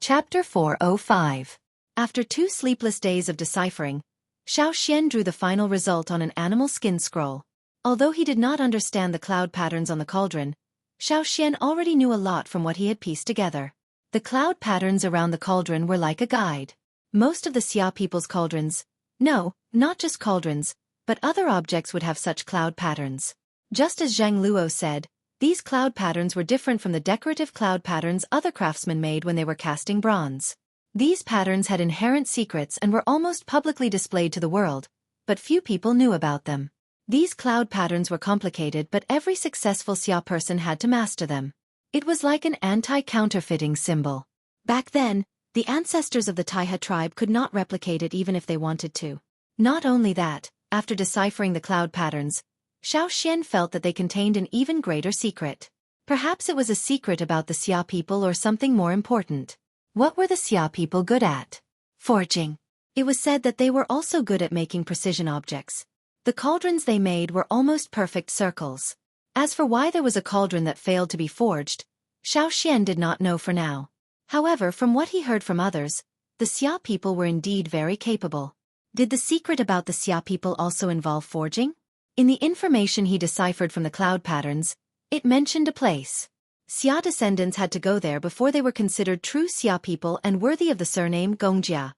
Chapter 405. After 2 sleepless days of deciphering, Xueqi drew the final result on an animal skin scroll. Although he did not understand the cloud patterns on the cauldron, Xueqi already knew a lot from what he had pieced together. The cloud patterns around the cauldron were like a guide. Most of the Xia people's cauldrons, no, not just cauldrons, but other objects would have such cloud patterns. Just as Zhang Luo said, these cloud patterns were different from the decorative cloud patterns other craftsmen made when they were casting bronze. These patterns had inherent secrets and were almost publicly displayed to the world, but few people knew about them. These cloud patterns were complicated, but every successful Xia person had to master them. It was like an anti-counterfeiting symbol. Back then, the ancestors of the Taiha tribe could not replicate it even if they wanted to. Not only that, after deciphering the cloud patterns, Xueqi felt that they contained an even greater secret. Perhaps it was a secret about the Xia people or something more important. What were the Xia people good at? Forging. It was said that they were also good at making precision objects. The cauldrons they made were almost perfect circles. As for why there was a cauldron that failed to be forged, Xueqi did not know for now. However, from what he heard from others, the Xia people were indeed very capable. Did the secret about the Xia people also involve forging? In the information he deciphered from the cloud patterns, it mentioned a place. Xia descendants had to go there before they were considered true Xia people and worthy of the surname Gongjia.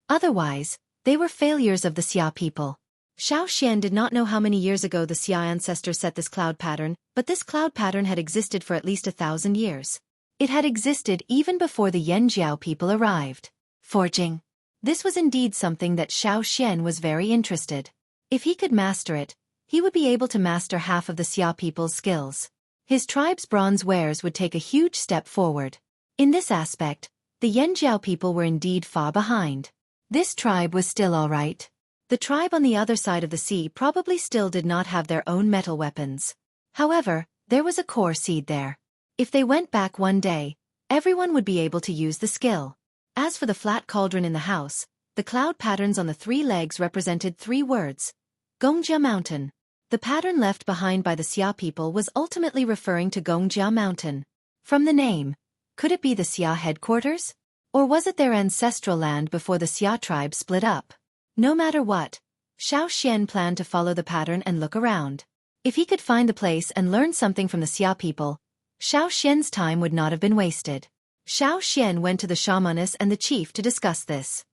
Otherwise, they were failures of the Xia people. Xueqi did not know how many years ago the Xia ancestors set this cloud pattern, but this cloud pattern had existed for at least 1,000 years. It had existed even before the Yanjiao people arrived. Forging. This was indeed something that Xueqi was very interested. If he could master it, he would be able to master half of the Xia people's skills. His tribe's bronze wares would take a huge step forward. In this aspect, the Yanjiao people were indeed far behind. This tribe was still all right. The tribe on the other side of the sea probably still did not have their own metal weapons. However, there was a core seed there. If they went back one day, everyone would be able to use the skill. As for the flat cauldron in the house, the cloud patterns on the 3 legs represented 3 words. Gongjia Mountain. The pattern left behind by the Xia people was ultimately referring to Gongjia Mountain. From the name, could it be the Xia headquarters? Or was it their ancestral land before the Xia tribe split up? No matter what, Xueqi planned to follow the pattern and look around. If he could find the place and learn something from the Xia people, Xueqi's time would not have been wasted. Xueqi went to the shamaness and the chief to discuss this.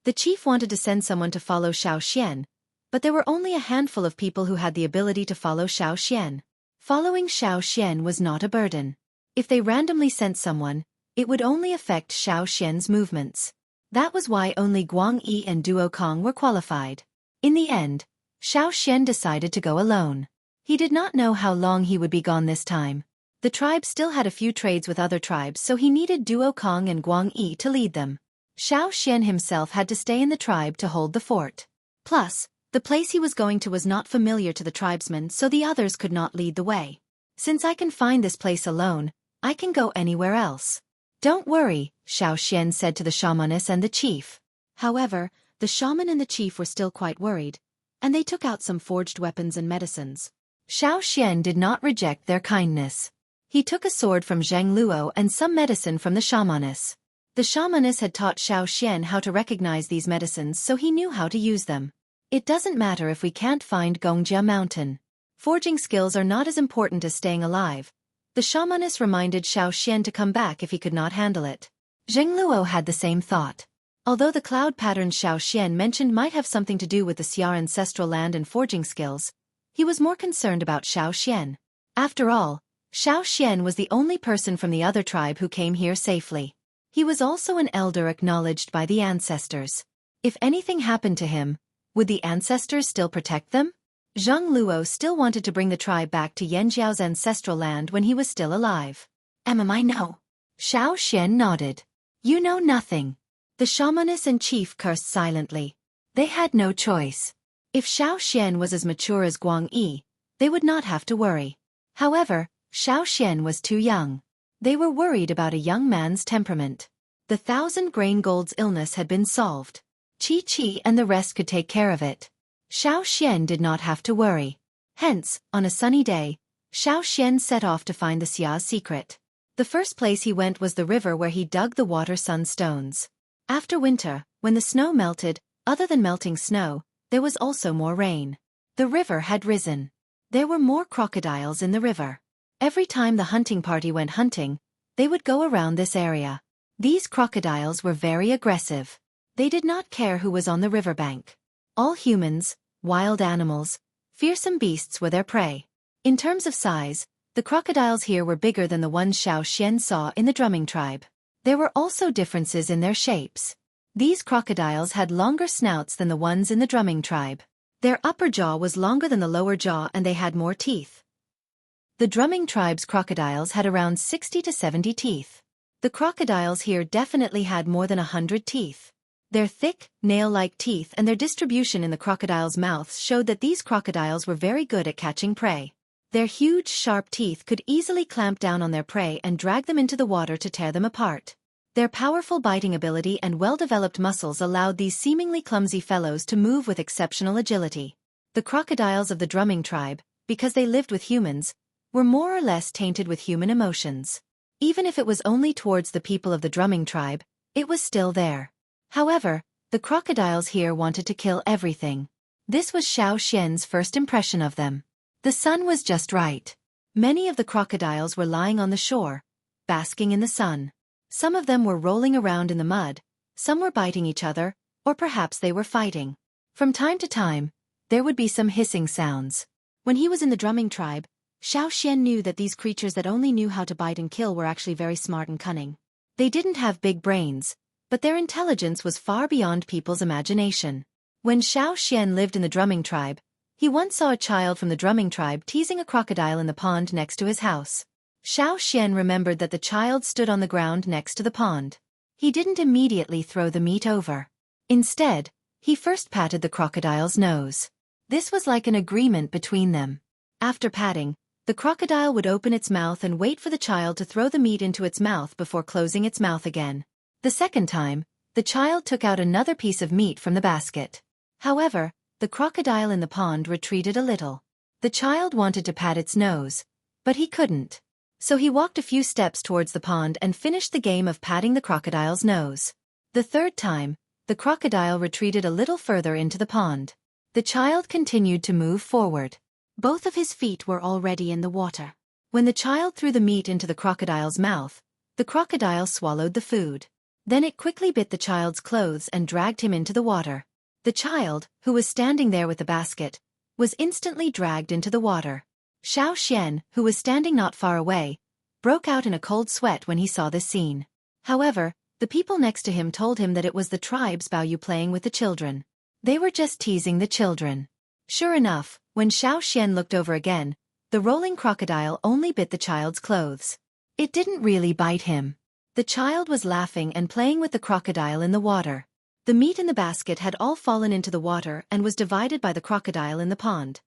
The chief wanted to send someone to follow Xueqi, but there were only a handful of people who had the ability to follow Xueqi. Following Xueqi was not a burden. If they randomly sent someone, it would only affect Xueqi's movements. That was why only Guang Yi and Duo Kong were qualified. In the end, Xueqi decided to go alone. He did not know how long he would be gone this time. The tribe still had a few trades with other tribes, so he needed Duo Kong and Guang Yi to lead them. Xueqi himself had to stay in the tribe to hold the fort. Plus, the place he was going to was not familiar to the tribesmen, so the others could not lead the way. Since I can find this place alone, I can go anywhere else. Don't worry, Xueqi said to the shamaness and the chief. However, the shaman and the chief were still quite worried, and they took out some forged weapons and medicines. Xueqi did not reject their kindness. He took a sword from Zhang Luo and some medicine from the shamaness. The shamaness had taught Xueqi how to recognize these medicines, so he knew how to use them. It doesn't matter if we can't find Gongjia Mountain. Forging skills are not as important as staying alive. The shamaness reminded Xueqi to come back if he could not handle it. Zhang Luo had the same thought. Although the cloud patterns Xueqi mentioned might have something to do with the Xia ancestral land and forging skills, he was more concerned about Xueqi. After all, Xueqi was the only person from the other tribe who came here safely. He was also an elder acknowledged by the ancestors. If anything happened to him, would the ancestors still protect them? Zhang Luo still wanted to bring the tribe back to Yanjiao's ancestral land when he was still alive. I know. Xueqi nodded. You know nothing. The shamaness and chief cursed silently. They had no choice. If Xueqi was as mature as Guang Yi, they would not have to worry. However, Xueqi was too young. They were worried about a young man's temperament. The 1,000-grain gold's illness had been solved. Chi and the rest could take care of it. Xueqi did not have to worry. Hence, on a sunny day, Xueqi set off to find the Xia's secret. The first place he went was the river where he dug the water sun stones. After winter, when the snow melted, other than melting snow, there was also more rain. The river had risen. There were more crocodiles in the river. Every time the hunting party went hunting, they would go around this area. These crocodiles were very aggressive. They did not care who was on the riverbank. All humans, wild animals, fearsome beasts were their prey. In terms of size, the crocodiles here were bigger than the ones Xueqi saw in the drumming tribe. There were also differences in their shapes. These crocodiles had longer snouts than the ones in the drumming tribe. Their upper jaw was longer than the lower jaw and they had more teeth. The drumming tribe's crocodiles had around 60 to 70 teeth. The crocodiles here definitely had more than 100 teeth. Their thick, nail-like teeth and their distribution in the crocodiles' mouths showed that these crocodiles were very good at catching prey. Their huge, sharp teeth could easily clamp down on their prey and drag them into the water to tear them apart. Their powerful biting ability and well-developed muscles allowed these seemingly clumsy fellows to move with exceptional agility. The crocodiles of the drumming tribe, because they lived with humans, were more or less tainted with human emotions. Even if it was only towards the people of the drumming tribe, it was still there. However, the crocodiles here wanted to kill everything. This was Xueqi's first impression of them. The sun was just right. Many of the crocodiles were lying on the shore, basking in the sun. Some of them were rolling around in the mud, some were biting each other, or perhaps they were fighting. From time to time, there would be some hissing sounds. When he was in the drumming tribe, Xueqi knew that these creatures that only knew how to bite and kill were actually very smart and cunning. They didn't have big brains, but their intelligence was far beyond people's imagination. When Xueqi lived in the drumming tribe, he once saw a child from the drumming tribe teasing a crocodile in the pond next to his house. Xueqi remembered that the child stood on the ground next to the pond. He didn't immediately throw the meat over. Instead, he first patted the crocodile's nose. This was like an agreement between them. After patting, the crocodile would open its mouth and wait for the child to throw the meat into its mouth before closing its mouth again. The second time, the child took out another piece of meat from the basket. However, the crocodile in the pond retreated a little. The child wanted to pat its nose, but he couldn't. So he walked a few steps towards the pond and finished the game of patting the crocodile's nose. The third time, the crocodile retreated a little further into the pond. The child continued to move forward. Both of his feet were already in the water. When the child threw the meat into the crocodile's mouth, the crocodile swallowed the food. Then it quickly bit the child's clothes and dragged him into the water. The child, who was standing there with the basket, was instantly dragged into the water. Xueqi, who was standing not far away, broke out in a cold sweat when he saw this scene. However, the people next to him told him that it was the tribe's Baoyu playing with the children. They were just teasing the children. Sure enough, when Xueqi looked over again, the rolling crocodile only bit the child's clothes. It didn't really bite him. The child was laughing and playing with the crocodile in the water. The meat in the basket had all fallen into the water and was divided by the crocodile in the pond.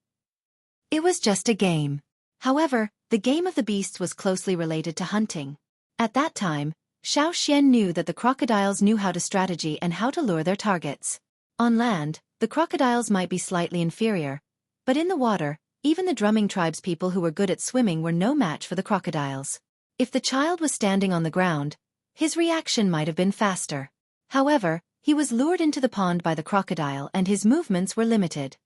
It was just a game. However, the game of the beasts was closely related to hunting. At that time, Xueqi knew that the crocodiles knew how to strategy and how to lure their targets. On land, the crocodiles might be slightly inferior, but in the water, even the drumming tribe's people who were good at swimming were no match for the crocodiles. If the child was standing on the ground, his reaction might have been faster. However, he was lured into the pond by the crocodile and his movements were limited.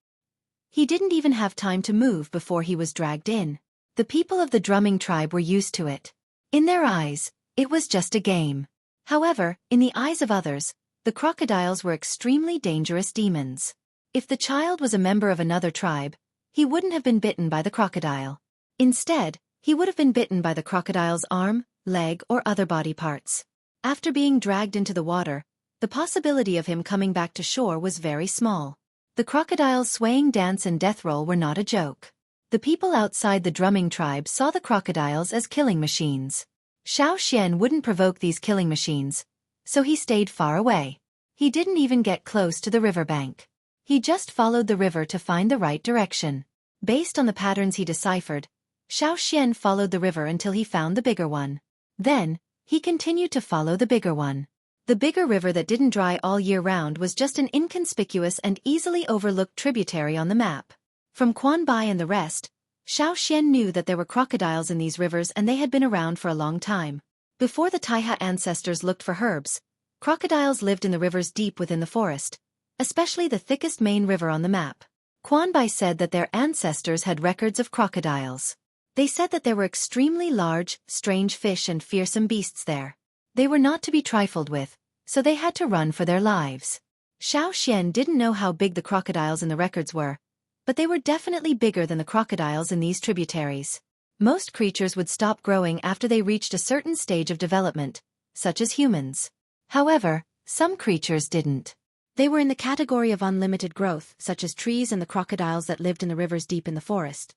He didn't even have time to move before he was dragged in. The people of the drumming tribe were used to it. In their eyes, it was just a game. However, in the eyes of others, the crocodiles were extremely dangerous demons. If the child was a member of another tribe, he wouldn't have been bitten by the crocodile. Instead, he would have been bitten by the crocodile's arm, leg, or other body parts. After being dragged into the water, the possibility of him coming back to shore was very small. The crocodile's swaying dance and death roll were not a joke. The people outside the drumming tribe saw the crocodiles as killing machines. Xueqi wouldn't provoke these killing machines, so he stayed far away. He didn't even get close to the riverbank. He just followed the river to find the right direction. Based on the patterns he deciphered, Xueqi followed the river until he found the bigger one. Then, he continued to follow the bigger one. The bigger river that didn't dry all year round was just an inconspicuous and easily overlooked tributary on the map. From Quanbai and the rest, Xiao Xian knew that there were crocodiles in these rivers and they had been around for a long time. Before the Taiha ancestors looked for herbs, crocodiles lived in the rivers deep within the forest, especially the thickest main river on the map. Quanbai said that their ancestors had records of crocodiles. They said that there were extremely large, strange fish and fearsome beasts there. They were not to be trifled with, so they had to run for their lives. Xiao Xian didn't know how big the crocodiles in the records were, but they were definitely bigger than the crocodiles in these tributaries. Most creatures would stop growing after they reached a certain stage of development, such as humans. However, some creatures didn't. They were in the category of unlimited growth, such as trees and the crocodiles that lived in the rivers deep in the forest.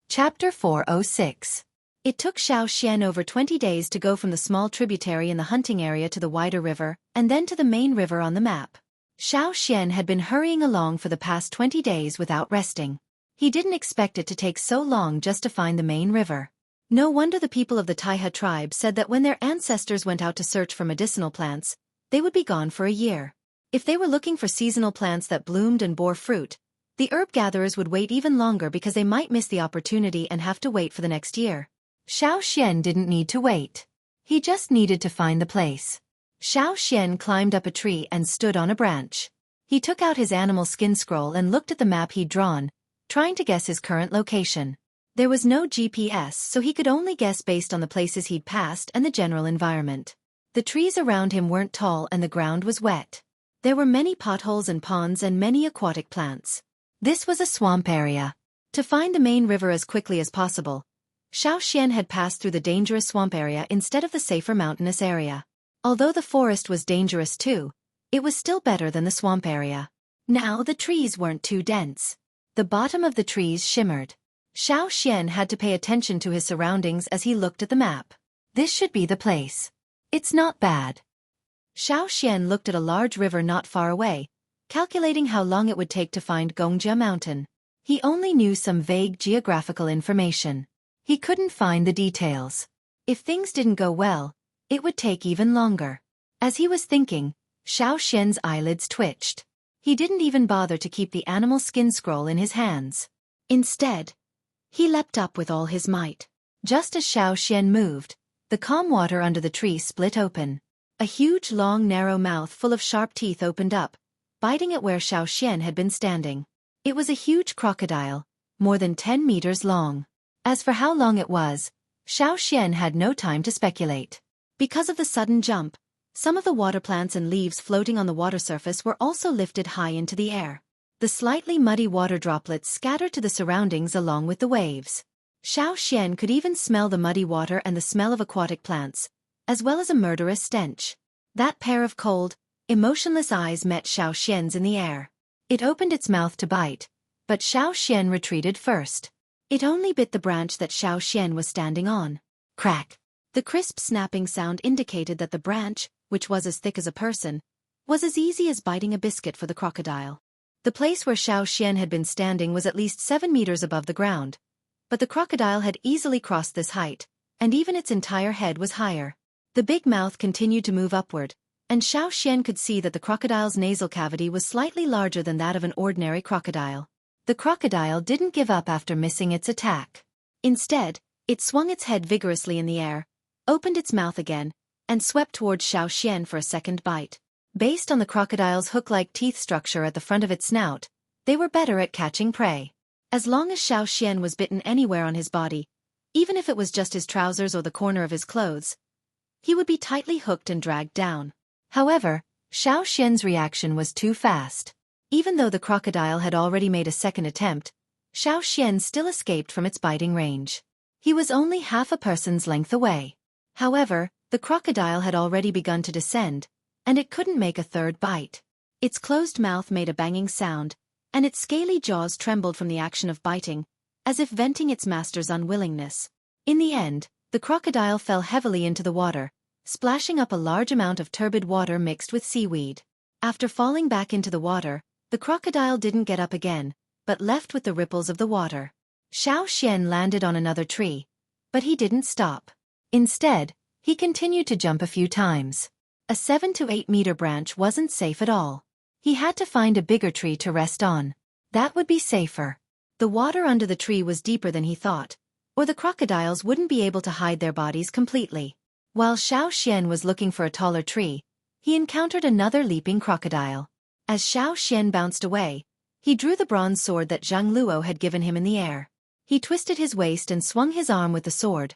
Chapter 406. It took Xiao Xian over 20 days to go from the small tributary in the hunting area to the wider river, and then to the main river on the map. Xiao Xian had been hurrying along for the past 20 days without resting. He didn't expect it to take so long just to find the main river. No wonder the people of the Taiha tribe said that when their ancestors went out to search for medicinal plants, they would be gone for a year. If they were looking for seasonal plants that bloomed and bore fruit, the herb gatherers would wait even longer because they might miss the opportunity and have to wait for the next year. Xiao Xian didn't need to wait. He just needed to find the place. Xiao Xian climbed up a tree and stood on a branch. He took out his animal skin scroll and looked at the map he'd drawn, trying to guess his current location. There was no GPS, so he could only guess based on the places he'd passed and the general environment. The trees around him weren't tall and the ground was wet. There were many potholes and ponds and many aquatic plants. This was a swamp area. To find the main river as quickly as possible, Xiao Xian had passed through the dangerous swamp area instead of the safer mountainous area. Although the forest was dangerous too, it was still better than the swamp area. Now the trees weren't too dense. The bottom of the trees shimmered. Xiao Xian had to pay attention to his surroundings as he looked at the map. This should be the place. It's not bad. Xiao Xian looked at a large river not far away, calculating how long it would take to find Gongjia Mountain. He only knew some vague geographical information. He couldn't find the details. If things didn't go well, it would take even longer. As he was thinking, Xiao Xian's eyelids twitched. He didn't even bother to keep the animal skin scroll in his hands. Instead, he leapt up with all his might. Just as Xiao Xian moved, the calm water under the tree split open. A huge long narrow mouth full of sharp teeth opened up, biting at where Xiao Xian had been standing. It was a huge crocodile, more than 10 meters long. As for how long it was, Xiao Xian had no time to speculate. Because of the sudden jump, some of the water plants and leaves floating on the water surface were also lifted high into the air. The slightly muddy water droplets scattered to the surroundings along with the waves. Xiao Xian could even smell the muddy water and the smell of aquatic plants, as well as a murderous stench. That pair of cold, emotionless eyes met Xiao Xian's in the air. It opened its mouth to bite, but Xiao Xian retreated first. It only bit the branch that Xiao Xian was standing on. Crack! The crisp snapping sound indicated that the branch, which was as thick as a person, was as easy as biting a biscuit for the crocodile. The place where Xiao Xian had been standing was at least 7 meters above the ground, but the crocodile had easily crossed this height, and even its entire head was higher. The big mouth continued to move upward, and Xiao Xian could see that the crocodile's nasal cavity was slightly larger than that of an ordinary crocodile. The crocodile didn't give up after missing its attack. Instead, it swung its head vigorously in the air, opened its mouth again, and swept towards Xiao Xian for a second bite. Based on the crocodile's hook-like teeth structure at the front of its snout, they were better at catching prey. As long as Xiao Xian was bitten anywhere on his body, even if it was just his trousers or the corner of his clothes, he would be tightly hooked and dragged down. However, Xiao Xian's reaction was too fast. Even though the crocodile had already made a second attempt, Xiao Xian still escaped from its biting range. He was only half a person's length away. However, the crocodile had already begun to descend, and it couldn't make a third bite. Its closed mouth made a banging sound, and its scaly jaws trembled from the action of biting, as if venting its master's unwillingness. In the end, the crocodile fell heavily into the water, splashing up a large amount of turbid water mixed with seaweed. After falling back into the water, the crocodile didn't get up again, but left with the ripples of the water. Xiao Xian landed on another tree, but he didn't stop. Instead, he continued to jump a few times. A 7 to 8 meter branch wasn't safe at all. He had to find a bigger tree to rest on. That would be safer. The water under the tree was deeper than he thought, or the crocodiles wouldn't be able to hide their bodies completely. While Xiao Xian was looking for a taller tree, he encountered another leaping crocodile. As Xiao Xian bounced away, he drew the bronze sword that Zhang Luo had given him in the air. He twisted his waist and swung his arm with the sword,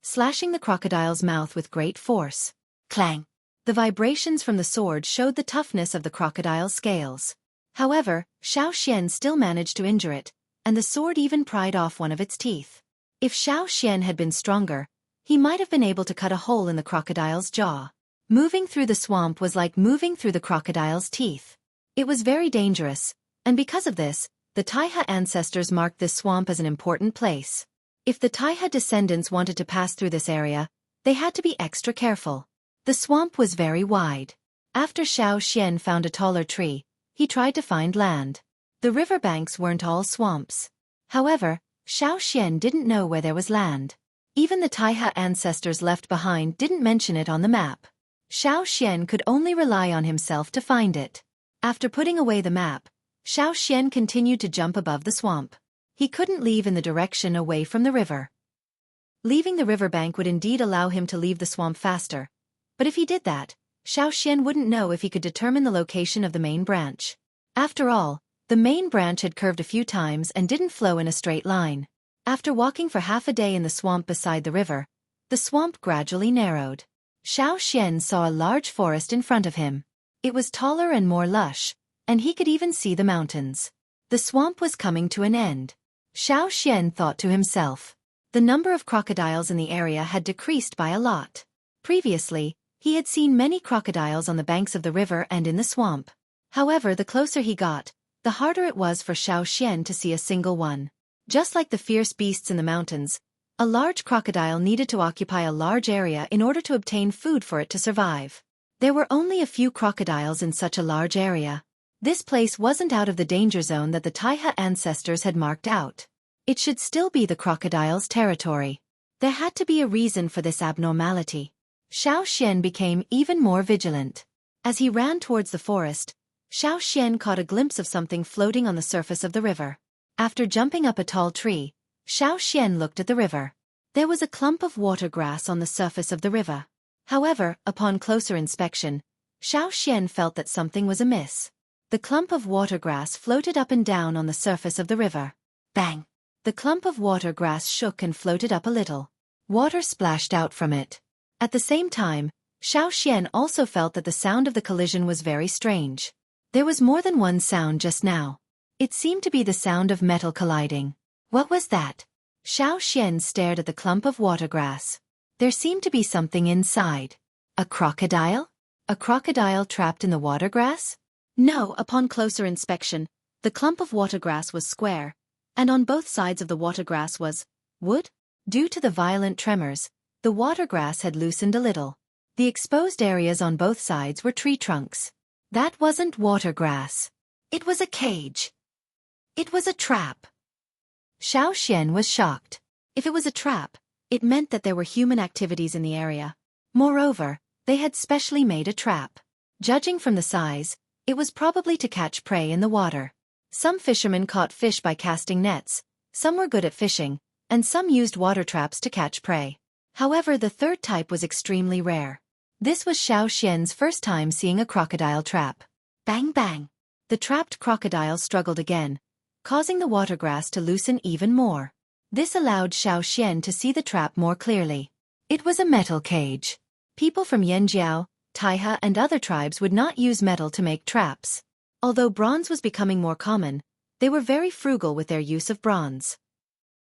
slashing the crocodile's mouth with great force. Clang! The vibrations from the sword showed the toughness of the crocodile's scales. However, Xiao Xian still managed to injure it, and the sword even pried off one of its teeth. If Xiao Xian had been stronger, he might have been able to cut a hole in the crocodile's jaw. Moving through the swamp was like moving through the crocodile's teeth. It was very dangerous, and because of this, the Taihe ancestors marked this swamp as an important place. If the Taihe descendants wanted to pass through this area, they had to be extra careful. The swamp was very wide. After Xiao Xian found a taller tree, he tried to find land. The riverbanks weren't all swamps. However, Xiao Xian didn't know where there was land. Even the Taihe ancestors left behind didn't mention it on the map. Xiao Xian could only rely on himself to find it. After putting away the map, Xiao Xian continued to jump above the swamp. He couldn't leave in the direction away from the river. Leaving the riverbank would indeed allow him to leave the swamp faster. But if he did that, Xiao Xian wouldn't know if he could determine the location of the main branch. After all, the main branch had curved a few times and didn't flow in a straight line. After walking for half a day in the swamp beside the river, the swamp gradually narrowed. Xiao Xian saw a large forest in front of him. It was taller and more lush, and he could even see the mountains. The swamp was coming to an end. Xiao Xian thought to himself. The number of crocodiles in the area had decreased by a lot. Previously, he had seen many crocodiles on the banks of the river and in the swamp. However, the closer he got, the harder it was for Xiao Xian to see a single one. Just like the fierce beasts in the mountains, a large crocodile needed to occupy a large area in order to obtain food for it to survive. There were only a few crocodiles in such a large area. This place wasn't out of the danger zone that the Taihe ancestors had marked out. It should still be the crocodile's territory. There had to be a reason for this abnormality. Xiao Xian became even more vigilant. As he ran towards the forest, Xiao Xian caught a glimpse of something floating on the surface of the river. After jumping up a tall tree, Xiao Xian looked at the river. There was a clump of water grass on the surface of the river. However, upon closer inspection, Xiao Xian felt that something was amiss. The clump of water grass floated up and down on the surface of the river. Bang! The clump of water grass shook and floated up a little. Water splashed out from it. At the same time, Xiao Xian also felt that the sound of the collision was very strange. There was more than one sound just now. It seemed to be the sound of metal colliding. What was that? Xiao Xian stared at the clump of water grass. There seemed to be something inside. A crocodile? A crocodile trapped in the water grass? No, upon closer inspection, the clump of water grass was square, and on both sides of the water grass was wood. Due to the violent tremors, the water grass had loosened a little. The exposed areas on both sides were tree trunks. That wasn't water grass. It was a cage. It was a trap. Xiao Xian was shocked. If it was a trap, it meant that there were human activities in the area. Moreover, they had specially made a trap. Judging from the size, it was probably to catch prey in the water. Some fishermen caught fish by casting nets, some were good at fishing, and some used water traps to catch prey. However, the third type was extremely rare. This was Xiao Xian's first time seeing a crocodile trap. Bang bang! The trapped crocodile struggled again, causing the water grass to loosen even more. This allowed Xiao Xian to see the trap more clearly. It was a metal cage. People from Yanjiao, Taihe and other tribes would not use metal to make traps. Although bronze was becoming more common, they were very frugal with their use of bronze.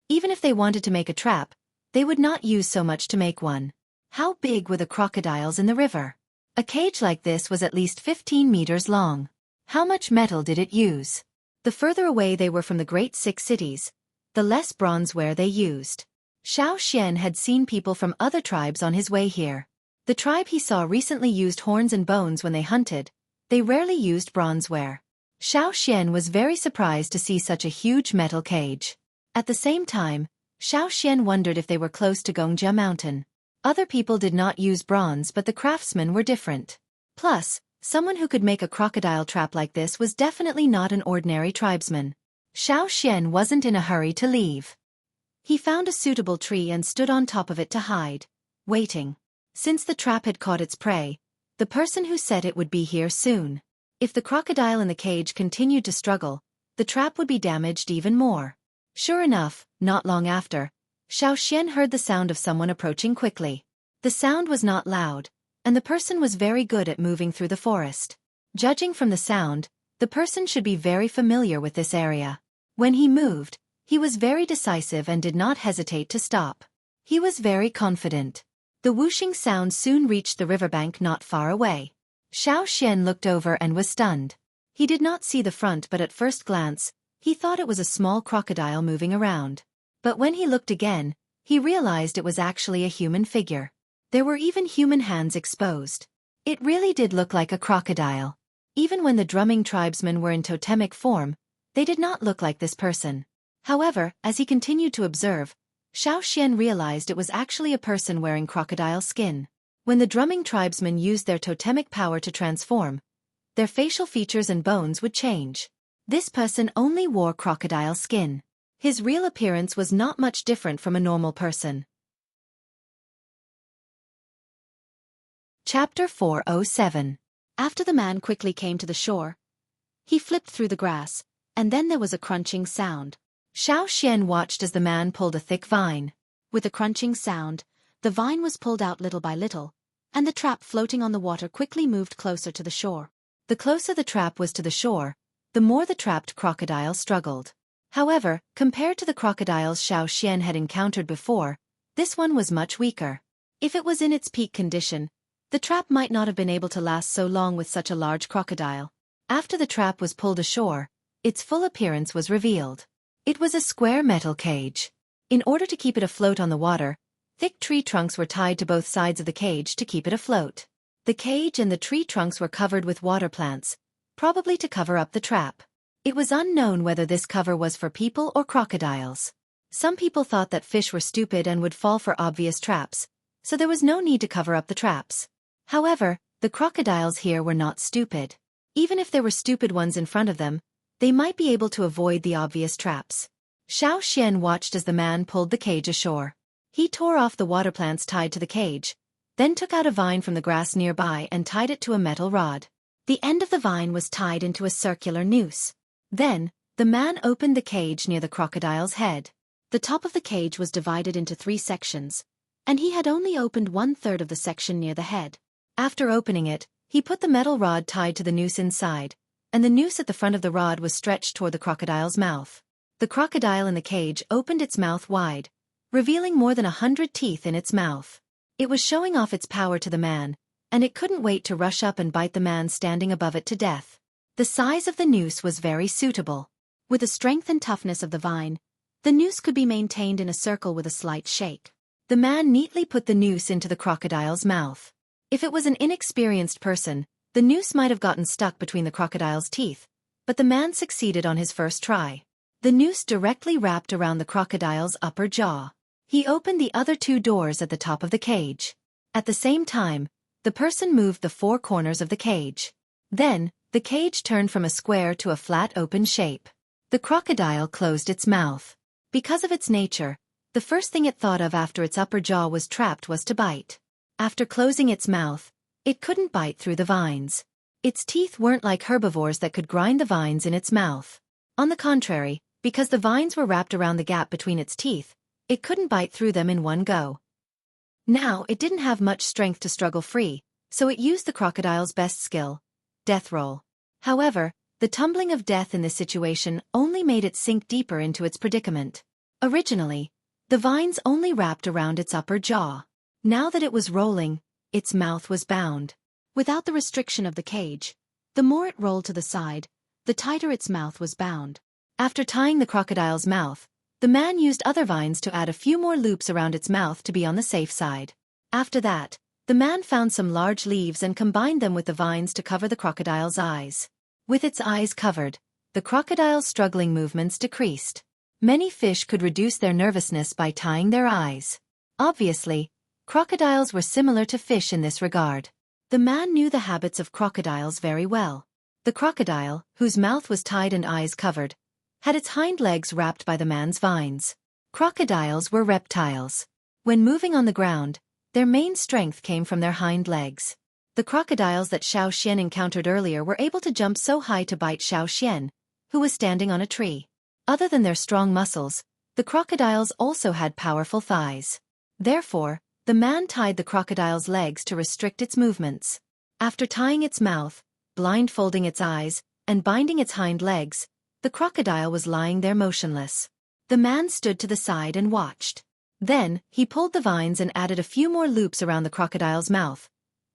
Even if they wanted to make a trap, they would not use so much to make one. How big were the crocodiles in the river? A cage like this was at least 15 meters long. How much metal did it use? The further away they were from the Great Six Cities, the less bronzeware they used. Xiao Xian had seen people from other tribes on his way here. The tribe he saw recently used horns and bones when they hunted. They rarely used bronzeware. Xiao Xian was very surprised to see such a huge metal cage. At the same time, Xiao Xian wondered if they were close to Gongjia Mountain. Other people did not use bronze, but the craftsmen were different. Plus, someone who could make a crocodile trap like this was definitely not an ordinary tribesman. Xian wasn't in a hurry to leave. He found a suitable tree and stood on top of it to hide, waiting. Since the trap had caught its prey, the person who set it would be here soon. If the crocodile in the cage continued to struggle, the trap would be damaged even more. Sure enough, not long after, Xian heard the sound of someone approaching quickly. The sound was not loud, and the person was very good at moving through the forest. Judging from the sound, the person should be very familiar with this area. When he moved, he was very decisive and did not hesitate to stop. He was very confident. The whooshing sound soon reached the riverbank not far away. Xian looked over and was stunned. He did not see the front, but at first glance, he thought it was a small crocodile moving around. But when he looked again, he realized it was actually a human figure. There were even human hands exposed. It really did look like a crocodile. Even when the drumming tribesmen were in totemic form, they did not look like this person. However, as he continued to observe, Xian realized it was actually a person wearing crocodile skin. When the drumming tribesmen used their totemic power to transform, their facial features and bones would change. This person only wore crocodile skin. His real appearance was not much different from a normal person. Chapter 407. After the man quickly came to the shore, he flipped through the grass, and then there was a crunching sound. Xian watched as the man pulled a thick vine. With a crunching sound, the vine was pulled out little by little, and the trap floating on the water quickly moved closer to the shore. The closer the trap was to the shore, the more the trapped crocodile struggled. However, compared to the crocodiles Xian had encountered before, this one was much weaker. If it was in its peak condition, the trap might not have been able to last so long with such a large crocodile. After the trap was pulled ashore, its full appearance was revealed. It was a square metal cage. In order to keep it afloat on the water, thick tree trunks were tied to both sides of the cage to keep it afloat. The cage and the tree trunks were covered with water plants, probably to cover up the trap. It was unknown whether this cover was for people or crocodiles. Some people thought that fish were stupid and would fall for obvious traps, so there was no need to cover up the traps. However, the crocodiles here were not stupid. Even if there were stupid ones in front of them, they might be able to avoid the obvious traps. Xian watched as the man pulled the cage ashore. He tore off the water plants tied to the cage, then took out a vine from the grass nearby and tied it to a metal rod. The end of the vine was tied into a circular noose. Then, the man opened the cage near the crocodile's head. The top of the cage was divided into 3 sections, and he had only opened 1/3 of the section near the head. After opening it, he put the metal rod tied to the noose inside, and the noose at the front of the rod was stretched toward the crocodile's mouth. The crocodile in the cage opened its mouth wide, revealing more than 100 teeth in its mouth. It was showing off its power to the man, and it couldn't wait to rush up and bite the man standing above it to death. The size of the noose was very suitable. With the strength and toughness of the vine, the noose could be maintained in a circle with a slight shake. The man neatly put the noose into the crocodile's mouth. If it was an inexperienced person, the noose might have gotten stuck between the crocodile's teeth, but the man succeeded on his first try. The noose directly wrapped around the crocodile's upper jaw. He opened the other 2 doors at the top of the cage. At the same time, the person moved the 4 corners of the cage. Then, the cage turned from a square to a flat open shape. The crocodile closed its mouth. Because of its nature, the first thing it thought of after its upper jaw was trapped was to bite. After closing its mouth, it couldn't bite through the vines. Its teeth weren't like herbivores that could grind the vines in its mouth. On the contrary, because the vines were wrapped around the gap between its teeth, it couldn't bite through them in one go. Now it didn't have much strength to struggle free, so it used the crocodile's best skill, death roll. However, the tumbling of death in this situation only made it sink deeper into its predicament. Originally, the vines only wrapped around its upper jaw. Now that it was rolling, its mouth was bound. Without the restriction of the cage, the more it rolled to the side, the tighter its mouth was bound. After tying the crocodile's mouth, the man used other vines to add a few more loops around its mouth to be on the safe side. After that, the man found some large leaves and combined them with the vines to cover the crocodile's eyes. With its eyes covered, the crocodile's struggling movements decreased. Many fish could reduce their nervousness by tying their eyes. Obviously, crocodiles were similar to fish in this regard. The man knew the habits of crocodiles very well. The crocodile, whose mouth was tied and eyes covered, had its hind legs wrapped by the man's vines. Crocodiles were reptiles. When moving on the ground, their main strength came from their hind legs. The crocodiles that Xiao Xian encountered earlier were able to jump so high to bite Xiao Xian, who was standing on a tree. Other than their strong muscles, the crocodiles also had powerful thighs. Therefore, the man tied the crocodile's legs to restrict its movements. After tying its mouth, blindfolding its eyes, and binding its hind legs, the crocodile was lying there motionless. The man stood to the side and watched. Then, he pulled the vines and added a few more loops around the crocodile's mouth,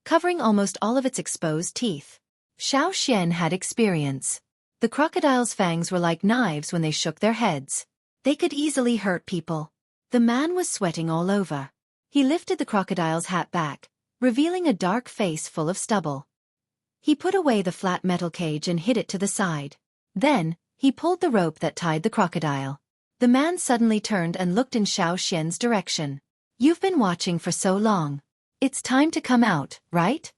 covering almost all of its exposed teeth. Xiao Xian had experience. The crocodile's fangs were like knives when they shook their heads. They could easily hurt people. The man was sweating all over. He lifted the crocodile's hat back, revealing a dark face full of stubble. He put away the flat metal cage and hid it to the side. Then, he pulled the rope that tied the crocodile. The man suddenly turned and looked in Xiao Xian's direction. "You've been watching for so long. It's time to come out, right?"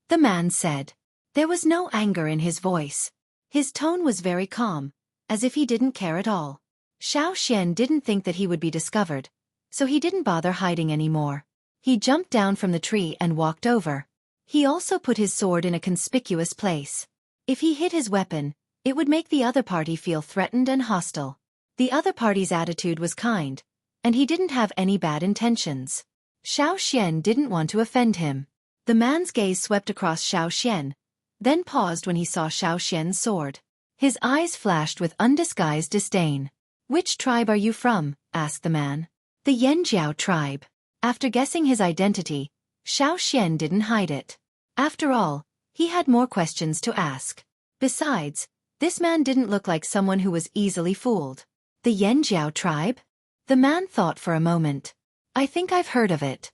the man said. There was no anger in his voice. His tone was very calm, as if he didn't care at all. Xiao Xian didn't think that he would be discovered, so he didn't bother hiding anymore. He jumped down from the tree and walked over. He also put his sword in a conspicuous place. If he hid his weapon, it would make the other party feel threatened and hostile. The other party's attitude was kind, and he didn't have any bad intentions. Xiao Xian didn't want to offend him. The man's gaze swept across Xiao Xian, then paused when he saw Xiao Xian's sword. His eyes flashed with undisguised disdain. "Which tribe are you from?" asked the man. "The Yanjiao tribe." After guessing his identity, Xiao Xian didn't hide it. After all, he had more questions to ask. Besides, this man didn't look like someone who was easily fooled. "The Yanjiao tribe?" The man thought for a moment. "I think I've heard of it."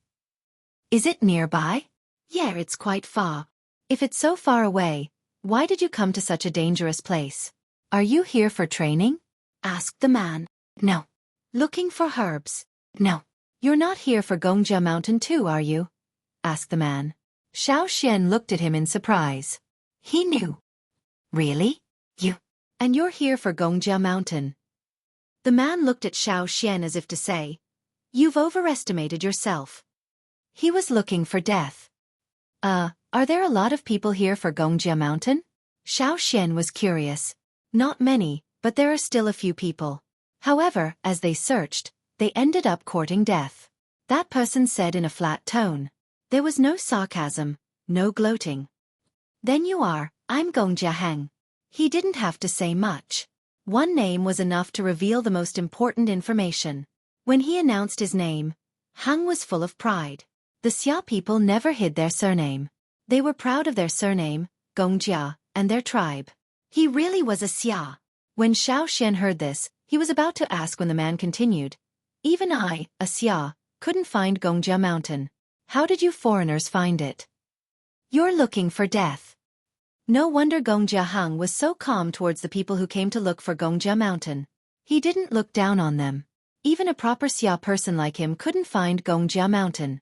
"Is it nearby?" "Yeah, it's quite far." "If it's so far away, why did you come to such a dangerous place? Are you here for training?" asked the man. "No." "Looking for herbs?" "No." "You're not here for Gongjia Mountain too, are you?" asked the man. Xiao Xian looked at him in surprise. He knew. "Really? You? And you're here for Gongjia Mountain?" The man looked at Xiao Xian as if to say, "You've overestimated yourself." He was looking for death. Are there a lot of people here for Gongjia Mountain?" Xiao Xian was curious. "Not many, but there are still a few people." However, as they searched, they ended up courting death. That person said in a flat tone. There was no sarcasm, no gloating. "Then you are, I'm Gongjia Hang." He didn't have to say much. One name was enough to reveal the most important information. When he announced his name, Hang was full of pride. The Xia people never hid their surname. They were proud of their surname, Gongjia, and their tribe. He really was a Xia. When Xiao Xian heard this, he was about to ask when the man continued. "Even I, a Xia, couldn't find Gongjia Mountain. How did you foreigners find it?" "You're looking for death." No wonder Gongjia Hang was so calm towards the people who came to look for Gongjia Mountain. He didn't look down on them. Even a proper Xia person like him couldn't find Gongjia Mountain.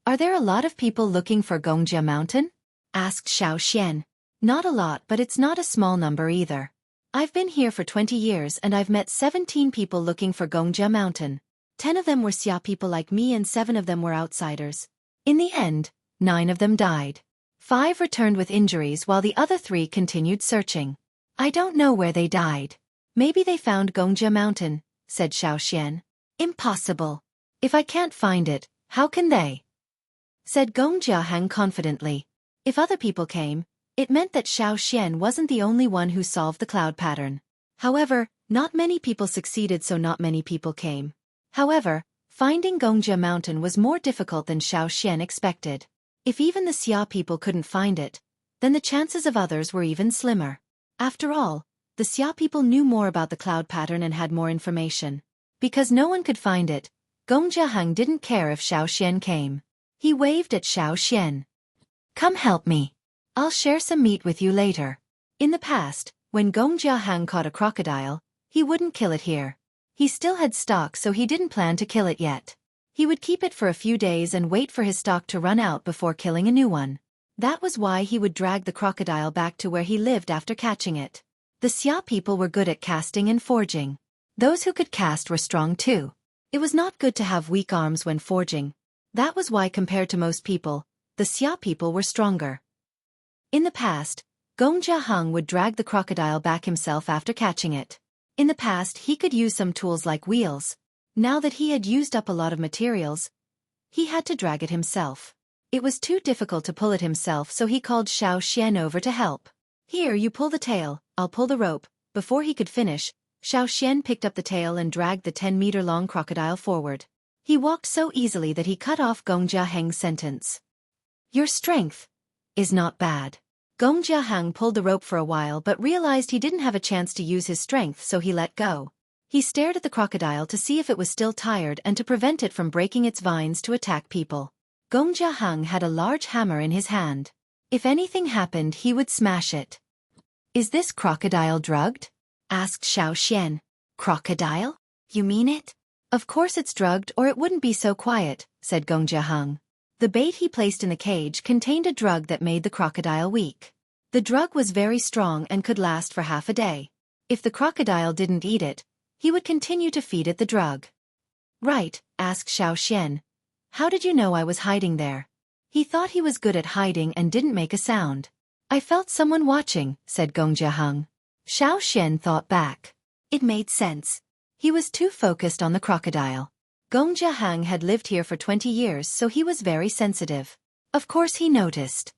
"Are there a lot of people looking for Gongjia Mountain?" asked Xiao Xian. "Not a lot, but it's not a small number either. I've been here for 20 years and I've met 17 people looking for Gongjia Mountain. 10 of them were Xia people like me and 7 of them were outsiders. In the end, 9 of them died. 5 returned with injuries while the other 3 continued searching. I don't know where they died. Maybe they found Gongjia Mountain," said Xiao Xian. "Impossible. If I can't find it, how can they?" said Gongjia Hang confidently. If other people came, it meant that Xiao Xian wasn't the only one who solved the cloud pattern. However, not many people succeeded, so not many people came. However, finding Gongjia Mountain was more difficult than Xiao Xian expected. If even the Xia people couldn't find it, then the chances of others were even slimmer. After all, the Xia people knew more about the cloud pattern and had more information. Because no one could find it, Gongjia Hang didn't care if Xiao Xian came. He waved at Xiao Xian. "Come help me. I'll share some meat with you later." In the past, when Gongjia Hang caught a crocodile, he wouldn't kill it here. He still had stock, so he didn't plan to kill it yet. He would keep it for a few days and wait for his stock to run out before killing a new one. That was why he would drag the crocodile back to where he lived after catching it. The Xia people were good at casting and forging. Those who could cast were strong too. It was not good to have weak arms when forging. That was why compared to most people, the Xia people were stronger. In the past, Gong Jiaheng would drag the crocodile back himself after catching it. In the past he could use some tools like wheels. Now that he had used up a lot of materials, he had to drag it himself. It was too difficult to pull it himself, so he called Xiao Xian over to help. "Here, you pull the tail, I'll pull the rope." Before he could finish, Xiao Xian picked up the tail and dragged the 10-meter-long crocodile forward. He walked so easily that he cut off Gong Jiaheng's sentence. "Your strength is not bad." Gong Jiaheng pulled the rope for a while but realized he didn't have a chance to use his strength, so he let go. He stared at the crocodile to see if it was still tired and to prevent it from breaking its vines to attack people. Gong Jiaheng had a large hammer in his hand. If anything happened, he would smash it. "Is this crocodile drugged?" asked Xiao Xian. "Crocodile? You mean it?" "Of course it's drugged or it wouldn't be so quiet," said Gong Jiaheng. The bait he placed in the cage contained a drug that made the crocodile weak. The drug was very strong and could last for half a day. If the crocodile didn't eat it, he would continue to feed it the drug. "Right," asked Xiao Xian. "How did you know I was hiding there?" He thought he was good at hiding and didn't make a sound. "I felt someone watching," said Gong Jiaheng. Xiao Xian thought back. It made sense. He was too focused on the crocodile. Gong Jiaheng had lived here for 20 years, so he was very sensitive. Of course he noticed.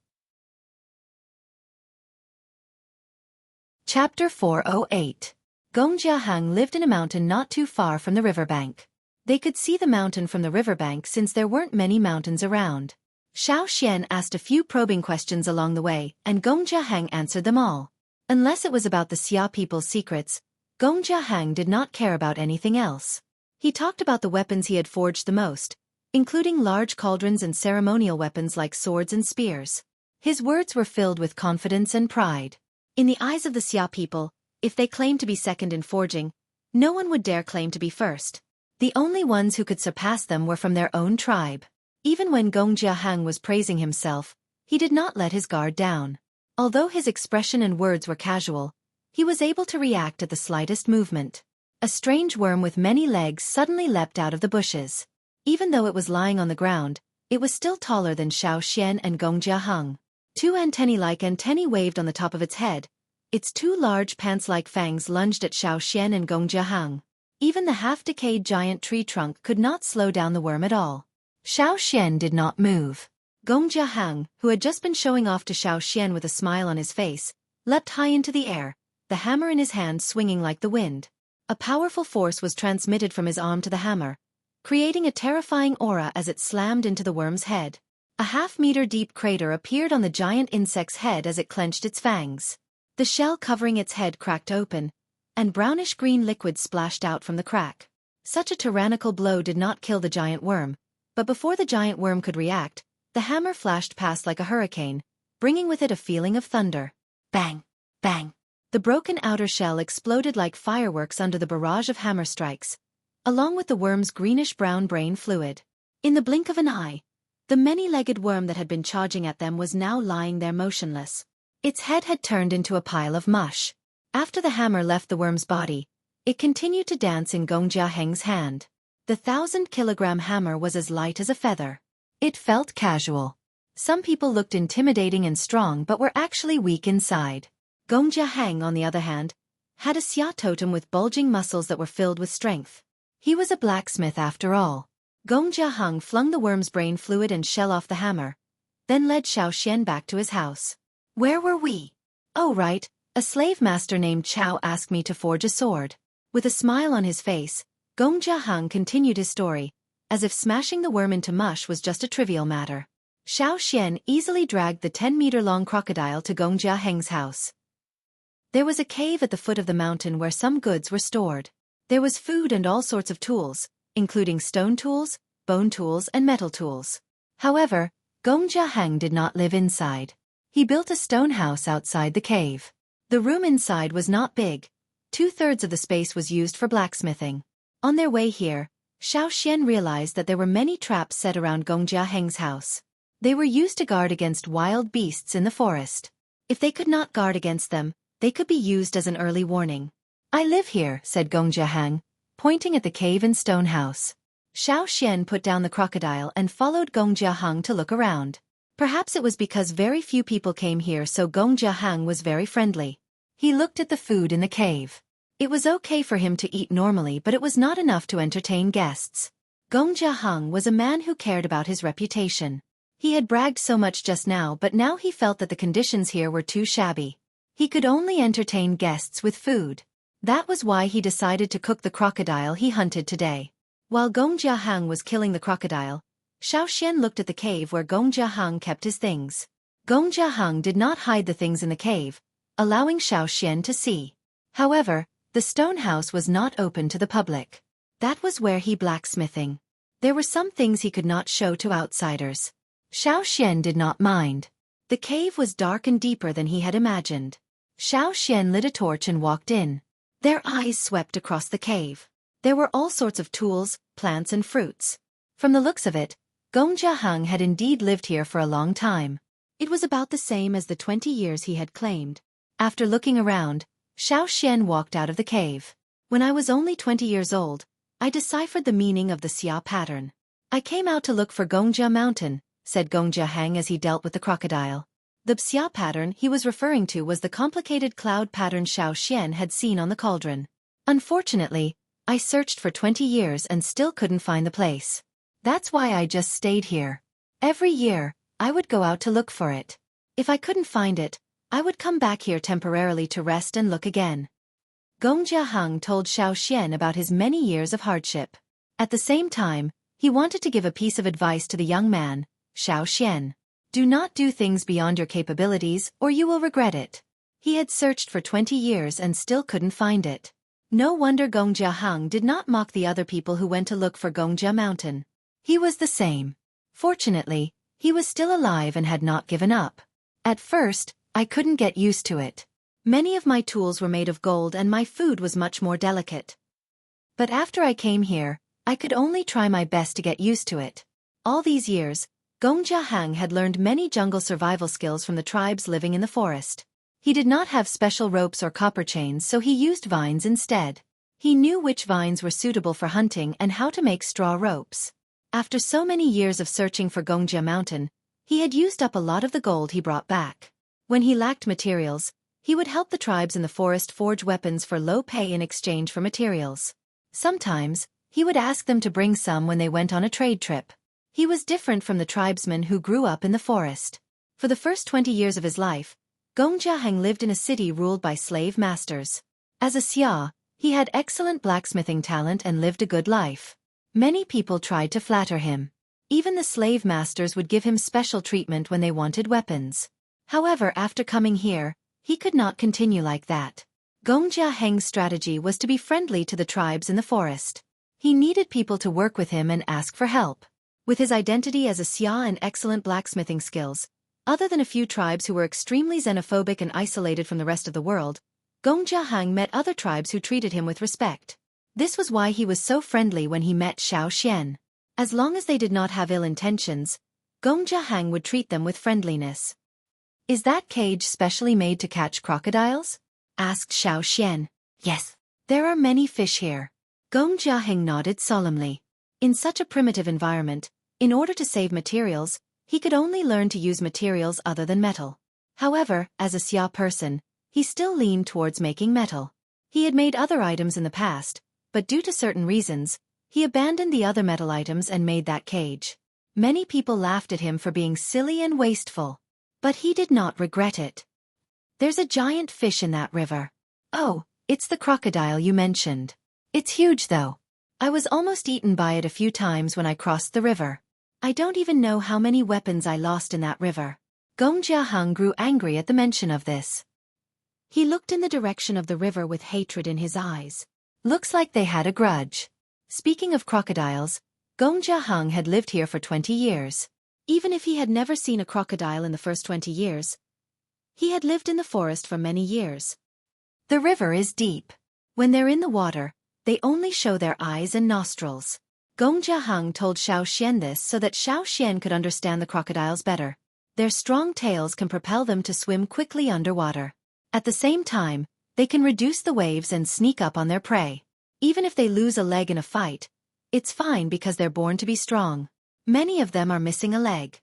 Chapter 408. Gong Jiaheng lived in a mountain not too far from the riverbank. They could see the mountain from the riverbank since there weren't many mountains around. Xiao Xian asked a few probing questions along the way, and Gong Jiaheng answered them all. Unless it was about the Xia people's secrets, Gong Jiaheng did not care about anything else. He talked about the weapons he had forged the most, including large cauldrons and ceremonial weapons like swords and spears. His words were filled with confidence and pride. In the eyes of the Xia people, if they claimed to be second in forging, no one would dare claim to be first. The only ones who could surpass them were from their own tribe. Even when Gong Jiaheng was praising himself, he did not let his guard down. Although his expression and words were casual, he was able to react at the slightest movement. A strange worm with many legs suddenly leapt out of the bushes. Even though it was lying on the ground, it was still taller than Xiao Xian and Gong Jiaheng. Two antennae-like antennae waved on the top of its head. Its two large pants-like fangs lunged at Xiao Xian and Gong Jiaheng. Even the half-decayed giant tree trunk could not slow down the worm at all. Xiao Xian did not move. Gong Jiaheng, who had just been showing off to Xiao Xian with a smile on his face, leapt high into the air, the hammer in his hand swinging like the wind. A powerful force was transmitted from his arm to the hammer, creating a terrifying aura as it slammed into the worm's head. A half-meter-deep crater appeared on the giant insect's head as it clenched its fangs. The shell covering its head cracked open, and brownish-green liquid splashed out from the crack. Such a tyrannical blow did not kill the giant worm, but before the giant worm could react, the hammer flashed past like a hurricane, bringing with it a feeling of thunder. Bang! Bang! The broken outer shell exploded like fireworks under the barrage of hammer strikes, along with the worm's greenish-brown brain fluid. In the blink of an eye, the many-legged worm that had been charging at them was now lying there motionless. Its head had turned into a pile of mush. After the hammer left the worm's body, it continued to dance in Gong Jiaheng's hand. The 1,000-kilogram hammer was as light as a feather. It felt casual. Some people looked intimidating and strong but were actually weak inside. Gong Jiaheng, on the other hand, had a Xia totem with bulging muscles that were filled with strength. He was a blacksmith after all. Gong Jiaheng flung the worm's brain fluid and shell off the hammer, then led Xiao Xian back to his house. "Where were we?" "Oh right, a slave master named Chao asked me to forge a sword." With a smile on his face, Gong Jiaheng continued his story, as if smashing the worm into mush was just a trivial matter. Xiao Xian easily dragged the 10-meter-long crocodile to Gong Jiaheng's house. There was a cave at the foot of the mountain where some goods were stored. There was food and all sorts of tools, including stone tools, bone tools and metal tools. However, Gong Jiaheng did not live inside. He built a stone house outside the cave. The room inside was not big. 2/3 of the space was used for blacksmithing. On their way here, Xiao Xian realized that there were many traps set around Gong Jiaheng's house. They were used to guard against wild beasts in the forest. If they could not guard against them, They could be used as an early warning. I live here, said Gong Jiahang, pointing at the cave and stone house. Xiao Xian put down the crocodile and followed Gong Jiahang to look around. Perhaps it was because very few people came here, so Gong Jiahang was very friendly. He looked at the food in the cave. It was okay for him to eat normally, but it was not enough to entertain guests. Gong Jiahang was a man who cared about his reputation. He had bragged so much just now, but now he felt that the conditions here were too shabby. He could only entertain guests with food. That was why he decided to cook the crocodile he hunted today. While Gong Jiahang was killing the crocodile, Xiao Xian looked at the cave where Gong Jiahang kept his things. Gong Jiahang did not hide the things in the cave, allowing Xiao Xian to see. However, the stone house was not open to the public. That was where he blacksmithing. There were some things he could not show to outsiders. Xiao Xian did not mind. The cave was dark and deeper than he had imagined. Xiao Xian lit a torch and walked in. Their eyes swept across the cave. There were all sorts of tools, plants and fruits. From the looks of it, Gong Jiahang had indeed lived here for a long time. It was about the same as the 20 years he had claimed. After looking around, Xiao Xian walked out of the cave. When I was only 20 years old, I deciphered the meaning of the Xia pattern. I came out to look for Gongjia Mountain, said Gong Jiahang as he dealt with the crocodile. The Xia pattern he was referring to was the complicated cloud pattern Xiao Xian had seen on the cauldron. Unfortunately, I searched for 20 years and still couldn't find the place. That's why I just stayed here. Every year, I would go out to look for it. If I couldn't find it, I would come back here temporarily to rest and look again. Gong Jiahang told Xiao Xian about his many years of hardship. At the same time, he wanted to give a piece of advice to the young man, Xiao Xian. Do not do things beyond your capabilities or you will regret it. He had searched for 20 years and still couldn't find it. No wonder Gong Jiahang did not mock the other people who went to look for Gongjia Mountain. He was the same. Fortunately, he was still alive and had not given up. At first, I couldn't get used to it. Many of my tools were made of gold and my food was much more delicate. But after I came here, I could only try my best to get used to it. All these years, Gong Jiahang had learned many jungle survival skills from the tribes living in the forest. He did not have special ropes or copper chains, so he used vines instead. He knew which vines were suitable for hunting and how to make straw ropes. After so many years of searching for Gongjia Mountain, he had used up a lot of the gold he brought back. When he lacked materials, he would help the tribes in the forest forge weapons for low pay in exchange for materials. Sometimes, he would ask them to bring some when they went on a trade trip. He was different from the tribesmen who grew up in the forest. For the first 20 years of his life, Gong Jiahang lived in a city ruled by slave masters. As a Xia, he had excellent blacksmithing talent and lived a good life. Many people tried to flatter him. Even the slave masters would give him special treatment when they wanted weapons. However, after coming here, he could not continue like that. Gong Jiahang's strategy was to be friendly to the tribes in the forest. He needed people to work with him and ask for help. With his identity as a Xia and excellent blacksmithing skills, other than a few tribes who were extremely xenophobic and isolated from the rest of the world, Gong Jiahang met other tribes who treated him with respect. This was why he was so friendly when he met Xiao Xian. As long as they did not have ill intentions, Gong Jiahang would treat them with friendliness. Is that cage specially made to catch crocodiles? Asked Xiao Xian. Yes. There are many fish here. Gong Jiahang nodded solemnly. In such a primitive environment, in order to save materials, he could only learn to use materials other than metal. However, as a Xia person, he still leaned towards making metal. He had made other items in the past, but due to certain reasons, he abandoned the other metal items and made that cage. Many people laughed at him for being silly and wasteful. But he did not regret it. There's a giant fish in that river. Oh, it's the crocodile you mentioned. It's huge though. I was almost eaten by it a few times when I crossed the river. I don't even know how many weapons I lost in that river. Gong Jiahang grew angry at the mention of this. He looked in the direction of the river with hatred in his eyes. Looks like they had a grudge. Speaking of crocodiles, Gong Jiahang had lived here for 20 years. Even if he had never seen a crocodile in the first 20 years, he had lived in the forest for many years. The river is deep. When they're in the water, they only show their eyes and nostrils. Gong Jiahang told Xiao Xian this so that Xiao Xian could understand the crocodiles better. Their strong tails can propel them to swim quickly underwater. At the same time, they can reduce the waves and sneak up on their prey. Even if they lose a leg in a fight, it's fine because they're born to be strong. Many of them are missing a leg.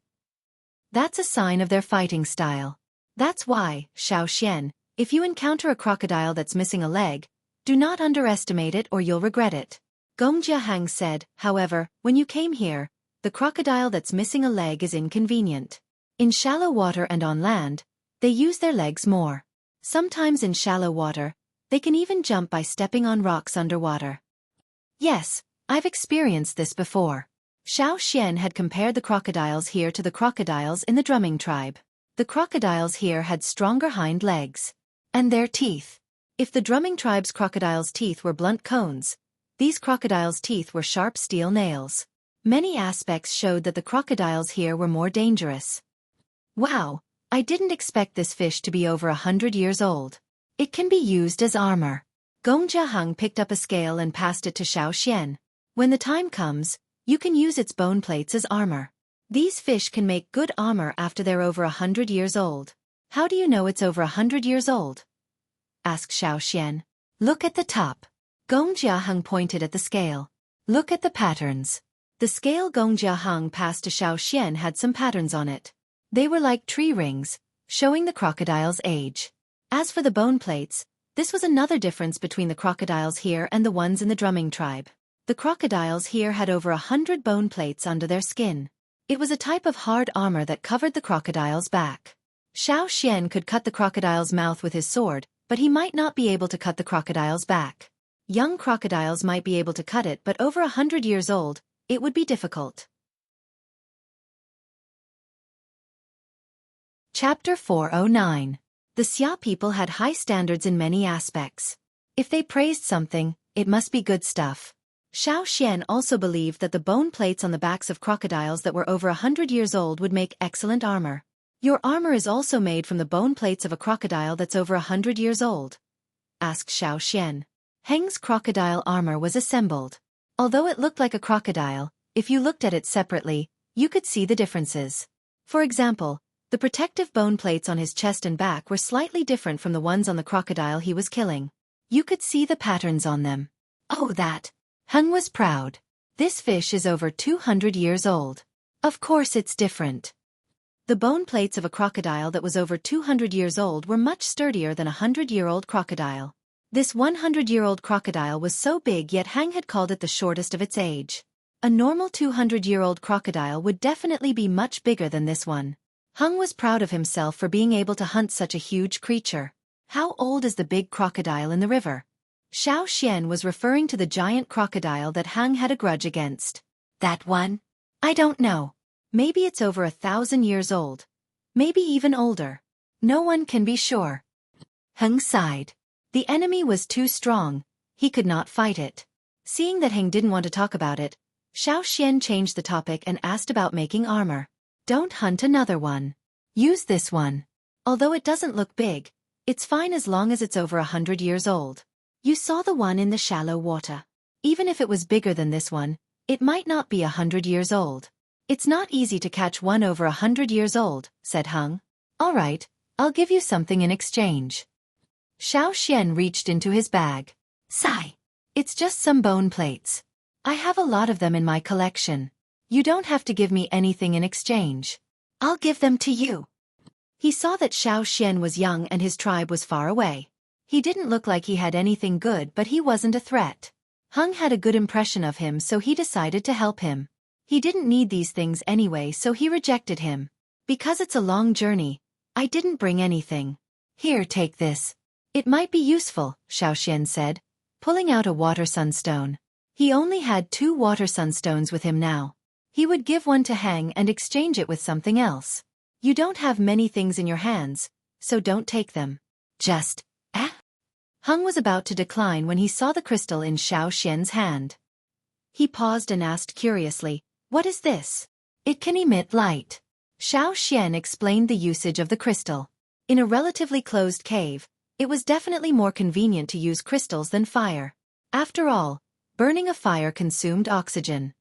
That's a sign of their fighting style. That's why, Xiao, if you encounter a crocodile that's missing a leg, do not underestimate it or you'll regret it. Gongjiahang said, however, when you came here, the crocodile that's missing a leg is inconvenient. In shallow water and on land, they use their legs more. Sometimes in shallow water, they can even jump by stepping on rocks underwater. Yes, I've experienced this before. Xiao had compared the crocodiles here to the crocodiles in the drumming tribe. The crocodiles here had stronger hind legs. And their teeth. If the drumming tribe's crocodiles' teeth were blunt cones, these crocodiles' teeth were sharp steel nails. Many aspects showed that the crocodiles here were more dangerous. Wow, I didn't expect this fish to be over 100 years old. It can be used as armor. Gongjiahang picked up a scale and passed it to Xiao. When the time comes, you can use its bone plates as armor. These fish can make good armor after they're over 100 years old. How do you know it's over 100 years old? Asked Xiao. Look at the top. Gongjiahang pointed at the scale. Look at the patterns. The scale Gongjiahang passed to Xiao had some patterns on it. They were like tree rings, showing the crocodile's age. As for the bone plates, this was another difference between the crocodiles here and the ones in the drumming tribe. The crocodiles here had over 100 bone plates under their skin. It was a type of hard armor that covered the crocodile's back. Xiao could cut the crocodile's mouth with his sword, but he might not be able to cut the crocodile's back. Young crocodiles might be able to cut it, but over 100 years old, it would be difficult. Chapter 409. The Xia people had high standards in many aspects. If they praised something, it must be good stuff. Xiao also believed that the bone plates on the backs of crocodiles that were over 100 years old would make excellent armor. Your armor is also made from the bone plates of a crocodile that's over 100 years old? Asked Xiao. Heng's crocodile armor was assembled. Although it looked like a crocodile, if you looked at it separately, you could see the differences. For example, the protective bone plates on his chest and back were slightly different from the ones on the crocodile he was killing. You could see the patterns on them. Oh, that! Heng was proud. This fish is over 200 years old. Of course it's different. The bone plates of a crocodile that was over 200 years old were much sturdier than a 100-year-old crocodile. This 100-year-old crocodile was so big, yet Heng had called it the shortest of its age. A normal 200-year-old crocodile would definitely be much bigger than this one. Heng was proud of himself for being able to hunt such a huge creature. How old is the big crocodile in the river? Xiao was referring to the giant crocodile that Heng had a grudge against. That one? I don't know. Maybe it's over 1,000 years old. Maybe even older. No one can be sure. Heng sighed. The enemy was too strong. He could not fight it. Seeing that Heng didn't want to talk about it, Xiao changed the topic and asked about making armor. Don't hunt another one. Use this one. Although it doesn't look big, it's fine as long as it's over 100 years old. You saw the one in the shallow water. Even if it was bigger than this one, it might not be 100 years old. It's not easy to catch one over 100 years old, said Heng. All right, I'll give you something in exchange. Xiao reached into his bag. Sigh. It's just some bone plates. I have a lot of them in my collection. You don't have to give me anything in exchange. I'll give them to you. He saw that Xiao was young and his tribe was far away. He didn't look like he had anything good, but he wasn't a threat. Heng had a good impression of him, so he decided to help him. He didn't need these things anyway, so he rejected him. Because it's a long journey, I didn't bring anything. Here, take this. It might be useful, Xiao said, pulling out a water sunstone. He only had 2 water sunstones with him now. He would give one to Heng and exchange it with something else. You don't have many things in your hands, so don't take them. Just, Heng was about to decline when he saw the crystal in Xiao's hand. He paused and asked curiously, what is this? It can emit light. Xiao explained the usage of the crystal. In a relatively closed cave, it was definitely more convenient to use crystals than fire. After all, burning a fire consumed oxygen.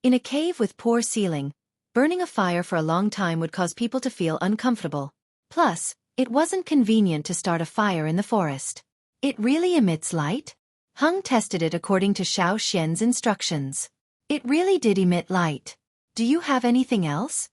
In a cave with poor ceiling, burning a fire for a long time would cause people to feel uncomfortable. Plus, It wasn't convenient to start a fire in the forest. It really emits light? Heng tested it according to Xiao Xian's instructions. It really did emit light. Do you have anything else?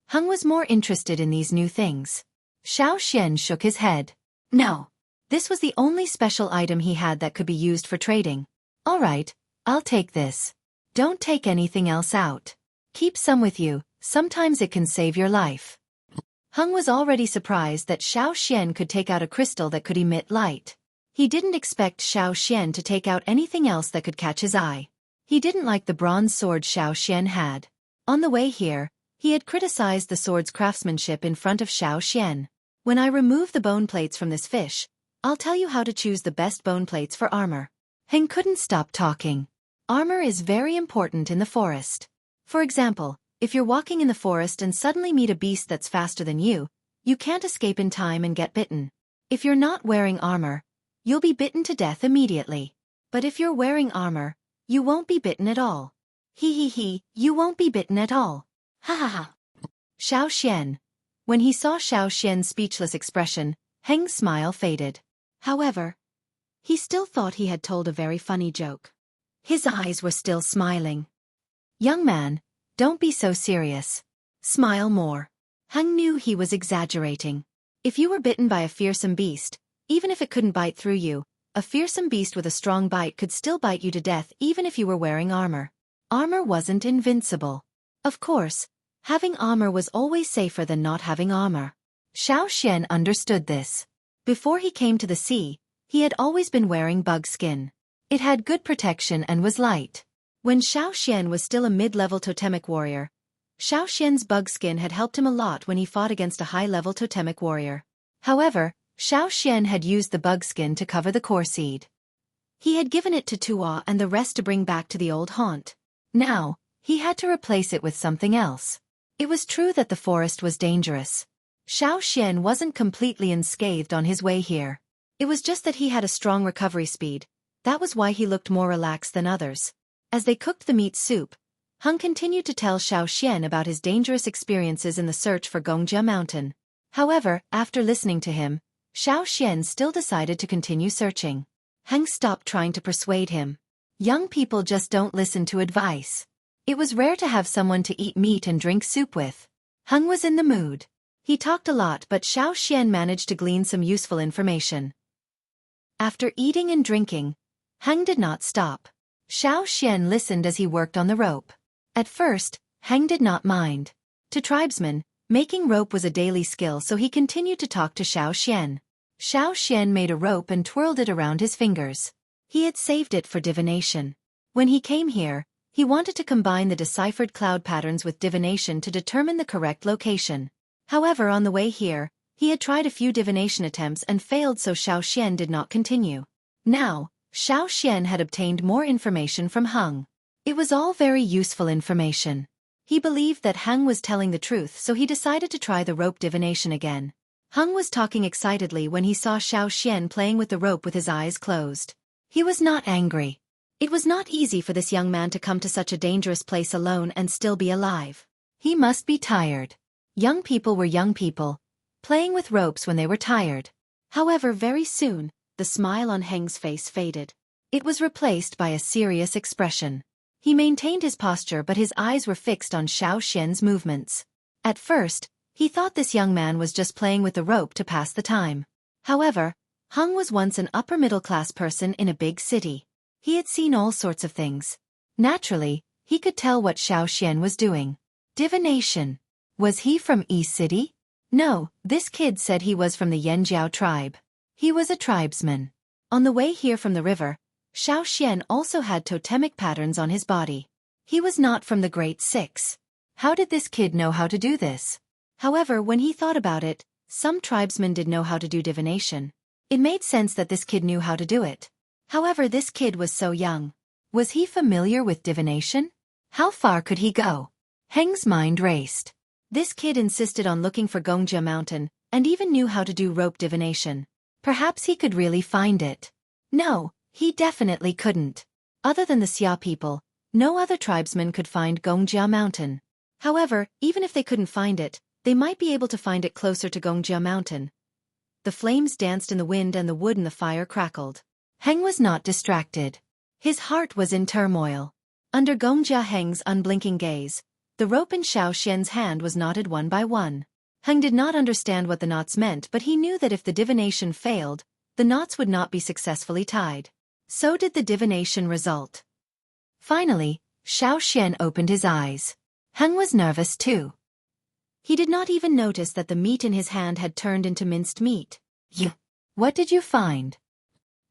Heng was more interested in these new things. Xiao Xian shook his head. No. This was the only special item he had that could be used for trading. All right, I'll take this. Don't take anything else out. Keep some with you, sometimes it can save your life. Heng was already surprised that Xiao Xian could take out a crystal that could emit light. He didn't expect Xiao Xian to take out anything else that could catch his eye. He didn't like the bronze sword Xiao Xian had. On the way here, he had criticized the sword's craftsmanship in front of Xiao Xian. When I remove the bone plates from this fish, I'll tell you how to choose the best bone plates for armor. Heng couldn't stop talking. Armor is very important in the forest. For example, if you're walking in the forest and suddenly meet a beast that's faster than you can't escape in time and get bitten. If you're not wearing armor, you'll be bitten to death immediately. But if you're wearing armor, you won't be bitten at all. You won't be bitten at all. Ha ha ha. Xiao Xian. When he saw Xiao Xian's speechless expression, Heng's smile faded. However, he still thought he had told a very funny joke. His eyes were still smiling. Young man, don't be so serious. Smile more. Heng knew he was exaggerating. If you were bitten by a fearsome beast, even if it couldn't bite through you, a fearsome beast with a strong bite could still bite you to death even if you were wearing armor. Armor wasn't invincible. Of course, having armor was always safer than not having armor. Xiao Xian understood this. Before he came to the sea, he had always been wearing bug skin. It had good protection and was light. When Xiao Xian was still a mid-level totemic warrior, Xiao Xian's bug skin had helped him a lot when he fought against a high-level totemic warrior. However, Xiao Xian had used the bug skin to cover the core seed. He had given it to Tuo and the rest to bring back to the old haunt. Now, he had to replace it with something else. It was true that the forest was dangerous. Xiao Xian wasn't completely unscathed on his way here. It was just that he had a strong recovery speed. That was why he looked more relaxed than others. As they cooked the meat soup, Heng continued to tell Xiao Xian about his dangerous experiences in the search for Gongjia Mountain. However, after listening to him, Xiao Xian still decided to continue searching. Heng stopped trying to persuade him. Young people just don't listen to advice. It was rare to have someone to eat meat and drink soup with. Heng was in the mood. He talked a lot, but Xiao Xian managed to glean some useful information. After eating and drinking, Heng did not stop. Xiao Xian listened as he worked on the rope. At first, Heng did not mind. To tribesmen, making rope was a daily skill, so he continued to talk to Xiao Xian. Xiao Xian made a rope and twirled it around his fingers. He had saved it for divination. When he came here, he wanted to combine the deciphered cloud patterns with divination to determine the correct location. However, on the way here, he had tried a few divination attempts and failed, so Xiao Xian did not continue. Now, Xiao Xian had obtained more information from Heng. It was all very useful information. He believed that Heng was telling the truth, so he decided to try the rope divination again. Heng was talking excitedly when he saw Xiao Xian playing with the rope with his eyes closed. He was not angry. It was not easy for this young man to come to such a dangerous place alone and still be alive. He must be tired. Young people were young people, playing with ropes when they were tired. However, very soon, the smile on Heng's face faded. It was replaced by a serious expression. He maintained his posture, but his eyes were fixed on Xiao Xian's movements. At first, he thought this young man was just playing with the rope to pass the time. However, Heng was once an upper-middle-class person in a big city. He had seen all sorts of things. Naturally, he could tell what Xiao Xian was doing. Divination. Was he from East City? No, this kid said he was from the Yanjiao tribe. He was a tribesman. On the way here from the river, Xiao Xian also had totemic patterns on his body. He was not from the Great Six. How did this kid know how to do this? However, when he thought about it, some tribesmen did know how to do divination. It made sense that this kid knew how to do it. However, this kid was so young. Was he familiar with divination? How far could he go? Heng's mind raced. This kid insisted on looking for Gongjia Mountain, and even knew how to do rope divination. Perhaps he could really find it. No, he definitely couldn't. Other than the Xia people, no other tribesman could find Gongjia Mountain. However, even if they couldn't find it, they might be able to find it closer to Gongjia Mountain. the flames danced in the wind and the wood in the fire crackled. Heng was not distracted. His heart was in turmoil. Under Gongjia Heng's unblinking gaze, the rope in Xiao Xian's hand was knotted one by one. Heng did not understand what the knots meant, but he knew that if the divination failed, the knots would not be successfully tied. So did the divination result. Finally, Xiao Xian opened his eyes. Heng was nervous too. He did not even notice that the meat in his hand had turned into minced meat. What did you find?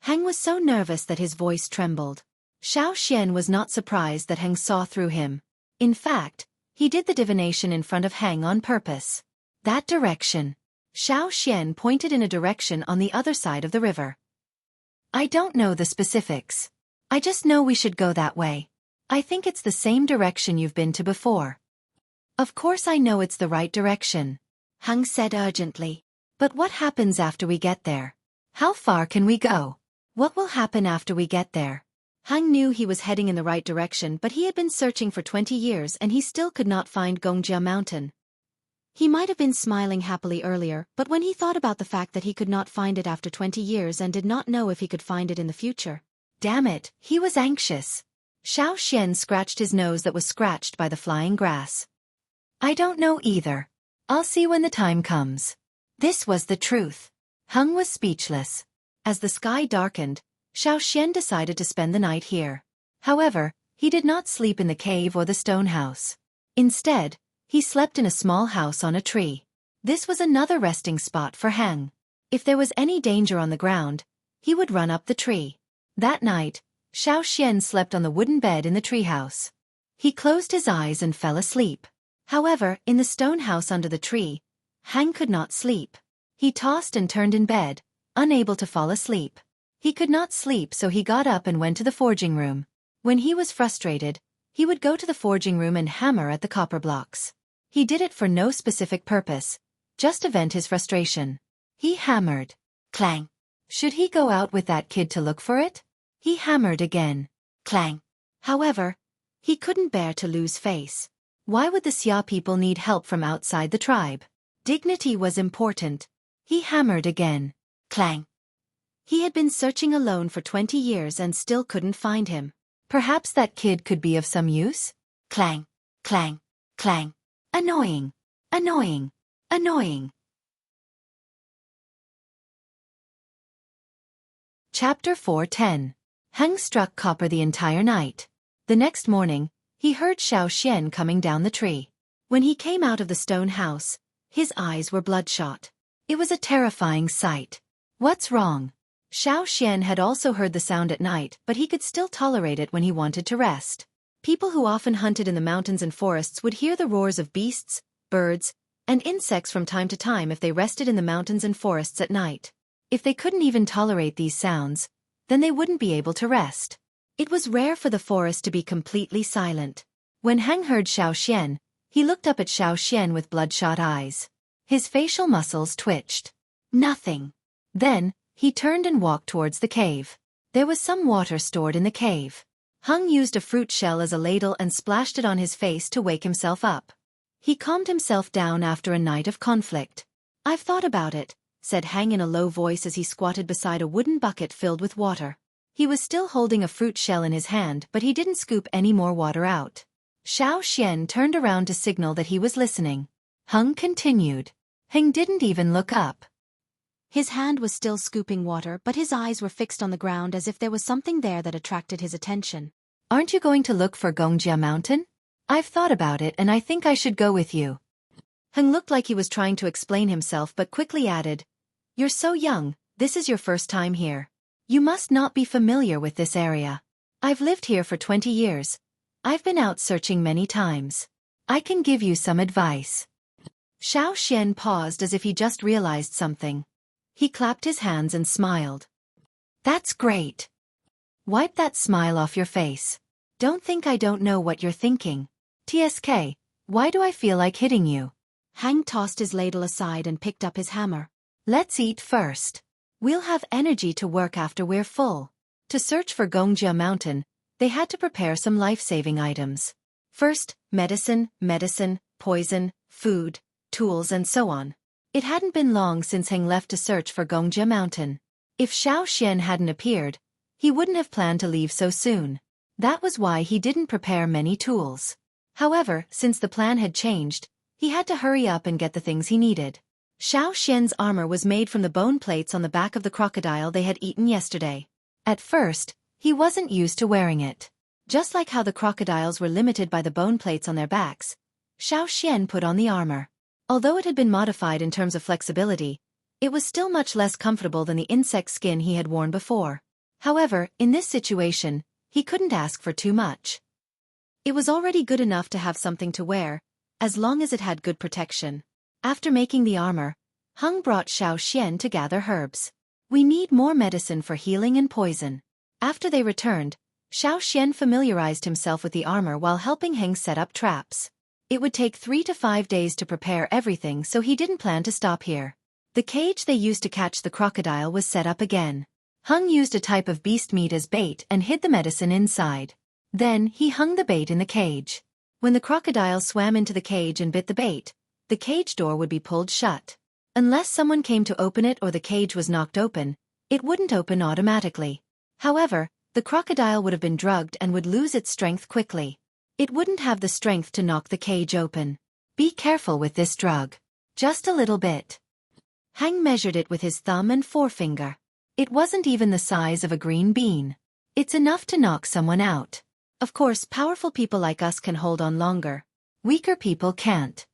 Heng was so nervous that his voice trembled. Xiao Xian was not surprised that Heng saw through him. In fact, he did the divination in front of Heng on purpose. That direction. Xiao Xian pointed in a direction on the other side of the river. I don't know the specifics. I just know we should go that way. I think it's the same direction you've been to before. Of course I know it's the right direction, Heng said urgently. But what happens after we get there? How far can we go? What will happen after we get there? Heng knew he was heading in the right direction, but he had been searching for 20 years and he still could not find Gongjia Mountain. He might have been smiling happily earlier, but when he thought about the fact that he could not find it after 20 years and did not know if he could find it in the future. Damn it, he was anxious. Xiao Xian scratched his nose that was scratched by the flying grass. I don't know either. I'll see when the time comes. This was the truth. Heng was speechless. As the sky darkened, Xiao Xian decided to spend the night here. However, he did not sleep in the cave or the stone house. Instead, he slept in a small house on a tree. This was another resting spot for Heng. If there was any danger on the ground, he would run up the tree. That night, Xiao Xian slept on the wooden bed in the treehouse. He closed his eyes and fell asleep. However, in the stone house under the tree, Heng could not sleep. He tossed and turned in bed, unable to fall asleep. He could not sleep, so he got up and went to the forging room. When he was frustrated, he would go to the forging room and hammer at the copper blocks. He did it for no specific purpose, just to vent his frustration. He hammered. Clang. Should he go out with that kid to look for it? He hammered again. Clang. However, he couldn't bear to lose face. Why would the Xia people need help from outside the tribe? Dignity was important. He hammered again. Clang. He had been searching alone for 20 years and still couldn't find him. Perhaps that kid could be of some use? Clang. Clang. Clang. Annoying. Annoying. Annoying. Chapter 4:10. Heng struck copper the entire night. The next morning, he heard Xiao Xian coming down the tree. When he came out of the stone house, his eyes were bloodshot. It was a terrifying sight. What's wrong? Xiao Xian had also heard the sound at night, but he could still tolerate it when he wanted to rest. People who often hunted in the mountains and forests would hear the roars of beasts, birds, and insects from time to time if they rested in the mountains and forests at night. If they couldn't even tolerate these sounds, then they wouldn't be able to rest. It was rare for the forest to be completely silent. When Heng heard Xiao Xian, he looked up at Xiao Xian with bloodshot eyes. His facial muscles twitched. Nothing. Then, he turned and walked towards the cave. There was some water stored in the cave. Heng used a fruit shell as a ladle and splashed it on his face to wake himself up. He calmed himself down after a night of conflict. I've thought about it, said Heng in a low voice as he squatted beside a wooden bucket filled with water. He was still holding a fruit shell in his hand, but he didn't scoop any more water out. Xiao Xian turned around to signal that he was listening. Heng continued. Heng didn't even look up. His hand was still scooping water, but his eyes were fixed on the ground as if there was something there that attracted his attention. Aren't you going to look for Gongjia Mountain? I've thought about it and I think I should go with you. Heng looked like he was trying to explain himself but quickly added, You're so young, this is your first time here. You must not be familiar with this area. I've lived here for 20 years. I've been out searching many times. I can give you some advice. Xiao Xian paused as if he just realized something. He clapped his hands and smiled. That's great. Wipe that smile off your face. Don't think I don't know what you're thinking. TSK, why do I feel like hitting you? Heng tossed his ladle aside and picked up his hammer. Let's eat first. We'll have energy to work after we're full. To search for Gongjia Mountain, they had to prepare some life-saving items. First, medicine, poison, food, tools and so on. It hadn't been long since Heng left to search for Gongjia Mountain. If Xiao Xian hadn't appeared, he wouldn't have planned to leave so soon. That was why he didn't prepare many tools. However, since the plan had changed, he had to hurry up and get the things he needed. Xiao Xian's armor was made from the bone plates on the back of the crocodile they had eaten yesterday. At first, he wasn't used to wearing it. Just like how the crocodiles were limited by the bone plates on their backs, Xiao Xian put on the armor. Although it had been modified in terms of flexibility, it was still much less comfortable than the insect skin he had worn before. However, in this situation, he couldn't ask for too much. It was already good enough to have something to wear, as long as it had good protection. After making the armor, Heng brought Xiao Xian to gather herbs. We need more medicine for healing and poison. After they returned, Xiao Xian familiarized himself with the armor while helping Heng set up traps. It would take 3 to 5 days to prepare everything, so he didn't plan to stop here. The cage they used to catch the crocodile was set up again. Heng used a type of beast meat as bait and hid the medicine inside. Then, he hung the bait in the cage. When the crocodile swam into the cage and bit the bait, the cage door would be pulled shut. Unless someone came to open it or the cage was knocked open, it wouldn't open automatically. However, the crocodile would have been drugged and would lose its strength quickly. It wouldn't have the strength to knock the cage open. Be careful with this drug. Just a little bit. Heng measured it with his thumb and forefinger. It wasn't even the size of a green bean. It's enough to knock someone out. Of course, powerful people like us can hold on longer. Weaker people can't.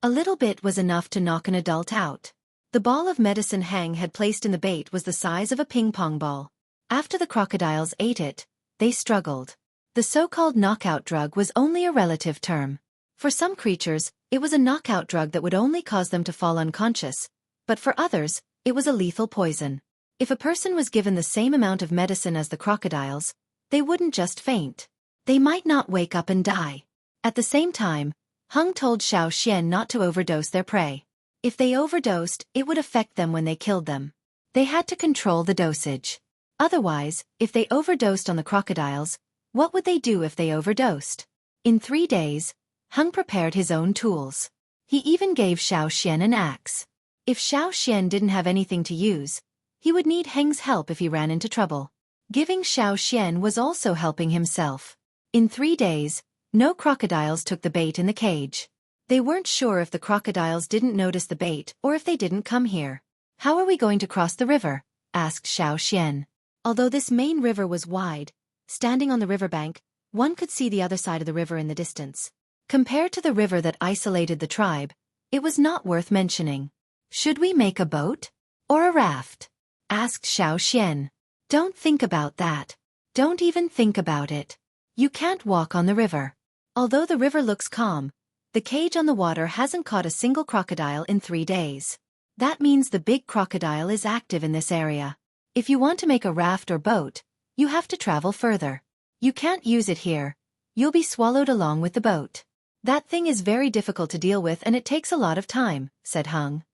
A little bit was enough to knock an adult out. The ball of medicine Heng had placed in the bait was the size of a ping-pong ball. After the crocodiles ate it, they struggled. The so-called knockout drug was only a relative term. For some creatures, it was a knockout drug that would only cause them to fall unconscious, but for others, it was a lethal poison. If a person was given the same amount of medicine as the crocodiles, they wouldn't just faint. They might not wake up and die. At the same time, Heng told Xiao Xian not to overdose their prey. If they overdosed, it would affect them when they killed them. They had to control the dosage. Otherwise, if they overdosed on the crocodiles, what would they do if they overdosed? In 3 days, Heng prepared his own tools. He even gave Xiao Xian an axe. If Xiao Xian didn't have anything to use, he would need Heng's help if he ran into trouble. Giving Xiao Xian was also helping himself. In 3 days, no crocodiles took the bait in the cage. They weren't sure if the crocodiles didn't notice the bait or if they didn't come here. How are we going to cross the river? Asked Xiao Xian. Although this main river was wide, standing on the riverbank, one could see the other side of the river in the distance. Compared to the river that isolated the tribe, it was not worth mentioning. Should we make a boat? Or a raft? Asked Xiao Xian. Don't think about that. Don't even think about it. You can't walk on the river. Although the river looks calm, the cage on the water hasn't caught a single crocodile in 3 days. That means the big crocodile is active in this area. If you want to make a raft or boat, you have to travel further. You can't use it here. You'll be swallowed along with the boat. That thing is very difficult to deal with and it takes a lot of time, said Heng.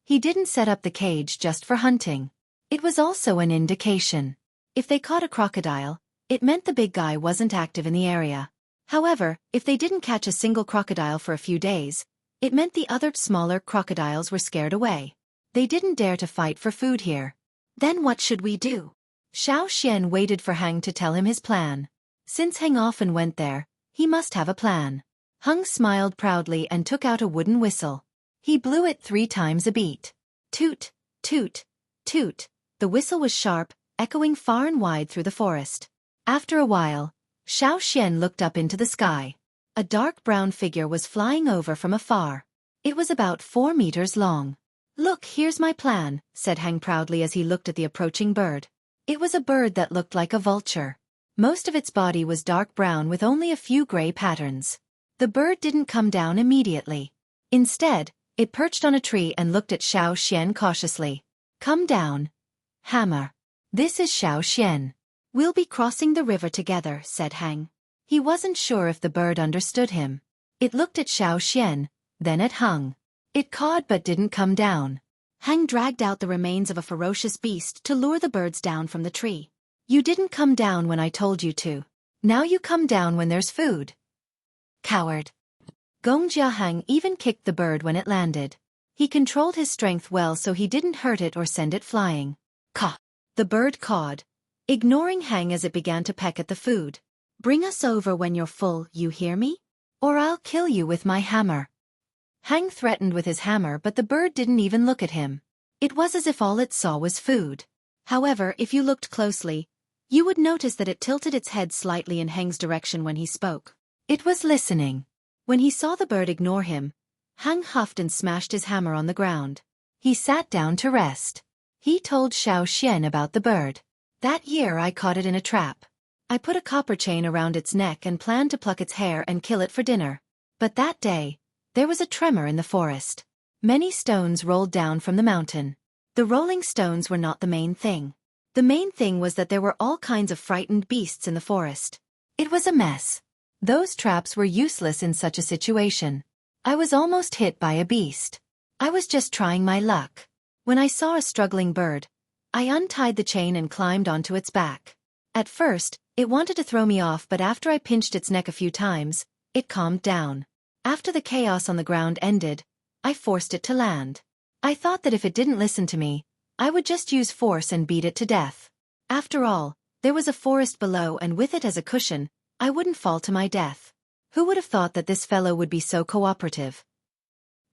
He didn't set up the cage just for hunting. It was also an indication. If they caught a crocodile, it meant the big guy wasn't active in the area. However, if they didn't catch a single crocodile for a few days, it meant the other smaller crocodiles were scared away. They didn't dare to fight for food here. Then what should we do? Xiao Xian waited for Heng to tell him his plan. Since Heng often went there, he must have a plan. Heng smiled proudly and took out a wooden whistle. He blew it 3 times a beat. Toot, toot, toot. The whistle was sharp, echoing far and wide through the forest. After a while, Xiao Xian looked up into the sky. A dark brown figure was flying over from afar. It was about 4 meters long. Look, here's my plan, said Heng proudly as he looked at the approaching bird. It was a bird that looked like a vulture. Most of its body was dark brown with only a few gray patterns. The bird didn't come down immediately. Instead, it perched on a tree and looked at Xiao Xian cautiously. Come down. Hammer. This is Xiao Xian. We'll be crossing the river together, said Heng. He wasn't sure if the bird understood him. It looked at Xiao Xian, then at Heng. It cawed but didn't come down. Heng dragged out the remains of a ferocious beast to lure the birds down from the tree. You didn't come down when I told you to. Now you come down when there's food. Coward. Gongjia Heng even kicked the bird when it landed. He controlled his strength well so he didn't hurt it or send it flying. Caw! The bird cawed, ignoring Hang as it began to peck at the food. Bring us over when you're full, you hear me? Or I'll kill you with my hammer. Hang threatened with his hammer, but the bird didn't even look at him. It was as if all it saw was food. However, if you looked closely, you would notice that it tilted its head slightly in Hang's direction when he spoke. It was listening. When he saw the bird ignore him, Hang huffed and smashed his hammer on the ground. He sat down to rest. He told Xueqi about the bird. That year I caught it in a trap. I put a copper chain around its neck and planned to pluck its hair and kill it for dinner. But that day, there was a tremor in the forest. Many stones rolled down from the mountain. The rolling stones were not the main thing. The main thing was that there were all kinds of frightened beasts in the forest. It was a mess. Those traps were useless in such a situation. I was almost hit by a beast. I was just trying my luck. When I saw a struggling bird, I untied the chain and climbed onto its back. At first, it wanted to throw me off, but after I pinched its neck a few times, it calmed down. After the chaos on the ground ended, I forced it to land. I thought that if it didn't listen to me, I would just use force and beat it to death. After all, there was a forest below, and with it as a cushion, I wouldn't fall to my death. Who would have thought that this fellow would be so cooperative?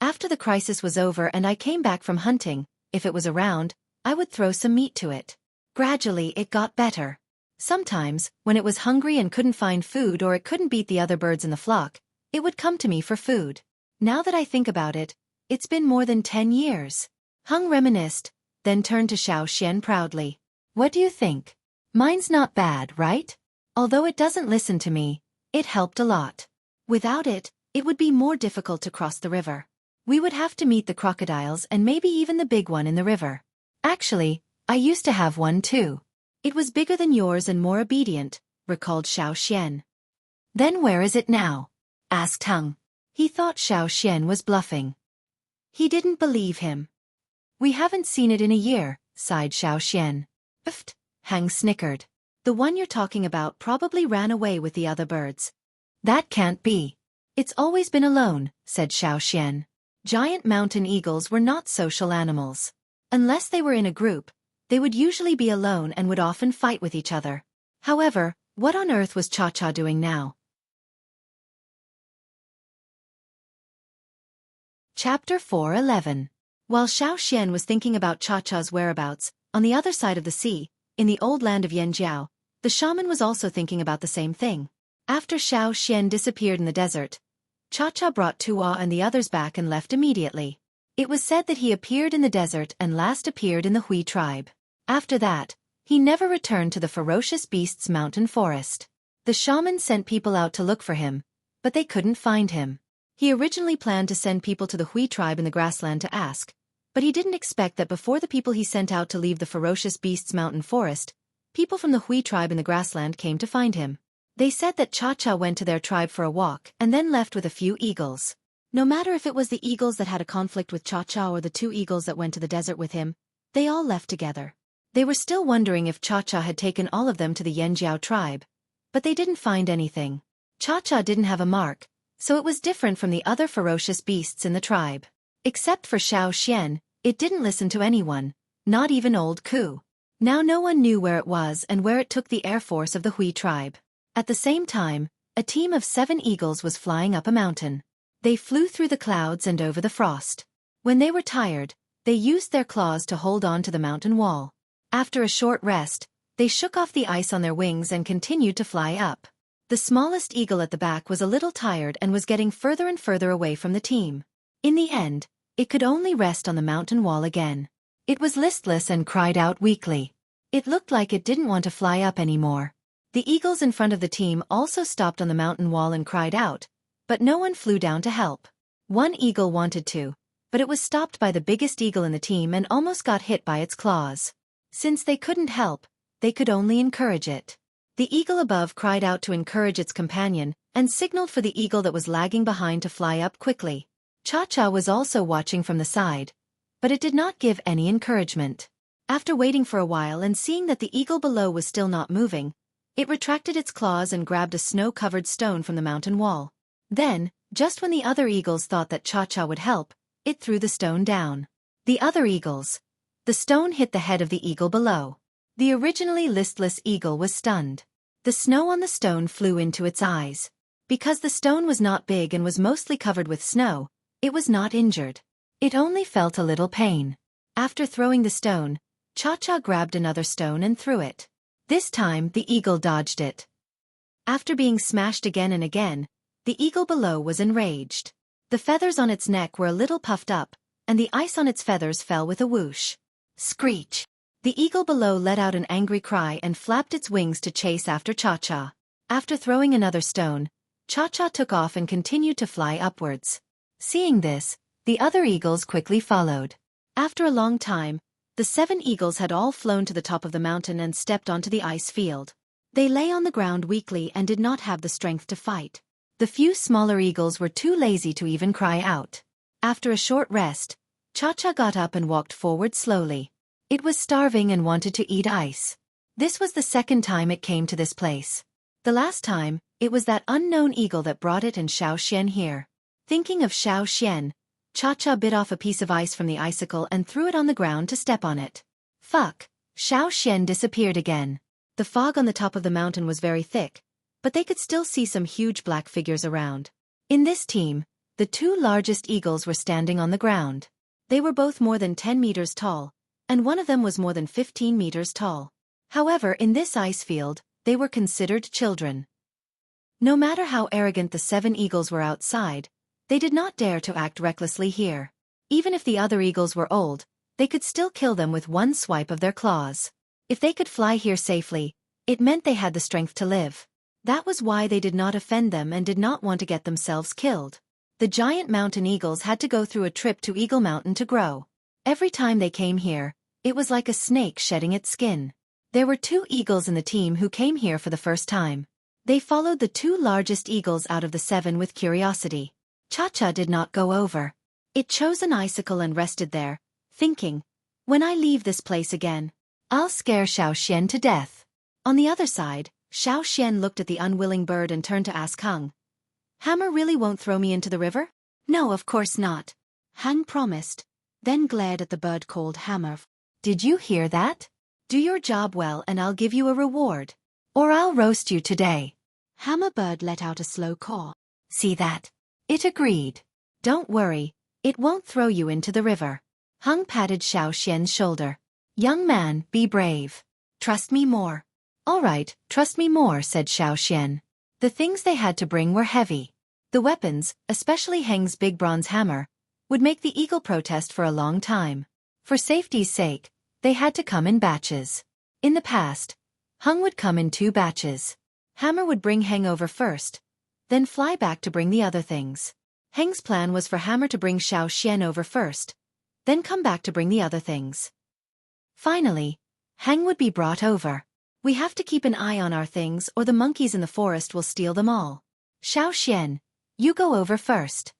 After the crisis was over and I came back from hunting, if it was around, I would throw some meat to it. Gradually it got better. Sometimes, when it was hungry and couldn't find food or it couldn't beat the other birds in the flock, it would come to me for food. Now that I think about it, it's been more than 10 years. Hung reminisced, then turned to Xueqi proudly. What do you think? Mine's not bad, right? Although it doesn't listen to me, it helped a lot. Without it, it would be more difficult to cross the river. We would have to meet the crocodiles and maybe even the big one in the river. Actually, I used to have one too. It was bigger than yours and more obedient, recalled Xueqi. Then where is it now? Asked Hung. He thought Xueqi was bluffing. He didn't believe him. We haven't seen it in a year, sighed Xueqi. Uft, Hang snickered. The one you're talking about probably ran away with the other birds. That can't be. It's always been alone, said Xueqi. Giant mountain eagles were not social animals. Unless they were in a group, they would usually be alone and would often fight with each other. However, what on earth was Cha-Cha doing now? Chapter 4:11. While Xueqi was thinking about Cha-Cha's whereabouts, on the other side of the sea, in the old land of Yanjiao, the shaman was also thinking about the same thing. After Xueqi disappeared in the desert, Cha-Cha brought Tuo and the others back and left immediately. It was said that he appeared in the desert and last appeared in the Hui tribe. After that, he never returned to the ferocious beasts' mountain forest. The shaman sent people out to look for him, but they couldn't find him. He originally planned to send people to the Hui tribe in the grassland to ask, but he didn't expect that before the people he sent out to leave the ferocious beasts' mountain forest, people from the Hui tribe in the grassland came to find him. They said that Cha-Cha went to their tribe for a walk and then left with a few eagles. No matter if it was the eagles that had a conflict with Cha-Cha or the 2 eagles that went to the desert with him, they all left together. They were still wondering if Cha-Cha had taken all of them to the Yanjiao tribe, but they didn't find anything. Cha-Cha didn't have a mark, so it was different from the other ferocious beasts in the tribe. Except for Xueqi, it didn't listen to anyone, not even old Ku. Now no one knew where it was and where it took the air force of the Hui tribe. At the same time, a team of 7 eagles was flying up a mountain. They flew through the clouds and over the frost. When they were tired, they used their claws to hold on to the mountain wall. After a short rest, they shook off the ice on their wings and continued to fly up. The smallest eagle at the back was a little tired and was getting further and further away from the team. In the end, it could only rest on the mountain wall again. It was listless and cried out weakly. It looked like it didn't want to fly up anymore. The eagles in front of the team also stopped on the mountain wall and cried out, but no one flew down to help. One eagle wanted to, but it was stopped by the biggest eagle in the team and almost got hit by its claws. Since they couldn't help, they could only encourage it. The eagle above cried out to encourage its companion and signaled for the eagle that was lagging behind to fly up quickly. Cha-Cha was also watching from the side, but it did not give any encouragement. After waiting for a while and seeing that the eagle below was still not moving, it retracted its claws and grabbed a snow-covered stone from the mountain wall. Then, just when the other eagles thought that Cha-Cha would help, it threw the stone down. The other eagles. The stone hit the head of the eagle below. The originally listless eagle was stunned. The snow on the stone flew into its eyes. Because the stone was not big and was mostly covered with snow, it was not injured. It only felt a little pain. After throwing the stone, Cha-Cha grabbed another stone and threw it. This time, the eagle dodged it. After being smashed again and again, the eagle below was enraged. The feathers on its neck were a little puffed up, and the ice on its feathers fell with a whoosh. Screech! The eagle below let out an angry cry and flapped its wings to chase after Cha-Cha. After throwing another stone, Cha-Cha took off and continued to fly upwards. Seeing this, the other eagles quickly followed. After a long time, the 7 eagles had all flown to the top of the mountain and stepped onto the ice field. They lay on the ground weakly and did not have the strength to fight. The few smaller eagles were too lazy to even cry out. After a short rest, Cha-Cha got up and walked forward slowly. It was starving and wanted to eat ice. This was the second time it came to this place. The last time, it was that unknown eagle that brought it and Xiao here. Thinking of Xiao, Cha-Cha bit off a piece of ice from the icicle and threw it on the ground to step on it. Fuck! Xiao disappeared again. The fog on the top of the mountain was very thick, but they could still see some huge black figures around. In this team, the 2 largest eagles were standing on the ground. They were both more than 10 meters tall, and one of them was more than 15 meters tall. However, in this ice field, they were considered children. No matter how arrogant the 7 eagles were outside, they did not dare to act recklessly here. Even if the other eagles were old, they could still kill them with one swipe of their claws. If they could fly here safely, it meant they had the strength to live. That was why they did not offend them and did not want to get themselves killed. The giant mountain eagles had to go through a trip to Eagle Mountain to grow. Every time they came here, it was like a snake shedding its skin. There were 2 eagles in the team who came here for the first time. They followed the 2 largest eagles out of the 7 with curiosity. Cha-Cha did not go over. It chose an icicle and rested there, thinking, when I leave this place again, I'll scare Xiao to death. On the other side, Xiao looked at the unwilling bird and turned to ask Hung. Hammer really won't throw me into the river? No, of course not. Hung promised, then glared at the bird called Hammer. Did you hear that? Do your job well and I'll give you a reward. Or I'll roast you today. Hammer bird let out a slow caw. See that? It agreed. Don't worry, it won't throw you into the river. Hung patted Xiao's shoulder. Young man, be brave. Trust me more. All right, trust me more, said Xiao. The things they had to bring were heavy. The weapons, especially Heng's big bronze hammer, would make the eagle protest for a long time. For safety's sake, they had to come in batches. In the past, Hung would come in 2 batches. Hammer would bring Heng over first, then fly back to bring the other things. Heng's plan was for Hammer to bring Xiao over first, then come back to bring the other things. Finally, Heng would be brought over. We have to keep an eye on our things or the monkeys in the forest will steal them all. Xiao, you go over first.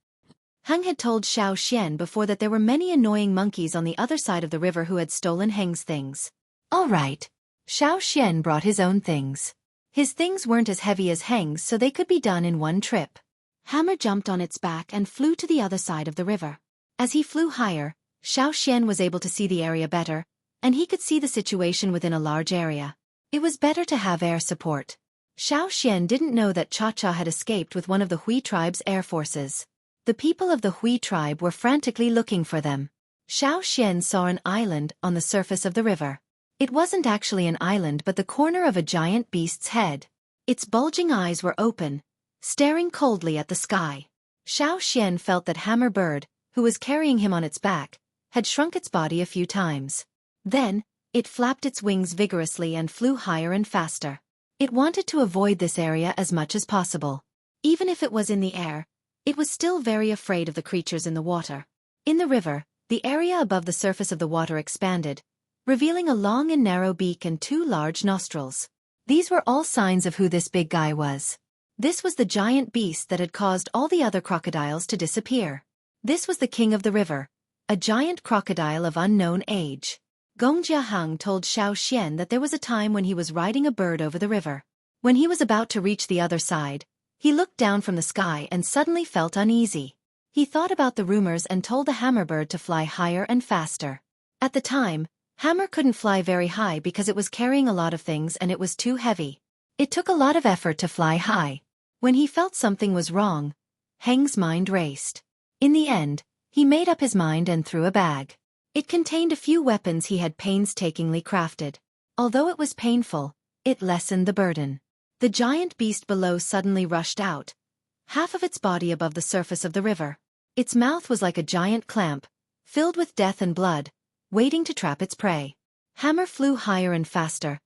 Heng had told Xiao before that there were many annoying monkeys on the other side of the river who had stolen Heng's things. All right. Xiao brought his own things. His things weren't as heavy as Heng's, so they could be done in one trip. Hammer jumped on its back and flew to the other side of the river. As he flew higher, Xiao was able to see the area better, and he could see the situation within a large area. It was better to have air support. Xiao didn't know that Cha-Cha had escaped with one of the Hui tribe's air forces. The people of the Hui tribe were frantically looking for them. Xiao saw an island on the surface of the river. It wasn't actually an island but the corner of a giant beast's head. Its bulging eyes were open, staring coldly at the sky. Xiao felt that Hammer Bird, who was carrying him on its back, had shrunk its body a few times. Then, it flapped its wings vigorously and flew higher and faster. It wanted to avoid this area as much as possible. Even if it was in the air, it was still very afraid of the creatures in the water. In the river, the area above the surface of the water expanded, revealing a long and narrow beak and 2 large nostrils. These were all signs of who this big guy was. This was the giant beast that had caused all the other crocodiles to disappear. This was the king of the river, a giant crocodile of unknown age. Gongjia Hung told Xiao that there was a time when he was riding a bird over the river. When he was about to reach the other side, he looked down from the sky and suddenly felt uneasy. He thought about the rumors and told the hammerbird to fly higher and faster. At the time, Hammer couldn't fly very high because it was carrying a lot of things and it was too heavy. It took a lot of effort to fly high. When he felt something was wrong, Heng's mind raced. In the end, he made up his mind and threw a bag. It contained a few weapons he had painstakingly crafted. Although it was painful, it lessened the burden. The giant beast below suddenly rushed out, half of its body above the surface of the river. Its mouth was like a giant clamp, filled with death and blood, waiting to trap its prey. Hammer flew higher and faster,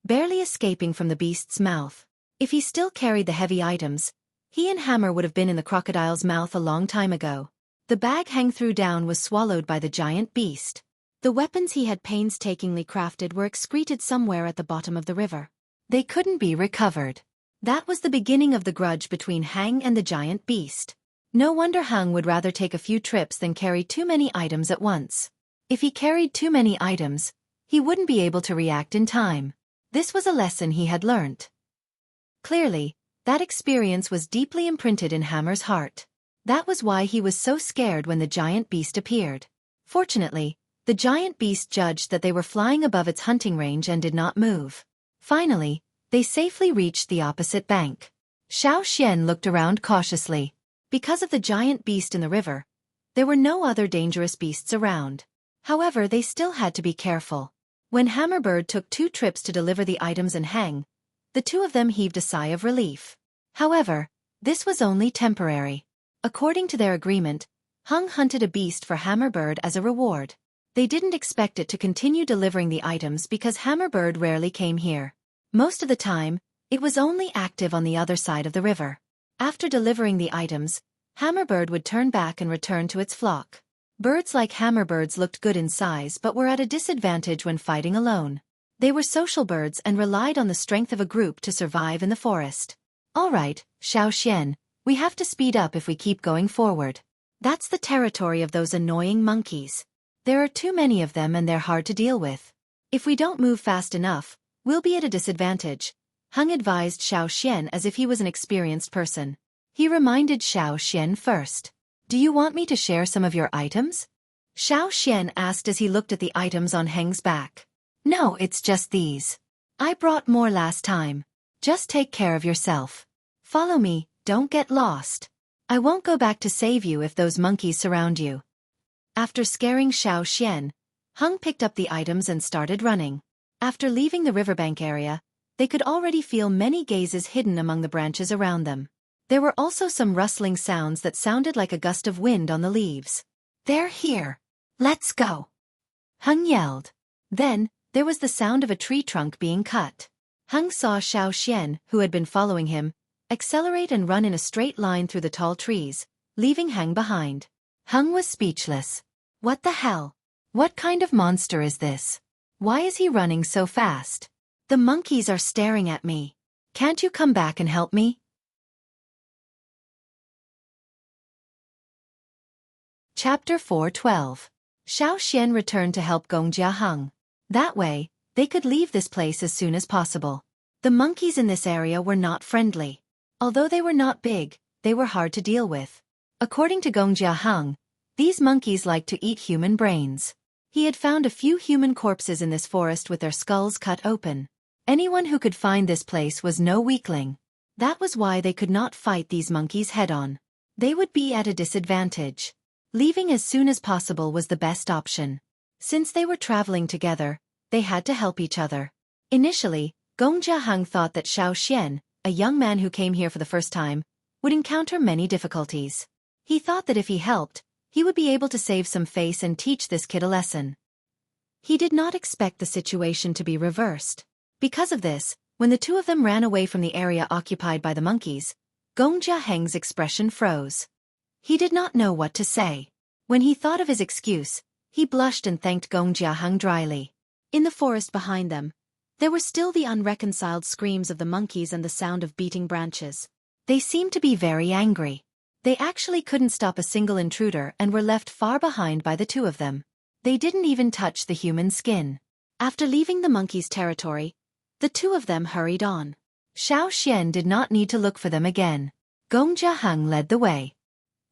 barely escaping from the beast's mouth. If he still carried the heavy items, he and Hammer would have been in the crocodile's mouth a long time ago. The bag Heng threw down was swallowed by the giant beast. The weapons he had painstakingly crafted were excreted somewhere at the bottom of the river. They couldn't be recovered. That was the beginning of the grudge between Heng and the giant beast. No wonder Heng would rather take a few trips than carry too many items at once. If he carried too many items, he wouldn't be able to react in time. This was a lesson he had learnt. Clearly, that experience was deeply imprinted in Hammer's heart. That was why he was so scared when the giant beast appeared. Fortunately, the giant beast judged that they were flying above its hunting range and did not move. Finally, they safely reached the opposite bank. Xueqi looked around cautiously. Because of the giant beast in the river, there were no other dangerous beasts around. However, they still had to be careful. When Hammerbird took 2 trips to deliver the items and Heng, the 2 of them heaved a sigh of relief. However, this was only temporary. According to their agreement, Heng hunted a beast for Hammerbird as a reward. They didn't expect it to continue delivering the items because Hammerbird rarely came here. Most of the time, it was only active on the other side of the river. After delivering the items, Hammerbird would turn back and return to its flock. Birds like Hammerbirds looked good in size but were at a disadvantage when fighting alone. They were social birds and relied on the strength of a group to survive in the forest. All right, Xueqi, we have to speed up if we keep going forward. That's the territory of those annoying monkeys. There are too many of them and they're hard to deal with. If we don't move fast enough, we'll be at a disadvantage, Heng advised Xueqi as if he was an experienced person. He reminded Xueqi first. Do you want me to share some of your items? Xueqi asked as he looked at the items on Heng's back. No, it's just these. I brought more last time. Just take care of yourself. Follow me, don't get lost. I won't go back to save you if those monkeys surround you. After scaring Xueqi, Heng picked up the items and started running. After leaving the riverbank area, they could already feel many gazes hidden among the branches around them. There were also some rustling sounds that sounded like a gust of wind on the leaves. They're here. Let's go. Heng yelled. Then, there was the sound of a tree trunk being cut. Heng saw Xueqi, who had been following him, accelerate and run in a straight line through the tall trees, leaving Heng behind. Heng was speechless. What the hell? What kind of monster is this? Why is he running so fast? The monkeys are staring at me. Can't you come back and help me? Chapter 4:12. Xueqi returned to help Gongjia Heng. That way, they could leave this place as soon as possible. The monkeys in this area were not friendly. Although they were not big, they were hard to deal with. According to Gongjia Heng, these monkeys liked to eat human brains. He had found a few human corpses in this forest with their skulls cut open. Anyone who could find this place was no weakling. That was why they could not fight these monkeys head-on. They would be at a disadvantage. Leaving as soon as possible was the best option. Since they were traveling together, they had to help each other. Initially, Gongjia Heng thought that Xueqi, a young man who came here for the first time, would encounter many difficulties. He thought that if he helped, he would be able to save some face and teach this kid a lesson. He did not expect the situation to be reversed. Because of this, when the 2 of them ran away from the area occupied by the monkeys, Gongjia Heng's expression froze. He did not know what to say. When he thought of his excuse, he blushed and thanked Gongjia Heng dryly. In the forest behind them, there were still the unreconciled screams of the monkeys and the sound of beating branches. They seemed to be very angry. They actually couldn't stop a single intruder and were left far behind by the 2 of them. They didn't even touch the human skin. After leaving the monkeys' territory, the 2 of them hurried on. Xueqi did not need to look for them again. Gongjia Heng led the way.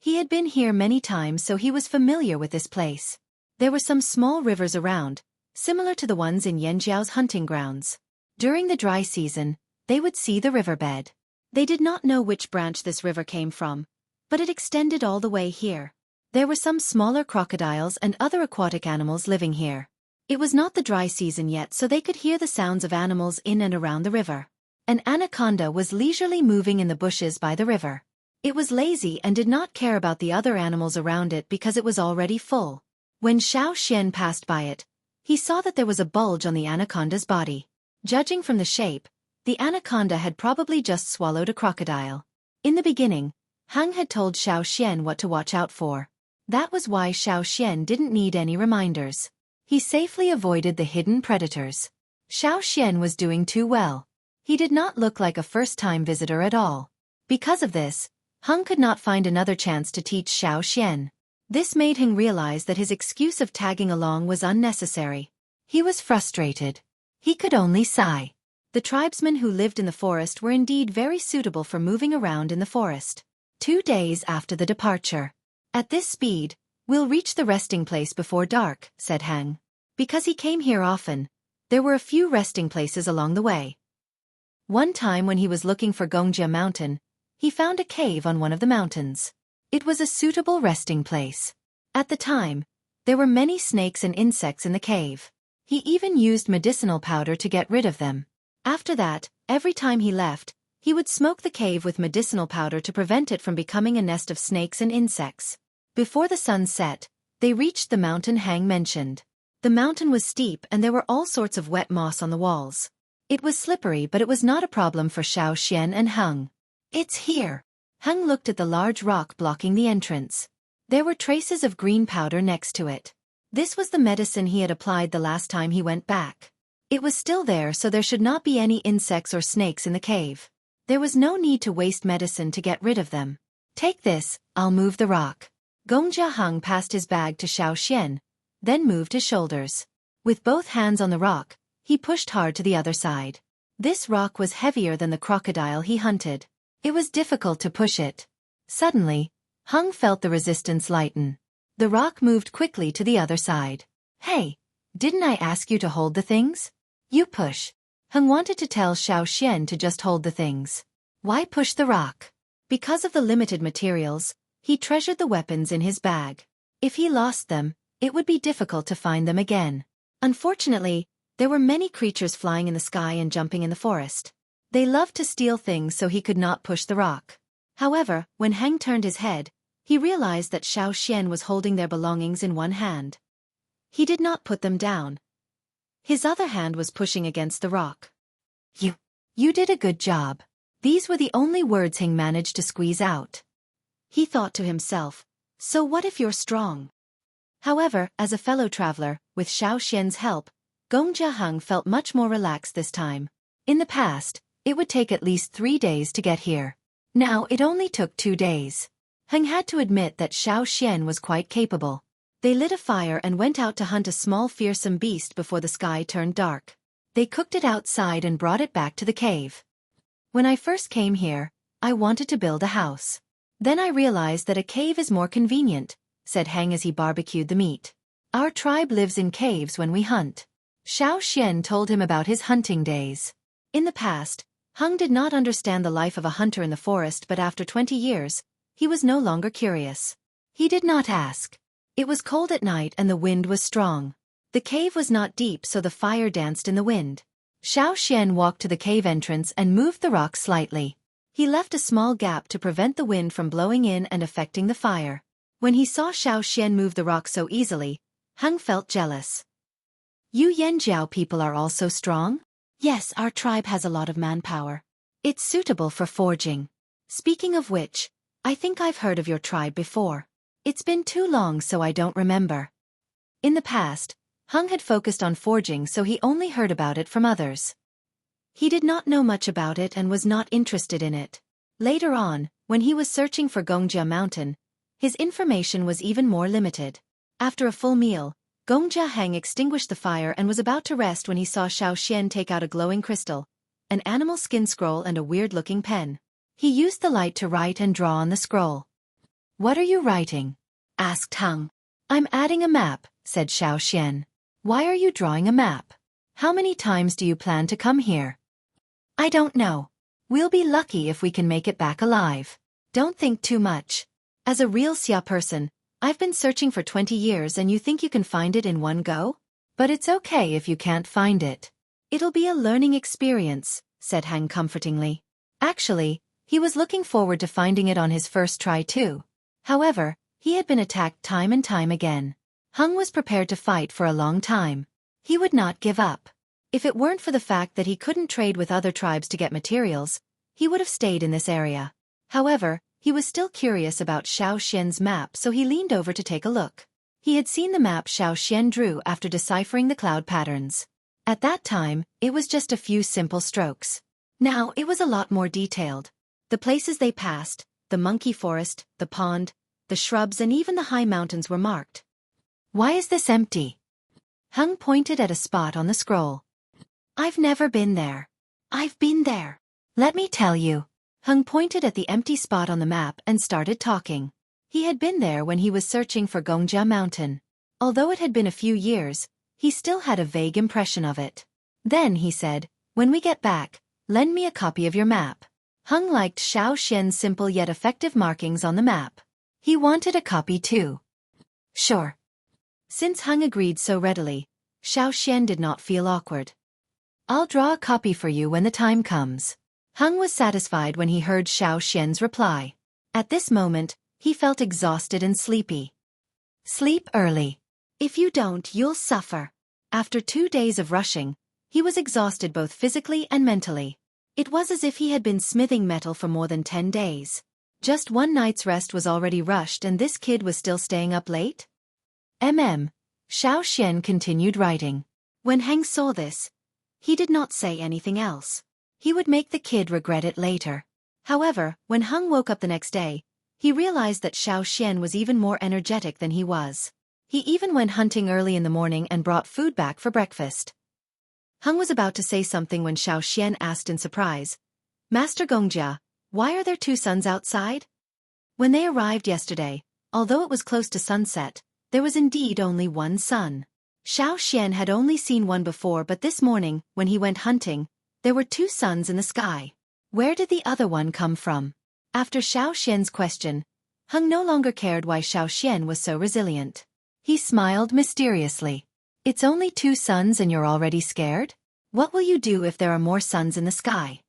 He had been here many times, so he was familiar with this place. There were some small rivers around, similar to the ones in Yanjiao's hunting grounds. During the dry season, they would see the riverbed. They did not know which branch this river came from, but it extended all the way here. There were some smaller crocodiles and other aquatic animals living here. It was not the dry season yet, so they could hear the sounds of animals in and around the river. An anaconda was leisurely moving in the bushes by the river. It was lazy and did not care about the other animals around it because it was already full. When Xiao passed by it, he saw that there was a bulge on the anaconda's body. Judging from the shape, the anaconda had probably just swallowed a crocodile. In the beginning, Heng had told Xiao what to watch out for. That was why Xiao didn't need any reminders. He safely avoided the hidden predators. Xiao was doing too well. He did not look like a first-time visitor at all. Because of this, Heng could not find another chance to teach Xiao. This made him realize that his excuse of tagging along was unnecessary. He was frustrated. He could only sigh. The tribesmen who lived in the forest were indeed very suitable for moving around in the forest. 2 days after the departure. At this speed, we'll reach the resting place before dark, said Heng. Because he came here often, there were a few resting places along the way. One time when he was looking for Gongjia Mountain, he found a cave on one of the mountains. It was a suitable resting place. At the time, there were many snakes and insects in the cave. He even used medicinal powder to get rid of them. After that, every time he left, he would smoke the cave with medicinal powder to prevent it from becoming a nest of snakes and insects. Before the sun set, they reached the mountain Heng mentioned. The mountain was steep and there were all sorts of wet moss on the walls. It was slippery, but it was not a problem for Xiao and Heng. It's here. Heng looked at the large rock blocking the entrance. There were traces of green powder next to it. This was the medicine he had applied the last time he went back. It was still there, so there should not be any insects or snakes in the cave. There was no need to waste medicine to get rid of them. Take this, I'll move the rock. Gongjia Heng passed his bag to Xiao, then moved his shoulders. With both hands on the rock, he pushed hard to the other side. This rock was heavier than the crocodile he hunted. It was difficult to push it. Suddenly, Heng felt the resistance lighten. The rock moved quickly to the other side. Hey, didn't I ask you to hold the things? You push. Heng wanted to tell Xiao to just hold the things. Why push the rock? Because of the limited materials, he treasured the weapons in his bag. If he lost them, it would be difficult to find them again. Unfortunately, there were many creatures flying in the sky and jumping in the forest. They loved to steal things, so he could not push the rock. However, when Heng turned his head, he realized that Xiao was holding their belongings in one hand. He did not put them down. His other hand was pushing against the rock. You did a good job. These were the only words Heng managed to squeeze out. He thought to himself, so what if you're strong? However, as a fellow traveler, with Xiao's help, Gongjia Heng felt much more relaxed this time. In the past, it would take at least 3 days to get here. Now it only took 2 days. Heng had to admit that Xiao was quite capable. They lit a fire and went out to hunt a small fearsome beast before the sky turned dark. They cooked it outside and brought it back to the cave. When I first came here, I wanted to build a house. Then I realized that a cave is more convenient, said Heng as he barbecued the meat. Our tribe lives in caves when we hunt. Xiao told him about his hunting days. In the past, Heng did not understand the life of a hunter in the forest, but after 20 years, he was no longer curious. He did not ask. It was cold at night and the wind was strong. The cave was not deep, so the fire danced in the wind. Xiao walked to the cave entrance and moved the rock slightly. He left a small gap to prevent the wind from blowing in and affecting the fire. When he saw Xiao move the rock so easily, Heng felt jealous. You Yanjiao people are also strong? Yes, our tribe has a lot of manpower. It's suitable for forging. Speaking of which, I think I've heard of your tribe before. It's been too long, so I don't remember. In the past, Heng had focused on forging, so he only heard about it from others. He did not know much about it and was not interested in it. Later on, when he was searching for Gongjia Mountain, his information was even more limited. After a full meal, Gongjia Heng extinguished the fire and was about to rest when he saw Xiao take out a glowing crystal, an animal skin scroll and a weird-looking pen. He used the light to write and draw on the scroll. What are you writing? Asked Hung. I'm adding a map, said Xian. Why are you drawing a map? How many times do you plan to come here? I don't know. We'll be lucky if we can make it back alive. Don't think too much. As a real Xia person, I've been searching for 20 years and you think you can find it in one go? But it's okay if you can't find it. It'll be a learning experience, said Hang comfortingly. Actually, he was looking forward to finding it on his first try too. However, he had been attacked time and time again. Hung was prepared to fight for a long time. He would not give up. If it weren't for the fact that he couldn't trade with other tribes to get materials, he would have stayed in this area. However, he was still curious about Xian's map, so he leaned over to take a look. He had seen the map Xian drew after deciphering the cloud patterns. At that time, it was just a few simple strokes. Now it was a lot more detailed. The places they passed, the monkey forest, the pond, the shrubs and even the high mountains were marked. Why is this empty? Hung pointed at a spot on the scroll. I've never been there. I've been there. Let me tell you. Hung pointed at the empty spot on the map and started talking. He had been there when he was searching for Gongjia Mountain. Although it had been a few years, he still had a vague impression of it. Then he said, when we get back, lend me a copy of your map. Hung liked Xian's simple yet effective markings on the map. He wanted a copy too. Sure. Since Hung agreed so readily, Xian did not feel awkward. I'll draw a copy for you when the time comes. Hung was satisfied when he heard Xian's reply. At this moment, he felt exhausted and sleepy. Sleep early. If you don't, you'll suffer. After 2 days of rushing, he was exhausted both physically and mentally. It was as if he had been smithing metal for more than 10 days. Just one night's rest was already rushed and this kid was still staying up late? Xian continued writing. When Heng saw this, he did not say anything else. He would make the kid regret it later. However, when Hung woke up the next day, he realized that Xian was even more energetic than he was. He even went hunting early in the morning and brought food back for breakfast. Hung was about to say something when Xian asked in surprise, Master Gongjia, why are there 2 suns outside? When they arrived yesterday, although it was close to sunset, there was indeed only one sun. Xian had only seen one before, but this morning, when he went hunting, there were 2 suns in the sky. Where did the other one come from? After Xian's question, Hung no longer cared why Xian was so resilient. He smiled mysteriously. It's only 2 suns and you're already scared? What will you do if there are more suns in the sky?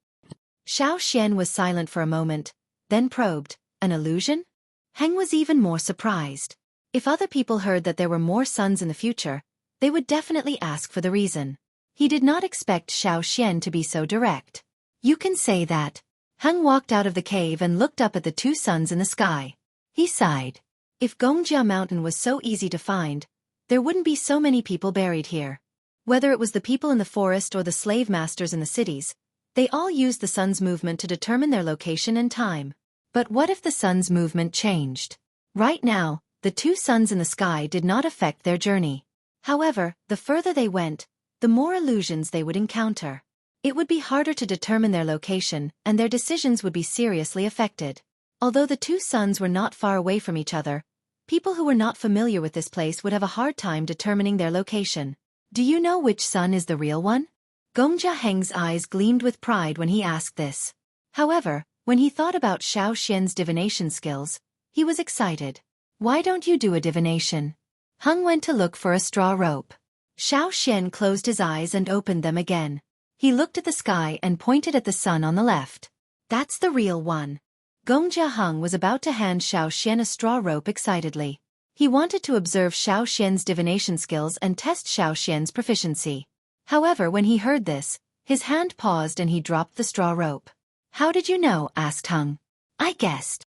Xian was silent for a moment, then probed, an illusion? Heng was even more surprised. If other people heard that there were more suns in the future, they would definitely ask for the reason. He did not expect Xian to be so direct. You can say that. Heng walked out of the cave and looked up at the 2 suns in the sky. He sighed. If Gongjia Mountain was so easy to find, there wouldn't be so many people buried here. Whether it was the people in the forest or the slave masters in the cities, they all used the sun's movement to determine their location and time. But what if the sun's movement changed? Right now, the 2 suns in the sky did not affect their journey. However, the further they went, the more illusions they would encounter. It would be harder to determine their location, and their decisions would be seriously affected. Although the 2 suns were not far away from each other, people who were not familiar with this place would have a hard time determining their location. Do you know which sun is the real one? Gongjia Heng's eyes gleamed with pride when he asked this. However, when he thought about Xian's divination skills, he was excited. Why don't you do a divination? Hung went to look for a straw rope. Xian closed his eyes and opened them again. He looked at the sky and pointed at the sun on the left. That's the real one. Gongjia Hung was about to hand Xian a straw rope excitedly. He wanted to observe Xian's divination skills and test Xian's proficiency. However, when he heard this, his hand paused and he dropped the straw rope. How did you know? Asked Hung. I guessed.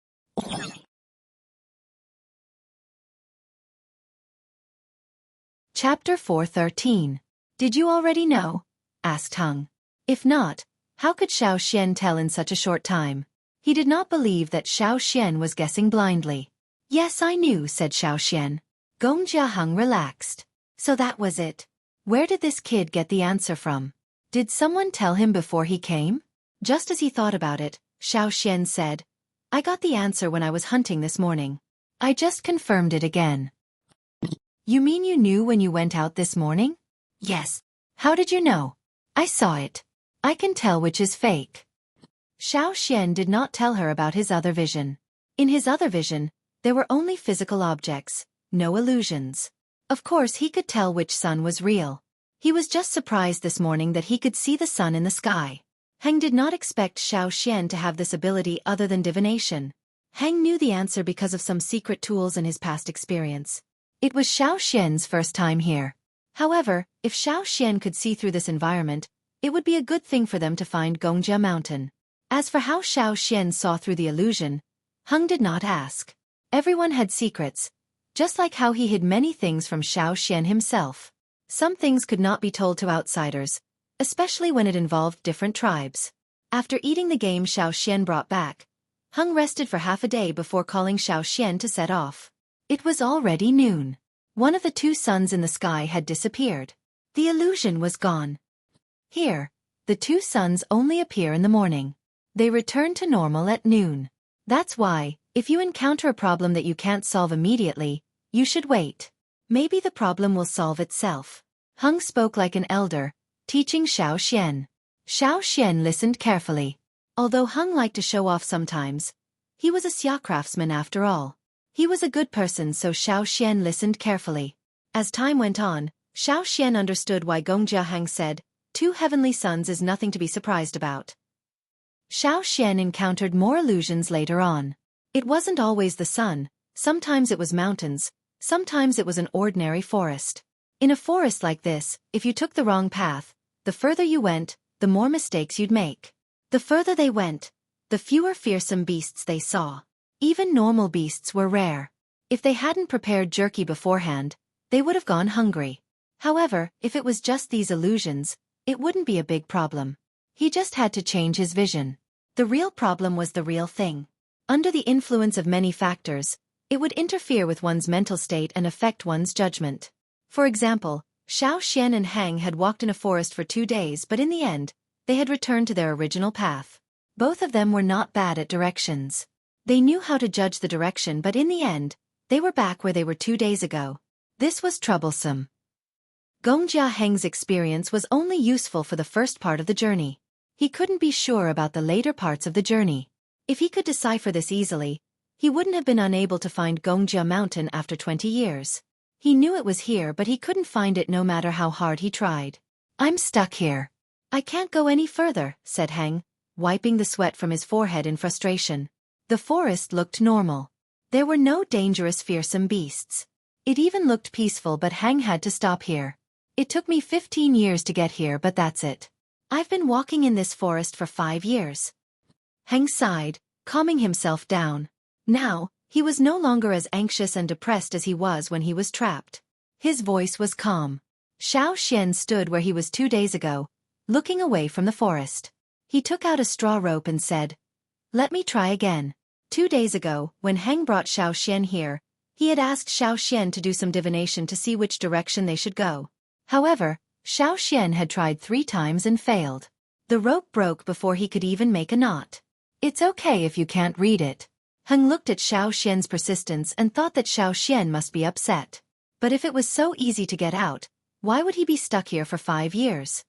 Chapter 413. Did you already know? Asked Hung. If not, how could Xian tell in such a short time? He did not believe that Xian was guessing blindly. Yes, I knew, said Xian. Gongjia Hung relaxed. So that was it. Where did this kid get the answer from? Did someone tell him before he came? Just as he thought about it, Xian said, I got the answer when I was hunting this morning. I just confirmed it again. You mean you knew when you went out this morning? Yes. How did you know? I saw it. I can tell which is fake. Xiao did not tell her about his other vision. In his other vision, there were only physical objects, no illusions. Of course he could tell which sun was real. He was just surprised this morning that he could see the sun in the sky. Heng did not expect Xiao to have this ability other than divination. Heng knew the answer because of some secret tools in his past experience. It was Xiao's first time here. However, if Xiao could see through this environment, it would be a good thing for them to find Gongjia Mountain. As for how Xiao saw through the illusion, Heng did not ask. Everyone had secrets, just like how he hid many things from Xiao himself. Some things could not be told to outsiders, especially when it involved different tribes. After eating the game Xiao brought back, Heng rested for half a day before calling Xiao to set off. It was already noon. One of the two suns in the sky had disappeared. The illusion was gone. Here, the two suns only appear in the morning. They return to normal at noon. That's why, if you encounter a problem that you can't solve immediately, you should wait. Maybe the problem will solve itself. Heng spoke like an elder, teaching Xiao. Xiao listened carefully. Although Heng liked to show off sometimes, he was a Xia craftsman after all. He was a good person, so Xiao listened carefully. As time went on, Xiao understood why Gongjia Heng said, 2 heavenly suns is nothing to be surprised about. Xiao encountered more illusions later on. It wasn't always the sun, sometimes it was mountains, sometimes it was an ordinary forest. In a forest like this, if you took the wrong path, the further you went, the more mistakes you'd make. The further they went, the fewer fearsome beasts they saw. Even normal beasts were rare. If they hadn't prepared jerky beforehand, they would have gone hungry. However, if it was just these illusions, it wouldn't be a big problem. He just had to change his vision. The real problem was the real thing. Under the influence of many factors, it would interfere with one's mental state and affect one's judgment. For example, Xiao and Heng had walked in a forest for 2 days, but in the end, they had returned to their original path. Both of them were not bad at directions. They knew how to judge the direction, but in the end, they were back where they were 2 days ago. This was troublesome. Gongjia Heng's experience was only useful for the first part of the journey. He couldn't be sure about the later parts of the journey. If he could decipher this easily, he wouldn't have been unable to find Gongjia Mountain after 20 years. He knew it was here, but he couldn't find it no matter how hard he tried. I'm stuck here. I can't go any further, said Heng, wiping the sweat from his forehead in frustration. The forest looked normal. There were no dangerous fearsome beasts. It even looked peaceful, but Heng had to stop here. It took me 15 years to get here, but that's it. I've been walking in this forest for 5 years. Heng sighed, calming himself down. Now, he was no longer as anxious and depressed as he was when he was trapped. His voice was calm. Xiao stood where he was 2 days ago, looking away from the forest. He took out a straw rope and said, "Let me try again." 2 days ago, when Heng brought Xiao here, he had asked Xiao to do some divination to see which direction they should go. However, Xiao had tried 3 times and failed. The rope broke before he could even make a knot. It's okay if you can't read it. Heng looked at Xiao's persistence and thought that Xiao must be upset. But if it was so easy to get out, why would he be stuck here for 5 years?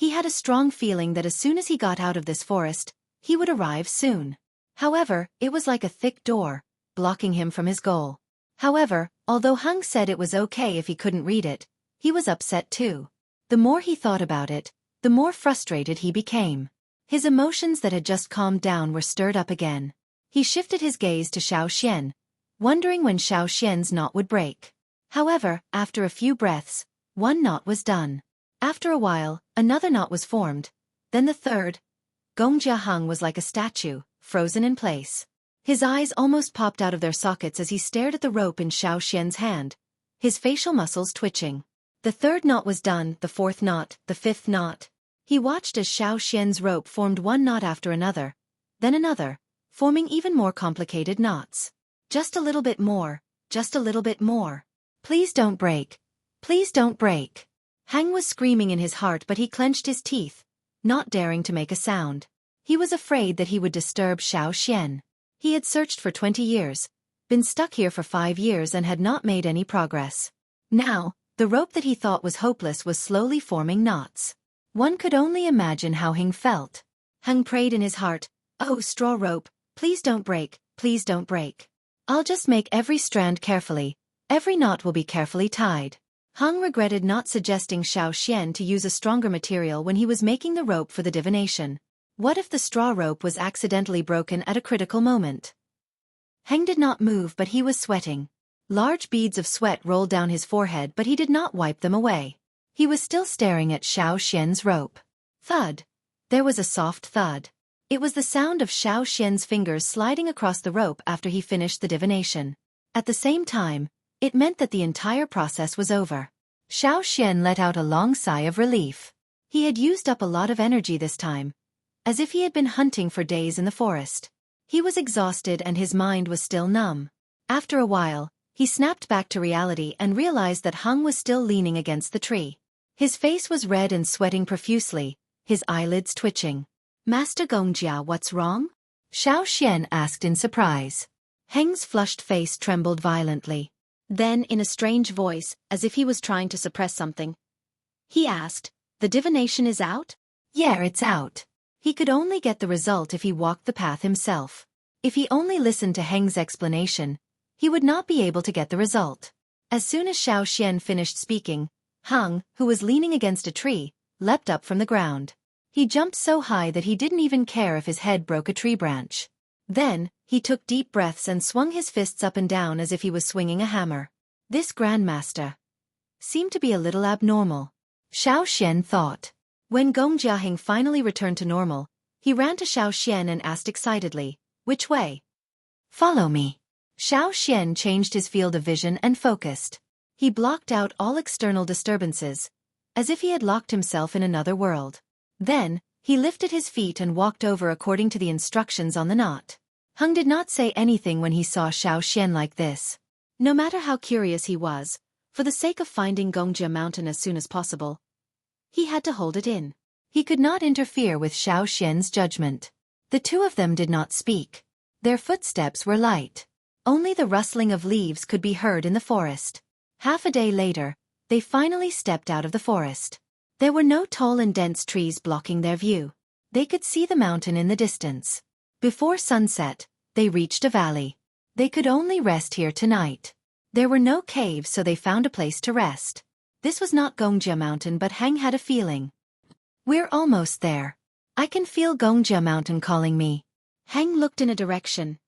He had a strong feeling that as soon as he got out of this forest, he would arrive soon. However, it was like a thick door, blocking him from his goal. However, although Heng said it was okay if he couldn't read it, he was upset too. The more he thought about it, the more frustrated he became. His emotions that had just calmed down were stirred up again. He shifted his gaze to Xiao, wondering when Xiao's knot would break. However, after a few breaths, 1 knot was done. After a while, another knot was formed, then the third. Gongjia Heng was like a statue, frozen in place. His eyes almost popped out of their sockets as he stared at the rope in Xiao's hand, his facial muscles twitching. The 3rd knot was done, the 4th knot, the 5th knot. He watched as Xiao's rope formed 1 knot after another, then another, forming even more complicated knots. Just a little bit more, just a little bit more. Please don't break. Please don't break. Heng was screaming in his heart, but he clenched his teeth, not daring to make a sound. He was afraid that he would disturb Xiao. He had searched for 20 years, been stuck here for 5 years and had not made any progress. Now, the rope that he thought was hopeless was slowly forming knots. One could only imagine how Heng felt. Heng prayed in his heart, "Oh, straw rope, please don't break, please don't break. I'll just make every strand carefully, every knot will be carefully tied." Heng regretted not suggesting Xiao Xian to use a stronger material when he was making the rope for the divination. What if the straw rope was accidentally broken at a critical moment? Heng did not move, but he was sweating. Large beads of sweat rolled down his forehead, but he did not wipe them away. He was still staring at Xiao Xian's rope. Thud. There was a soft thud. It was the sound of Xiao Xian's fingers sliding across the rope after he finished the divination. At the same time, it meant that the entire process was over. Xiao Xian let out a long sigh of relief. He had used up a lot of energy this time, as if he had been hunting for days in the forest. He was exhausted and his mind was still numb. After a while, he snapped back to reality and realized that Heng was still leaning against the tree. His face was red and sweating profusely, his eyelids twitching. "Master Gongjia, what's wrong?" Xiao Xian asked in surprise. Heng's flushed face trembled violently. Then, in a strange voice, as if he was trying to suppress something, he asked, "The divination is out?" "Yeah, it's out." He could only get the result if he walked the path himself. If he only listened to Heng's explanation, he would not be able to get the result. As soon as Xiao Xian finished speaking, Heng, who was leaning against a tree, leapt up from the ground. He jumped so high that he didn't even care if his head broke a tree branch. Then, he took deep breaths and swung his fists up and down as if he was swinging a hammer. This grandmaster seemed to be a little abnormal, Xiao Xian thought. When Gong Jiaheng finally returned to normal, he ran to Xiao Xian and asked excitedly, "Which way?" "Follow me." Xiao Xian changed his field of vision and focused. He blocked out all external disturbances, as if he had locked himself in another world. Then, he lifted his feet and walked over according to the instructions on the knot. Heng did not say anything when he saw Xiao Xian like this. No matter how curious he was, for the sake of finding Gongjia Mountain as soon as possible, he had to hold it in. He could not interfere with Xiao Xian's judgment. The two of them did not speak. Their footsteps were light. Only the rustling of leaves could be heard in the forest. Half a day later, they finally stepped out of the forest. There were no tall and dense trees blocking their view. They could see the mountain in the distance. Before sunset, they reached a valley. They could only rest here tonight. There were no caves, so they found a place to rest. This was not Gongjia Mountain, but Heng had a feeling. "We're almost there. I can feel Gongjia Mountain calling me." Heng looked in a direction,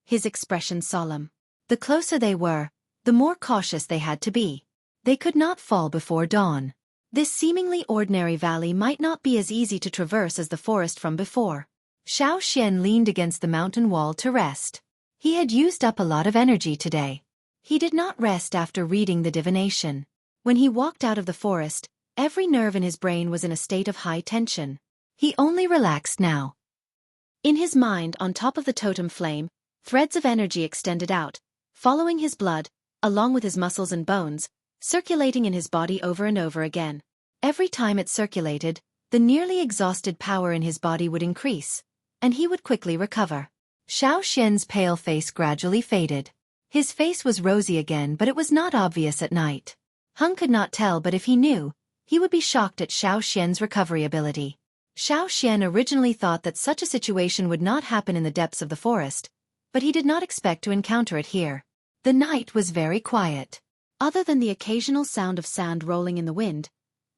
his expression solemn. The closer they were, the more cautious they had to be. They could not fall before dawn. This seemingly ordinary valley might not be as easy to traverse as the forest from before. Xiao Xian leaned against the mountain wall to rest. He had used up a lot of energy today. He did not rest after reading the divination. When he walked out of the forest, every nerve in his brain was in a state of high tension. He only relaxed now. In his mind, on top of the totem flame, threads of energy extended out, following his blood, along with his muscles and bones, circulating in his body over and over again. Every time it circulated, the nearly exhausted power in his body would increase, and he would quickly recover. Xiao Xian's pale face gradually faded. His face was rosy again, but it was not obvious at night. Heng could not tell, but if he knew, he would be shocked at Xiao Xian's recovery ability. Xiao Xian originally thought that such a situation would not happen in the depths of the forest, but he did not expect to encounter it here. The night was very quiet. Other than the occasional sound of sand rolling in the wind,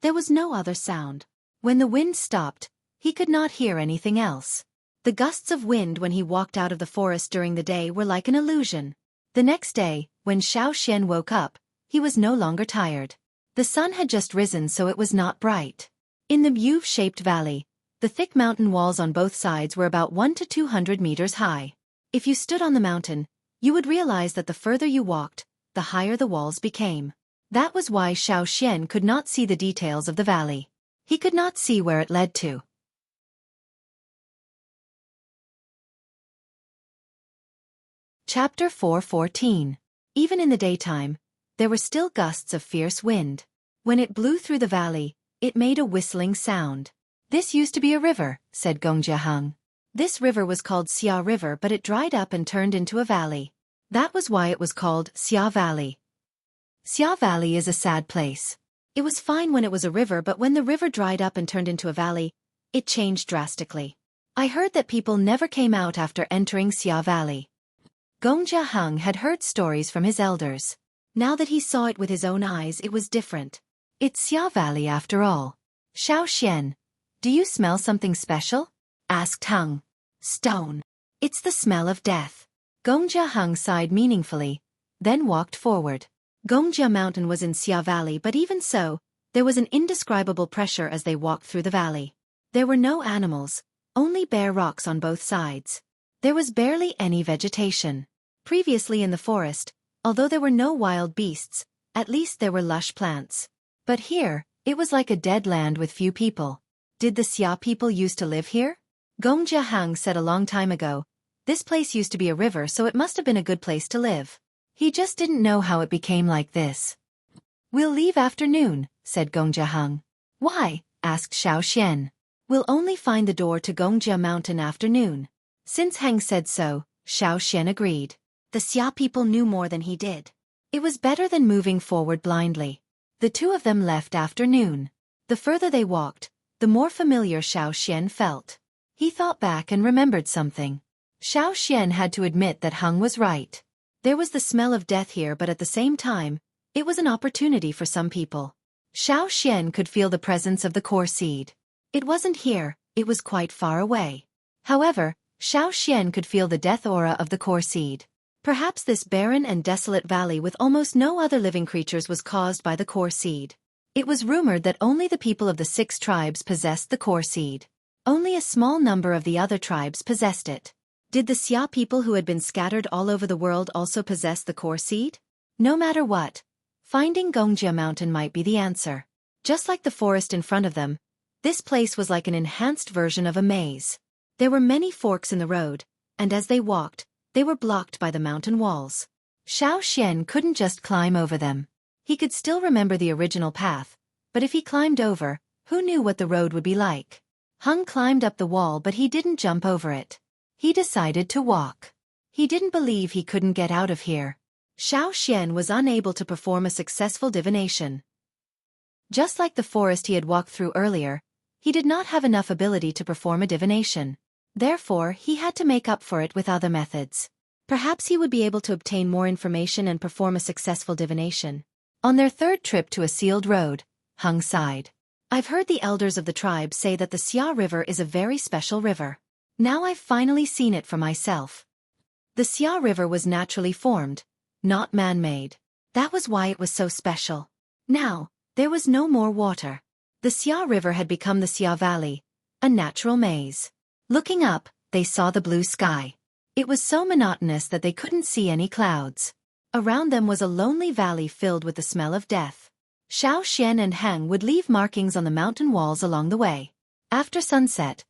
there was no other sound. When the wind stopped, he could not hear anything else. The gusts of wind when he walked out of the forest during the day were like an illusion. The next day, when Xiao Xian woke up, he was no longer tired. The sun had just risen, so it was not bright. In the U-shaped valley, the thick mountain walls on both sides were about 100 to 200 meters high. If you stood on the mountain, you would realize that the further you walked, the higher the walls became. That was why Xiao Xian could not see the details of the valley. He could not see where it led to. Chapter 4:14. Even in the daytime, there were still gusts of fierce wind. When it blew through the valley, it made a whistling sound. "This used to be a river," said Gong Jiaheng. This river was called Xia River, but it dried up and turned into a valley. That was why it was called Xia Valley. Xia Valley is a sad place. It was fine when it was a river, but when the river dried up and turned into a valley, it changed drastically. I heard that people never came out after entering Xia Valley. Gongjia Heng had heard stories from his elders. Now that he saw it with his own eyes, it was different. It's Xia Valley after all. Xiao Xian, do you smell something special? Asked Heng. Stone. It's the smell of death. Gongjia Heng sighed meaningfully, then walked forward. Gongjia Mountain was in Xia Valley, but even so, there was an indescribable pressure as they walked through the valley. There were no animals, only bare rocks on both sides. There was barely any vegetation. Previously in the forest, although there were no wild beasts, at least there were lush plants. But here, it was like a dead land with few people. Did the Xia people used to live here? Gongjia Heng said a long time ago, this place used to be a river, so it must have been a good place to live. He just didn't know how it became like this. We'll leave after noon, said Gongjia Heng. Why? Asked Xiao Xian. We'll only find the door to Gongjia Mountain after noon. Since Heng said so, Xiao Xian agreed. The Xia people knew more than he did. It was better than moving forward blindly. The two of them left after noon. The further they walked, the more familiar Xiao Xian felt. He thought back and remembered something. Xiao Xian had to admit that Heng was right. There was the smell of death here, but at the same time, it was an opportunity for some people. Xiao Xian could feel the presence of the core seed. It wasn't here, it was quite far away. However, Xiao Xian could feel the death aura of the core seed. Perhaps this barren and desolate valley with almost no other living creatures was caused by the core seed. It was rumored that only the people of the 6 tribes possessed the core seed. Only a small number of the other tribes possessed it. Did the Xia people who had been scattered all over the world also possess the core seed? No matter what, finding Gongjia Mountain might be the answer. Just like the forest in front of them, this place was like an enhanced version of a maze. There were many forks in the road, and as they walked, they were blocked by the mountain walls. Xiao Xian couldn't just climb over them. He could still remember the original path, but if he climbed over, who knew what the road would be like? Heng climbed up the wall, but he didn't jump over it. He decided to walk. He didn't believe he couldn't get out of here. Xiao Xian was unable to perform a successful divination. Just like the forest he had walked through earlier, he did not have enough ability to perform a divination. Therefore, he had to make up for it with other methods. Perhaps he would be able to obtain more information and perform a successful divination. On their third trip to a sealed road, Heng sighed. I've heard the elders of the tribe say that the Xia River is a very special river. Now I've finally seen it for myself. The Xia River was naturally formed, not man-made. That was why it was so special. Now, there was no more water. The Xia River had become the Xia Valley, a natural maze. Looking up, they saw the blue sky. It was so monotonous that they couldn't see any clouds. Around them was a lonely valley filled with the smell of death. Xiao Xian and Heng would leave markings on the mountain walls along the way. After sunset,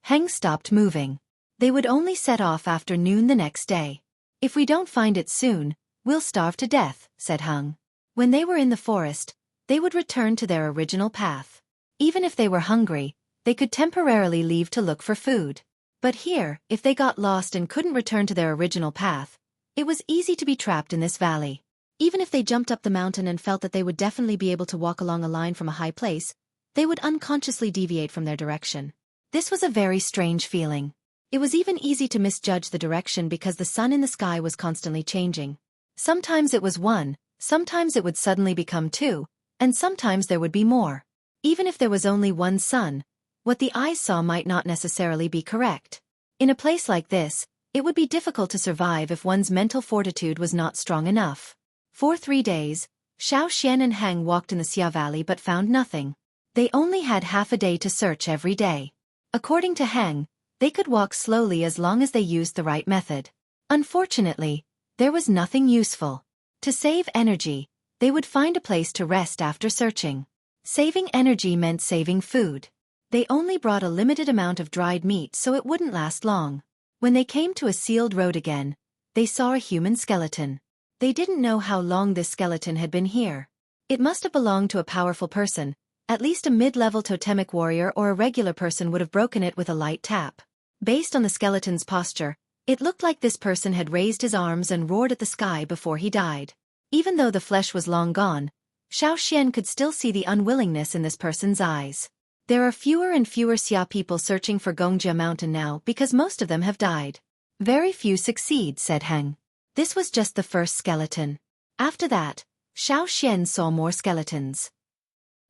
Heng stopped moving. They would only set off after noon the next day. If we don't find it soon, we'll starve to death, said Heng. When they were in the forest, they would return to their original path. Even if they were hungry, they could temporarily leave to look for food. But here, if they got lost and couldn't return to their original path, it was easy to be trapped in this valley. Even if they jumped up the mountain and felt that they would definitely be able to walk along a line from a high place, they would unconsciously deviate from their direction. This was a very strange feeling. It was even easy to misjudge the direction because the sun in the sky was constantly changing. Sometimes it was 1, sometimes it would suddenly become 2, and sometimes there would be more. Even if there was only one sun, what the eyes saw might not necessarily be correct. In a place like this, it would be difficult to survive if one's mental fortitude was not strong enough. For 3 days, Xiao Xian and Heng walked in the Xia Valley but found nothing. They only had half a day to search every day. According to Heng, they could walk slowly as long as they used the right method. Unfortunately, there was nothing useful. To save energy, they would find a place to rest after searching. Saving energy meant saving food. They only brought a limited amount of dried meat so it wouldn't last long. When they came to a sealed road again, they saw a human skeleton. They didn't know how long this skeleton had been here. It must have belonged to a powerful person. At least a mid-level totemic warrior or a regular person would have broken it with a light tap. Based on the skeleton's posture, It looked like this person had raised his arms and roared at the sky before he died. Even though the flesh was long gone, Xiao could still see the unwillingness in this person's eyes. There are fewer and fewer Xia people searching for Gongjia Mountain now because most of them have died. Very few succeed, said Heng. This was just the first skeleton. After that, Xiao saw more skeletons.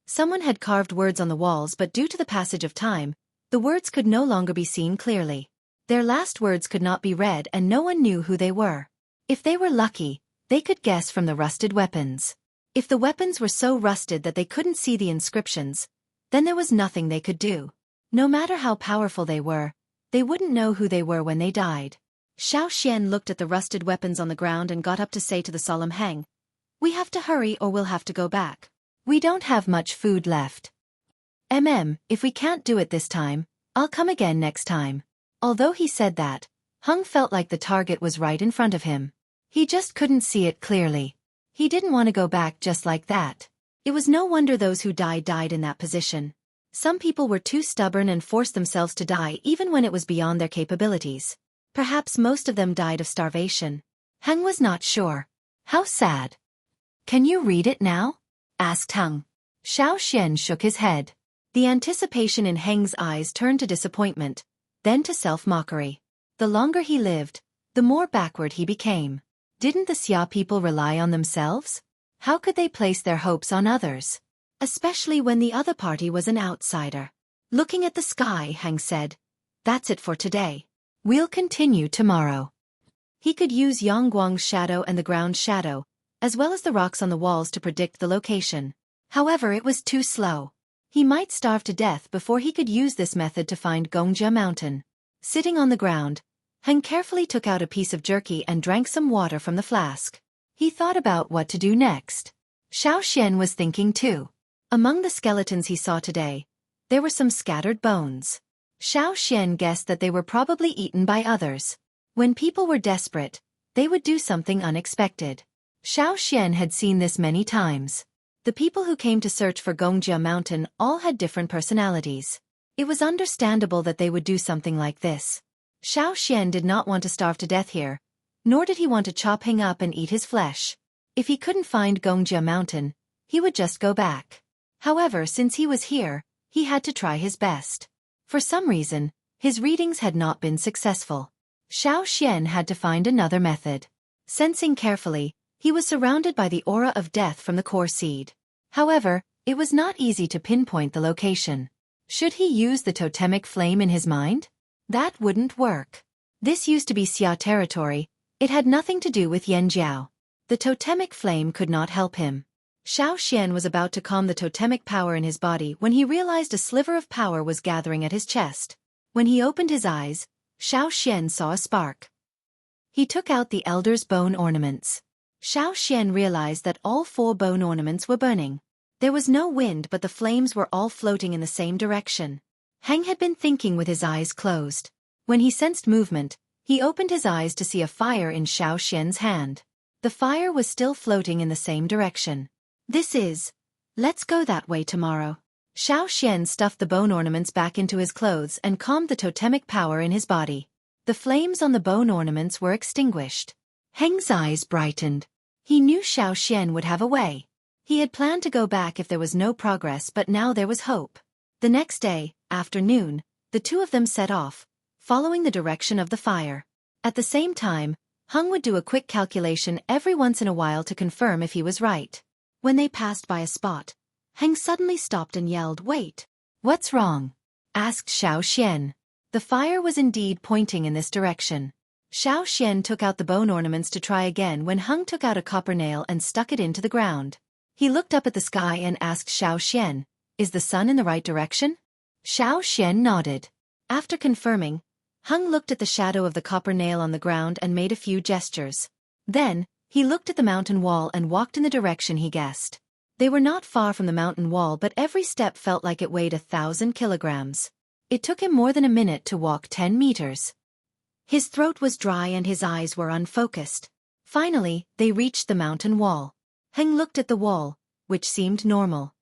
Someone had carved words on the walls, but due to the passage of time, the words could no longer be seen clearly. Their last words could not be read and no one knew who they were. If they were lucky, they could guess from the rusted weapons. If the weapons were so rusted that they couldn't see the inscriptions, then there was nothing they could do. No matter how powerful they wouldn't know who they were when they died. Xiao looked at the rusted weapons on the ground and got up to say to the solemn Heng, "We have to hurry or we'll have to go back. We don't have much food left. If we can't do it this time, I'll come again next time." Although he said that, Heng felt like the target was right in front of him. He just couldn't see it clearly. He didn't want to go back just like that. It was no wonder those who died in that position. Some people were too stubborn and forced themselves to die even when it was beyond their capabilities. Perhaps most of them died of starvation. Heng was not sure. How sad. "Can you read it now?" asked Heng. Xiao shook his head. The anticipation in Heng's eyes turned to disappointment, then to self-mockery. The longer he lived, the more backward he became. Didn't the Xia people rely on themselves? How could they place their hopes on others? Especially when the other party was an outsider. Looking at the sky, Heng said, "That's it for today. We'll continue tomorrow." He could use Yangguang's shadow and the ground shadow, as well as the rocks on the walls to predict the location. However, it was too slow. He might starve to death before he could use this method to find Gongjia Mountain. Sitting on the ground, Heng carefully took out a piece of jerky and drank some water from the flask. He thought about what to do next. Xiao was thinking too. Among the skeletons he saw today, there were some scattered bones. Xiao guessed that they were probably eaten by others. When people were desperate, they would do something unexpected. Xiao had seen this many times. The people who came to search for Gongjia Mountain all had different personalities. It was understandable that they would do something like this. Xiao did not want to starve to death here, nor did he want to chop Heng up and eat his flesh. If he couldn't find Gongjia Mountain, he would just go back. However, since he was here, he had to try his best. For some reason, his readings had not been successful. Xiao had to find another method. Sensing carefully, he was surrounded by the aura of death from the core seed. However, it was not easy to pinpoint the location. Should he use the totemic flame in his mind? That wouldn't work. This used to be Xia territory. It had nothing to do with Yanjiao. The totemic flame could not help him. Xiao was about to calm the totemic power in his body when he realized a sliver of power was gathering at his chest. When he opened his eyes, Xiao saw a spark. He took out the elder's bone ornaments. Xiao realized that all 4 bone ornaments were burning. There was no wind, but the flames were all floating in the same direction. Heng had been thinking with his eyes closed. When he sensed movement, he opened his eyes to see a fire in Xiao's hand. The fire was still floating in the same direction. Let's go that way tomorrow. Xiao stuffed the bone ornaments back into his clothes and calmed the totemic power in his body. The flames on the bone ornaments were extinguished. Heng's eyes brightened. He knew Xiao would have a way. He had planned to go back if there was no progress, but now there was hope. The next day, afternoon, the two of them set off, following the direction of the fire. At the same time, Heng would do a quick calculation every once in a while to confirm if he was right. When they passed by a spot, Heng suddenly stopped and yelled, "Wait! What's wrong?" asked Xiao. The fire was indeed pointing in this direction. Xiao took out the bone ornaments to try again when Heng took out a copper nail and stuck it into the ground. He looked up at the sky and asked Xiao, "Is the sun in the right direction?" Xiao nodded. After confirming, Heng looked at the shadow of the copper nail on the ground and made a few gestures. Then, he looked at the mountain wall and walked in the direction he guessed. They were not far from the mountain wall, but every step felt like it weighed 1,000 kilograms. It took him more than a minute to walk 10 meters. His throat was dry and his eyes were unfocused. Finally, they reached the mountain wall. Heng looked at the wall, which seemed normal.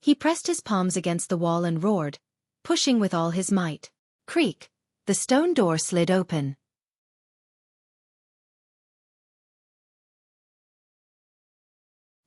He pressed his palms against the wall and roared, pushing with all his might. Creak! The stone door slid open.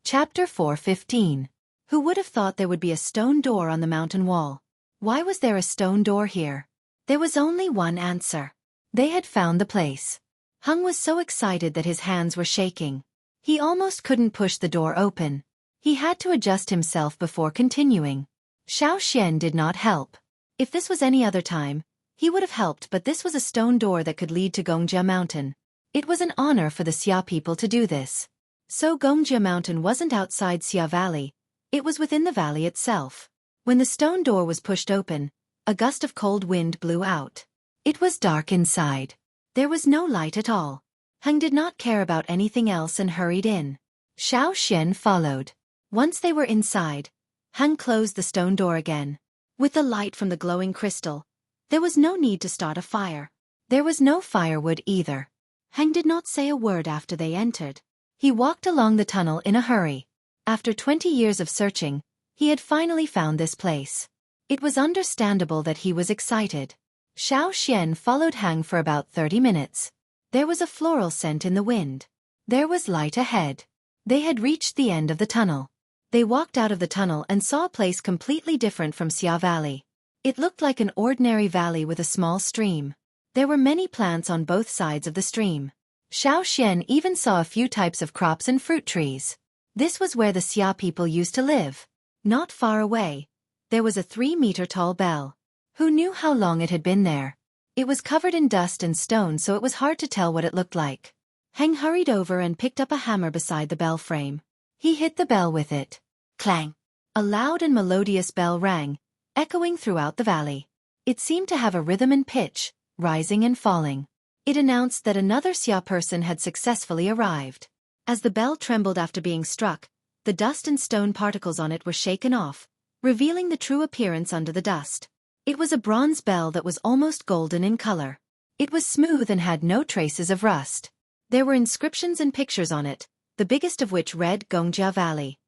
Chapter 4:15. Who would have thought there would be a stone door on the mountain wall? Why was there a stone door here? There was only one answer. They had found the place. Hung was so excited that his hands were shaking. He almost couldn't push the door open. He had to adjust himself before continuing. Xiao did not help. If this was any other time, he would have helped, but this was a stone door that could lead to Gongjia Mountain. It was an honor for the Xia people to do this. So Gongjia Mountain wasn't outside Xia Valley. It was within the valley itself. When the stone door was pushed open, a gust of cold wind blew out. It was dark inside. There was no light at all. Hung did not care about anything else and hurried in. Xiao followed. Once they were inside, Hung closed the stone door again. With the light from the glowing crystal, there was no need to start a fire. There was no firewood either. Hung did not say a word after they entered. He walked along the tunnel in a hurry. After 20 years of searching, he had finally found this place. It was understandable that he was excited. Xiao followed Hang for about 30 minutes. There was a floral scent in the wind. There was light ahead. They had reached the end of the tunnel. They walked out of the tunnel and saw a place completely different from Xia Valley. It looked like an ordinary valley with a small stream. There were many plants on both sides of the stream. Xiao even saw a few types of crops and fruit trees. This was where the Xia people used to live. Not far away, there was a 3-meter-tall bell. Who knew how long it had been there? It was covered in dust and stone, so it was hard to tell what it looked like. Heng hurried over and picked up a hammer beside the bell frame. He hit the bell with it. Clang! A loud and melodious bell rang, echoing throughout the valley. It seemed to have a rhythm and pitch, rising and falling. It announced that another Xia person had successfully arrived. As the bell trembled after being struck, the dust and stone particles on it were shaken off, revealing the true appearance under the dust. It was a bronze bell that was almost golden in color. It was smooth and had no traces of rust. There were inscriptions and pictures on it, the biggest of which read Gongjia Valley.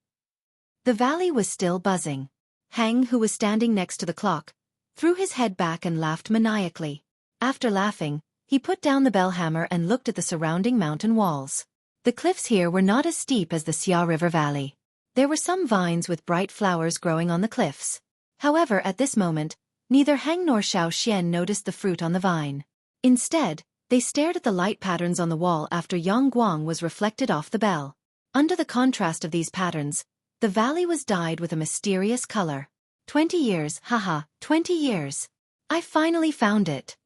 The valley was still buzzing. Hang, who was standing next to the clock, threw his head back and laughed maniacally. After laughing, he put down the bell hammer and looked at the surrounding mountain walls. The cliffs here were not as steep as the Xia River Valley. There were some vines with bright flowers growing on the cliffs. However, at this moment, neither Hang nor Xiao noticed the fruit on the vine. Instead, they stared at the light patterns on the wall after Yang Guang was reflected off the bell. Under the contrast of these patterns, the valley was dyed with a mysterious color. 20 years, haha, 20 years. I finally found it.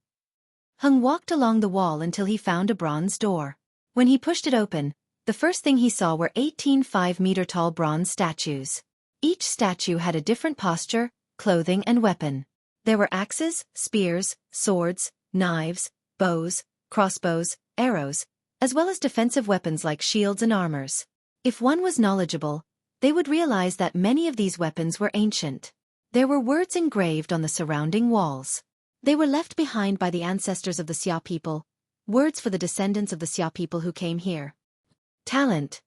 Hung walked along the wall until he found a bronze door. When he pushed it open, the first thing he saw were 18 5-meter-tall bronze statues. Each statue had a different posture, clothing and weapon. There were axes, spears, swords, knives, bows, crossbows, arrows, as well as defensive weapons like shields and armors. If one was knowledgeable, they would realize that many of these weapons were ancient. There were words engraved on the surrounding walls. They were left behind by the ancestors of the Xia people, words for the descendants of the Xia people who came here. Talent,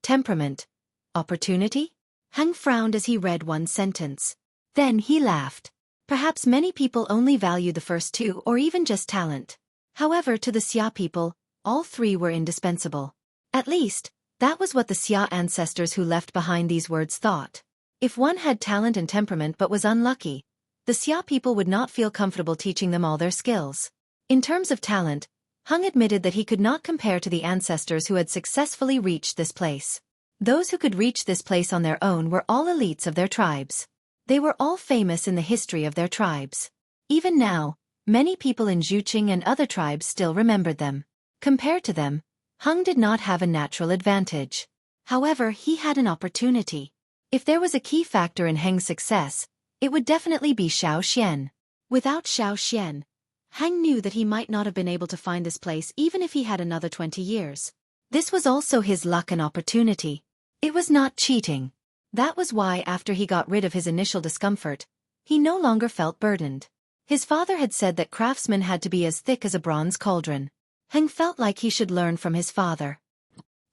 temperament, opportunity? Hang frowned as he read one sentence. Then he laughed. Perhaps many people only value the first two or even just talent. However, to the Xia people, all three were indispensable. At least, that was what the Xia ancestors who left behind these words thought. If one had talent and temperament but was unlucky, the Xia people would not feel comfortable teaching them all their skills. In terms of talent, Hung admitted that he could not compare to the ancestors who had successfully reached this place. Those who could reach this place on their own were all elites of their tribes. They were all famous in the history of their tribes. Even now, many people in Xueqi and other tribes still remembered them. Compared to them, Hung did not have a natural advantage. However, he had an opportunity. If there was a key factor in Heng's success, it would definitely be Xiao. Without Xiao, Hang knew that he might not have been able to find this place even if he had another 20 years. This was also his luck and opportunity. It was not cheating. That was why after he got rid of his initial discomfort, he no longer felt burdened. His father had said that craftsmen had to be as thick as a bronze cauldron. Heng felt like he should learn from his father.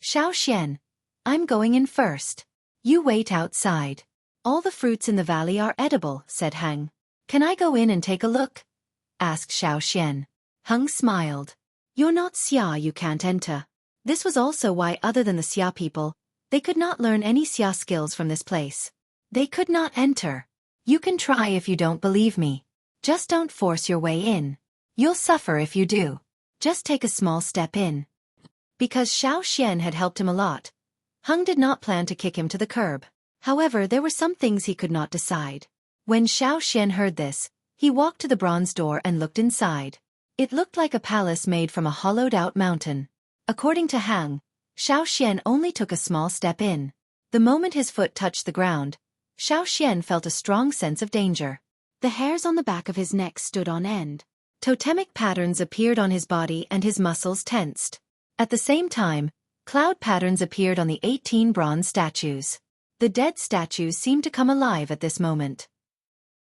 Xiao, I'm going in first. You wait outside. All the fruits in the valley are edible, said Heng. Can I go in and take a look? Asked Xiao. Heng smiled. You're not Xia, you can't enter. This was also why, other than the Xia people, They could not learn any xia skills from this place. They could not enter. You can try if you don't believe me. Just don't force your way in. You'll suffer if you do. Just take a small step in. Because Xiao Xian had helped him a lot, Heng did not plan to kick him to the curb. However, there were some things he could not decide. When Xiao Xian heard this, he walked to the bronze door and looked inside. It looked like a palace made from a hollowed-out mountain. According to Heng, Xiao Xian only took a small step in. The moment his foot touched the ground, Xiao Xian felt a strong sense of danger. The hairs on the back of his neck stood on end. Totemic patterns appeared on his body and his muscles tensed. At the same time, cloud patterns appeared on the 18 bronze statues. The dead statues seemed to come alive at this moment.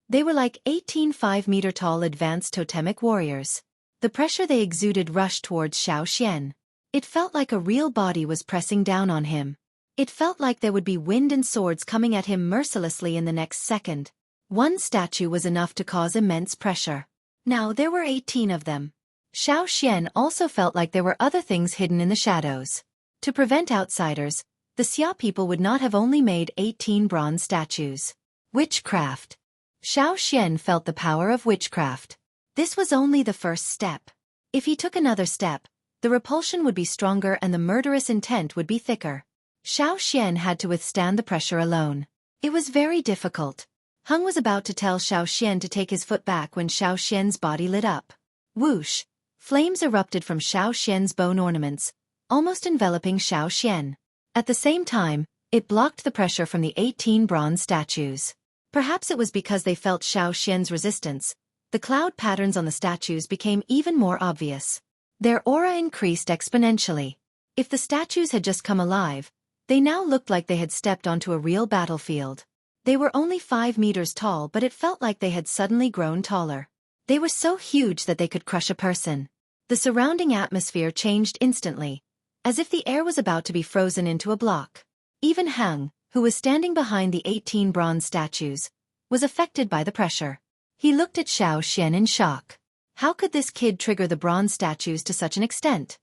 They were like 18 5-meter-tall advanced totemic warriors. The pressure they exuded rushed towards Xiao Xian. It felt like a real body was pressing down on him. It felt like there would be wind and swords coming at him mercilessly in the next second. One statue was enough to cause immense pressure. Now there were 18 of them. Xiao Xian also felt like there were other things hidden in the shadows. To prevent outsiders, the Xia people would not have only made 18 bronze statues. Witchcraft. Xiao Xian felt the power of witchcraft. This was only the first step. If he took another step, the repulsion would be stronger and the murderous intent would be thicker. Xiao Xian had to withstand the pressure alone. It was very difficult. Heng was about to tell Xiao Xian to take his foot back when Xiao Xian's body lit up. Whoosh! Flames erupted from Xiao Xian's bone ornaments, almost enveloping Xiao Xian. At the same time, it blocked the pressure from the 18 bronze statues. Perhaps it was because they felt Xiao Xian's resistance. The cloud patterns on the statues became even more obvious. Their aura increased exponentially. If the statues had just come alive, they now looked like they had stepped onto a real battlefield. They were only 5 meters tall, but it felt like they had suddenly grown taller. They were so huge that they could crush a person. The surrounding atmosphere changed instantly, as if the air was about to be frozen into a block. Even Heng, who was standing behind the 18 bronze statues, was affected by the pressure. He looked at Xiao Xian in shock. How could this kid trigger the bronze statues to such an extent?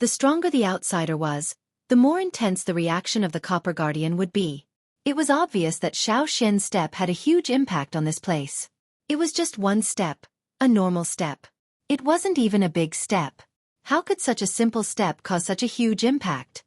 The stronger the outsider was, the more intense the reaction of the Copper Guardian would be. It was obvious that Xiao Xian's step had a huge impact on this place. It was just one step, a normal step. It wasn't even a big step. How could such a simple step cause such a huge impact?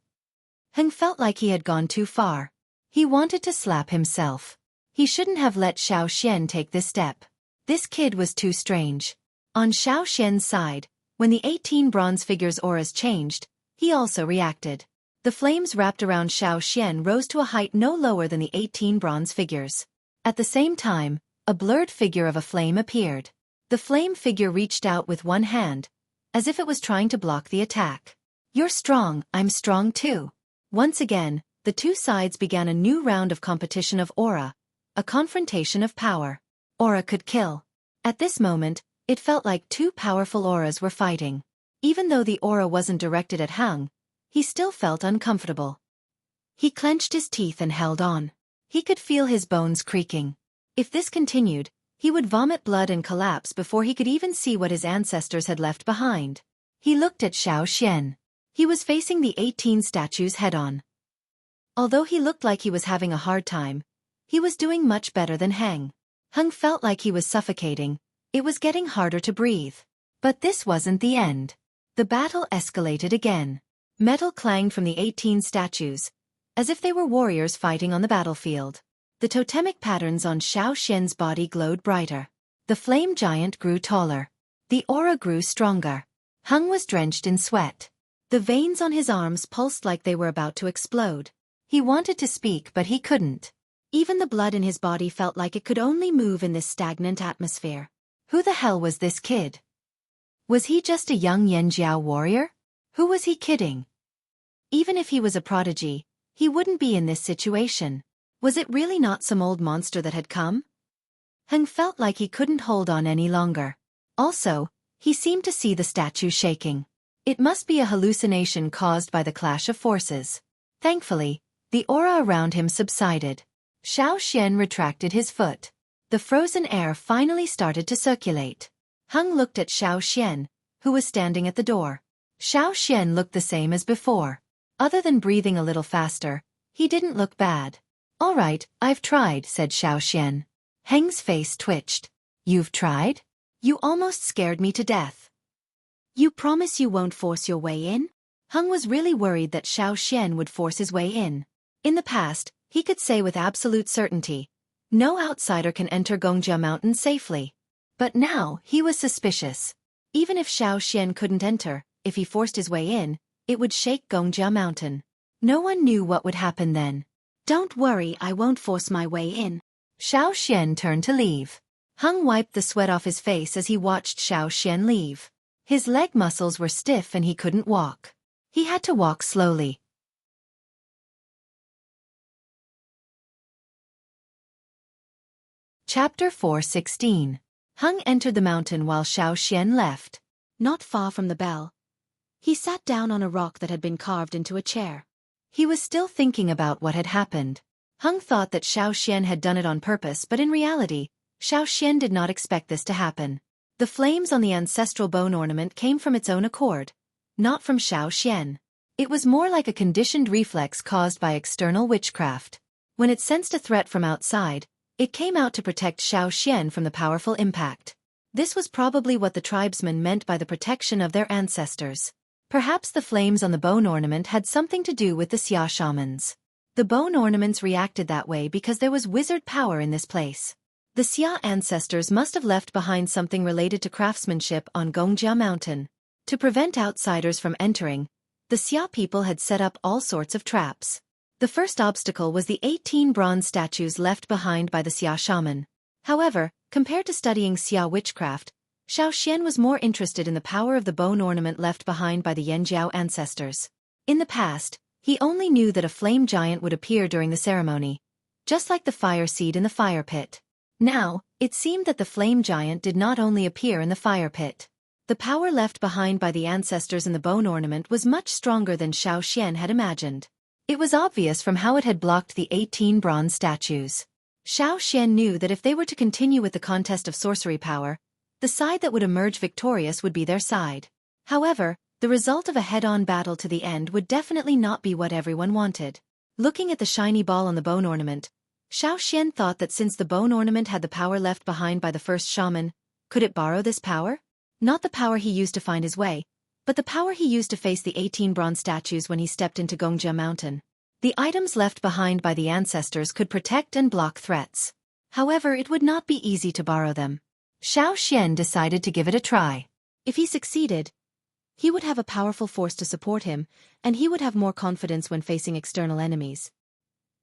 Heng felt like he had gone too far. He wanted to slap himself. He shouldn't have let Xiao Xian take this step. This kid was too strange. On Xiao Xian's side, when the 18 bronze figures' auras changed, he also reacted. The flames wrapped around Xiao Xian rose to a height no lower than the 18 bronze figures. At the same time, a blurred figure of a flame appeared. The flame figure reached out with one hand, as if it was trying to block the attack. You're strong, I'm strong too. Once again, the two sides began a new round of competition of aura, a confrontation of power. Aura could kill. At this moment, it felt like two powerful auras were fighting. Even though the aura wasn't directed at Heng, he still felt uncomfortable. He clenched his teeth and held on. He could feel his bones creaking. If this continued, he would vomit blood and collapse before he could even see what his ancestors had left behind. He looked at Xiao Xian. He was facing the 18 statues head-on. Although he looked like he was having a hard time, he was doing much better than Heng. Heng felt like he was suffocating. It was getting harder to breathe. But this wasn't the end. The battle escalated again. Metal clanged from the 18 statues, as if they were warriors fighting on the battlefield. The totemic patterns on Xiao Xian's body glowed brighter. The flame giant grew taller. The aura grew stronger. Heng was drenched in sweat. The veins on his arms pulsed like they were about to explode. He wanted to speak, but he couldn't. Even the blood in his body felt like it could only move in this stagnant atmosphere. Who the hell was this kid? Was he just a young Yanjiao warrior? Who was he kidding? Even if he was a prodigy, he wouldn't be in this situation. Was it really not some old monster that had come? Heng felt like he couldn't hold on any longer. Also, he seemed to see the statue shaking. It must be a hallucination caused by the clash of forces. Thankfully, the aura around him subsided. Xiao Xian retracted his foot. The frozen air finally started to circulate. Heng looked at Xiao Xian, who was standing at the door. Xiao Xian looked the same as before. Other than breathing a little faster, He didn't look bad. "All right, I've tried," said Xian. Heng's face twitched. "You've tried? You almost scared me to death. You promise you won't force your way in?" Heng was really worried that Xian would force his way in. In the past, he could say with absolute certainty, no outsider can enter Gongjia Mountain safely. But now, he was suspicious. Even if Xian couldn't enter, if he forced his way in, it would shake Gongjia Mountain. No one knew what would happen then. "Don't worry, I won't force my way in." Xian turned to leave. Heng wiped the sweat off his face as he watched Xian leave. His leg muscles were stiff and he couldn't walk. He had to walk slowly. Chapter 4:16. Heng entered the mountain while Xian left. Not far from the bell, he sat down on a rock that had been carved into a chair. He was still thinking about what had happened. Heng thought that Xian had done it on purpose, but in reality, Xian did not expect this to happen. The flames on the ancestral bone ornament came from its own accord, not from Xian. It was more like a conditioned reflex caused by external witchcraft. When it sensed a threat from outside, it came out to protect Xian from the powerful impact. This was probably what the tribesmen meant by the protection of their ancestors. Perhaps the flames on the bone ornament had something to do with the Xia shamans. The bone ornaments reacted that way because there was wizard power in this place. The Xia ancestors must have left behind something related to craftsmanship on Gongjia Mountain. To prevent outsiders from entering, the Xia people had set up all sorts of traps. The first obstacle was the 18 bronze statues left behind by the Xia shaman. However, compared to studying Xia witchcraft, Xian was more interested in the power of the bone ornament left behind by the Yanjiao ancestors. In the past, he only knew that a flame giant would appear during the ceremony, just like the fire seed in the fire pit. Now, it seemed that the flame giant did not only appear in the fire pit. The power left behind by the ancestors in the bone ornament was much stronger than Xian had imagined. It was obvious from how it had blocked the 18 bronze statues. Xian knew that if they were to continue with the contest of sorcery power, the side that would emerge victorious would be their side. However, the result of a head-on battle to the end would definitely not be what everyone wanted. Looking at the shiny ball on the bone ornament, Xian thought that since the bone ornament had the power left behind by the first shaman, could it borrow this power? Not the power he used to find his way, but the power he used to face the 18 bronze statues when he stepped into Gongjia Mountain. The items left behind by the ancestors could protect and block threats. However, it would not be easy to borrow them. Xian decided to give it a try. If he succeeded, he would have a powerful force to support him, and he would have more confidence when facing external enemies.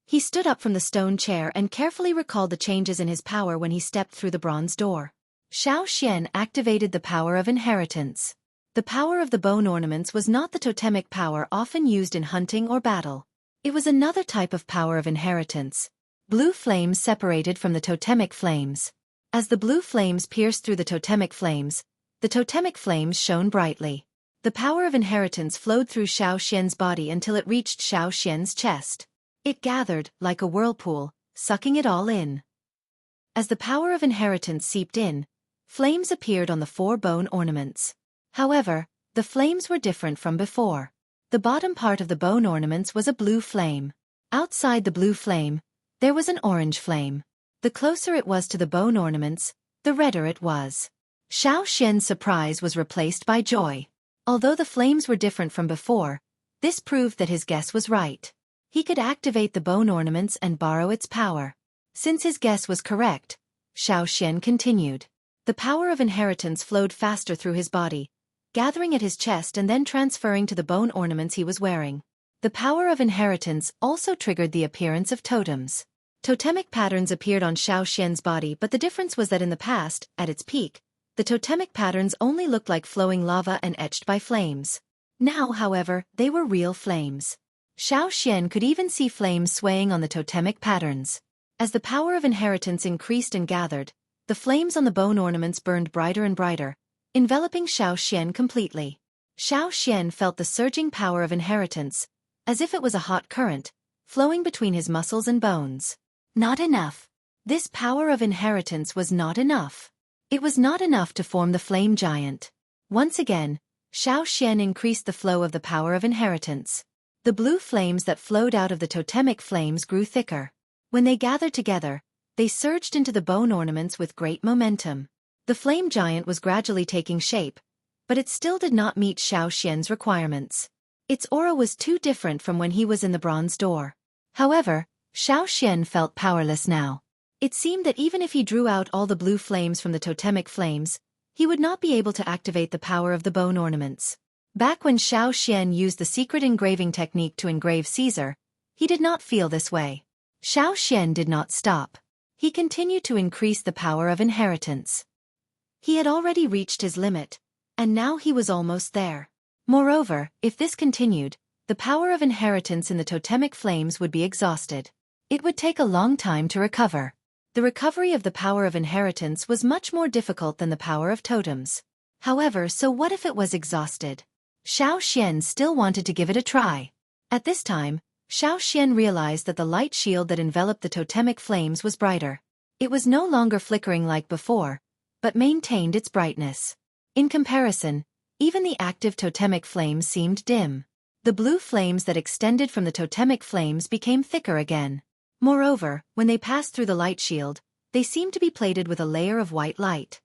He stood up from the stone chair and carefully recalled the changes in his power when he stepped through the bronze door. Xian activated the power of inheritance. The power of the bone ornaments was not the totemic power often used in hunting or battle. It was another type of power of inheritance. Blue flames separated from the totemic flames. As the blue flames pierced through the totemic flames shone brightly. The power of inheritance flowed through Xian's body until it reached Xian's chest. It gathered, like a whirlpool, sucking it all in. As the power of inheritance seeped in, flames appeared on the 4 bone ornaments. However, the flames were different from before. The bottom part of the bone ornaments was a blue flame. Outside the blue flame, there was an orange flame. The closer it was to the bone ornaments, the redder it was. Xian's surprise was replaced by joy. Although the flames were different from before, this proved that his guess was right. He could activate the bone ornaments and borrow its power. Since his guess was correct, Xian continued. The power of inheritance flowed faster through his body, gathering at his chest and then transferring to the bone ornaments he was wearing. The power of inheritance also triggered the appearance of totems. Totemic patterns appeared on Xian's body, but the difference was that in the past, at its peak, the totemic patterns only looked like flowing lava and etched by flames. Now, however, they were real flames. Xian could even see flames swaying on the totemic patterns. As the power of inheritance increased and gathered, the flames on the bone ornaments burned brighter and brighter, enveloping Xian completely. Xian felt the surging power of inheritance, as if it was a hot current, flowing between his muscles and bones. Not enough. This power of inheritance was not enough. It was not enough to form the flame giant. Once again, Xian increased the flow of the power of inheritance. The blue flames that flowed out of the totemic flames grew thicker. When they gathered together, they surged into the bone ornaments with great momentum. The flame giant was gradually taking shape, but it still did not meet Xiao Xian's requirements. Its aura was too different from when he was in the bronze door. However, Xiao Xian felt powerless now. It seemed that even if he drew out all the blue flames from the totemic flames, he would not be able to activate the power of the bone ornaments. Back when Xiao Xian used the secret engraving technique to engrave Caesar, he did not feel this way. Xiao Xian did not stop. He continued to increase the power of inheritance. He had already reached his limit, and now he was almost there. Moreover, if this continued, the power of inheritance in the totemic flames would be exhausted. It would take a long time to recover. The recovery of the power of inheritance was much more difficult than the power of totems. However, so what if it was exhausted? Xiao Xian still wanted to give it a try. At this time, Xiao Xian realized that the light shield that enveloped the totemic flames was brighter. It was no longer flickering like before, but maintained its brightness. In comparison, even the active totemic flames seemed dim. The blue flames that extended from the totemic flames became thicker again. Moreover, when they passed through the light shield, they seemed to be plated with a layer of white light.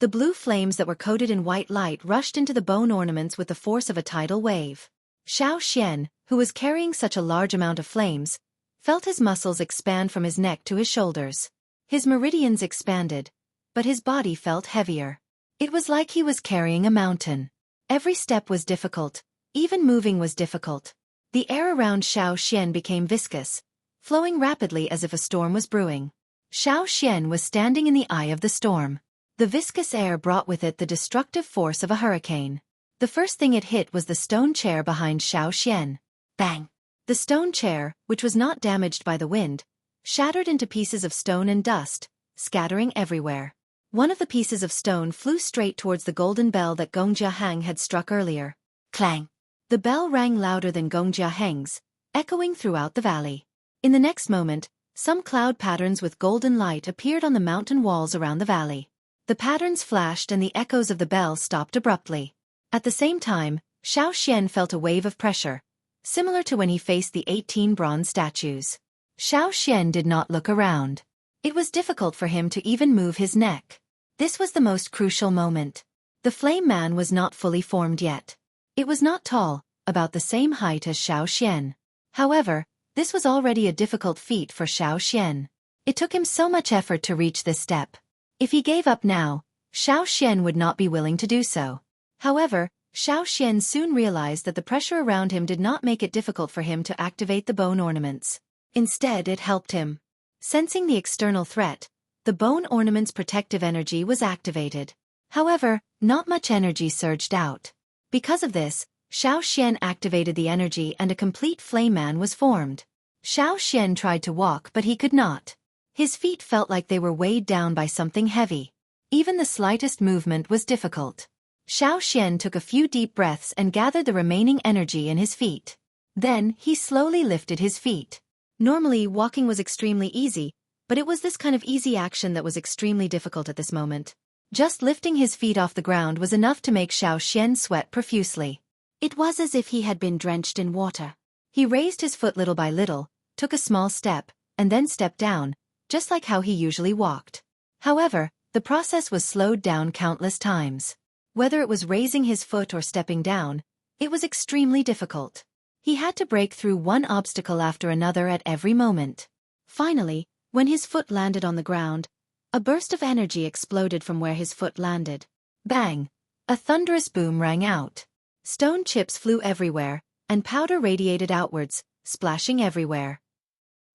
The blue flames that were coated in white light rushed into the bone ornaments with the force of a tidal wave. Xiao Xian, who was carrying such a large amount of flames, felt his muscles expand from his neck to his shoulders. His meridians expanded, but his body felt heavier. It was like he was carrying a mountain. Every step was difficult, even moving was difficult. The air around Xiao Xian became viscous, flowing rapidly as if a storm was brewing. Xiao Xian was standing in the eye of the storm. The viscous air brought with it the destructive force of a hurricane. The first thing it hit was the stone chair behind Xiao Xian. Bang! The stone chair, which was not damaged by the wind, shattered into pieces of stone and dust, scattering everywhere. One of the pieces of stone flew straight towards the golden bell that Gong Jiaheng had struck earlier. Clang! The bell rang louder than Gong Jiaheng's, echoing throughout the valley. In the next moment, some cloud patterns with golden light appeared on the mountain walls around the valley. The patterns flashed and the echoes of the bell stopped abruptly. At the same time, Xiao Xian felt a wave of pressure, similar to when he faced the 18 bronze statues. Xiao Xian did not look around. It was difficult for him to even move his neck. This was the most crucial moment. The flame man was not fully formed yet. It was not tall, about the same height as Xiao Xian. However, this was already a difficult feat for Xiao Xian. It took him so much effort to reach this step. If he gave up now, Xiao Xian would not be willing to do so. However, Xiao Xian soon realized that the pressure around him did not make it difficult for him to activate the bone ornaments. Instead, it helped him. Sensing the external threat, the bone ornament's protective energy was activated. However, not much energy surged out. Because of this, Xiao Xian activated the energy and a complete flame man was formed. Xiao Xian tried to walk but he could not. His feet felt like they were weighed down by something heavy. Even the slightest movement was difficult. Xiao Xian took a few deep breaths and gathered the remaining energy in his feet. Then, he slowly lifted his feet. Normally, walking was extremely easy, but it was this kind of easy action that was extremely difficult at this moment. Just lifting his feet off the ground was enough to make Xiao Xian sweat profusely. It was as if he had been drenched in water. He raised his foot little by little, took a small step, and then stepped down, just like how he usually walked. However, the process was slowed down countless times. Whether it was raising his foot or stepping down, it was extremely difficult. He had to break through one obstacle after another at every moment. Finally, when his foot landed on the ground, a burst of energy exploded from where his foot landed. Bang! A thunderous boom rang out. Stone chips flew everywhere, and powder radiated outwards, splashing everywhere.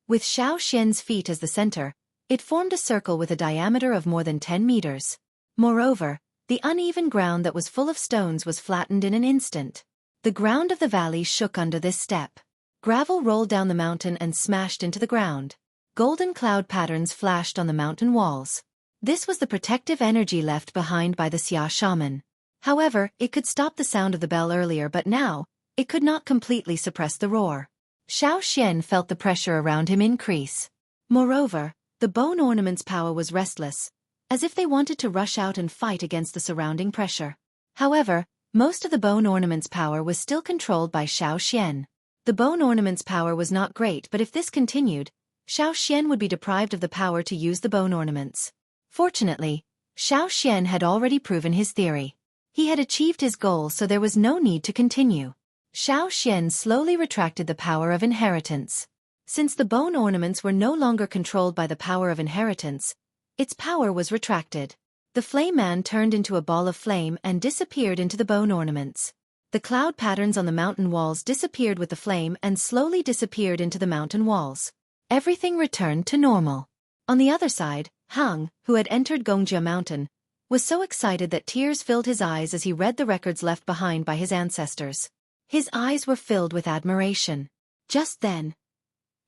With Xiao Xian's feet as the center, it formed a circle with a diameter of more than 10 meters. Moreover, the uneven ground that was full of stones was flattened in an instant. The ground of the valley shook under this step. Gravel rolled down the mountain and smashed into the ground. Golden cloud patterns flashed on the mountain walls. This was the protective energy left behind by the Xia shaman. However, it could stop the sound of the bell earlier, but now, it could not completely suppress the roar. Xiao Xian felt the pressure around him increase. Moreover, the bone ornament's power was restless, as if they wanted to rush out and fight against the surrounding pressure. However, most of the bone ornament's power was still controlled by Xiao Xian. The bone ornament's power was not great, but if this continued, Xiao Xian would be deprived of the power to use the bone ornaments. Fortunately, Xiao Xian had already proven his theory. He had achieved his goal, so there was no need to continue. Xiao Xian slowly retracted the power of inheritance. Since the bone ornaments were no longer controlled by the power of inheritance, its power was retracted. The flame man turned into a ball of flame and disappeared into the bone ornaments. The cloud patterns on the mountain walls disappeared with the flame and slowly disappeared into the mountain walls. Everything returned to normal. On the other side, Hang, who had entered Gongjia Mountain, was so excited that tears filled his eyes as he read the records left behind by his ancestors. His eyes were filled with admiration. Just then,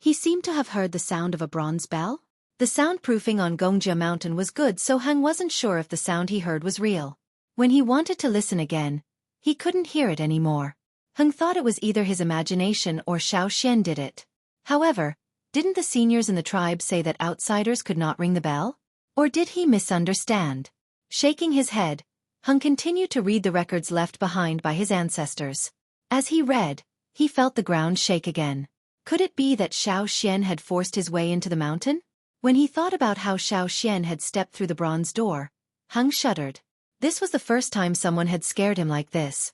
he seemed to have heard the sound of a bronze bell. The soundproofing on Gongjia Mountain was good, so Hang wasn't sure if the sound he heard was real. When he wanted to listen again, he couldn't hear it anymore. Hang thought it was either his imagination or Xiao Xian did it. However, didn't the seniors in the tribe say that outsiders could not ring the bell? Or did he misunderstand? Shaking his head, Hang continued to read the records left behind by his ancestors. As he read, he felt the ground shake again. Could it be that Xiao Xian had forced his way into the mountain? When he thought about how Xiao Xian had stepped through the bronze door, Hang shuddered. This was the first time someone had scared him like this.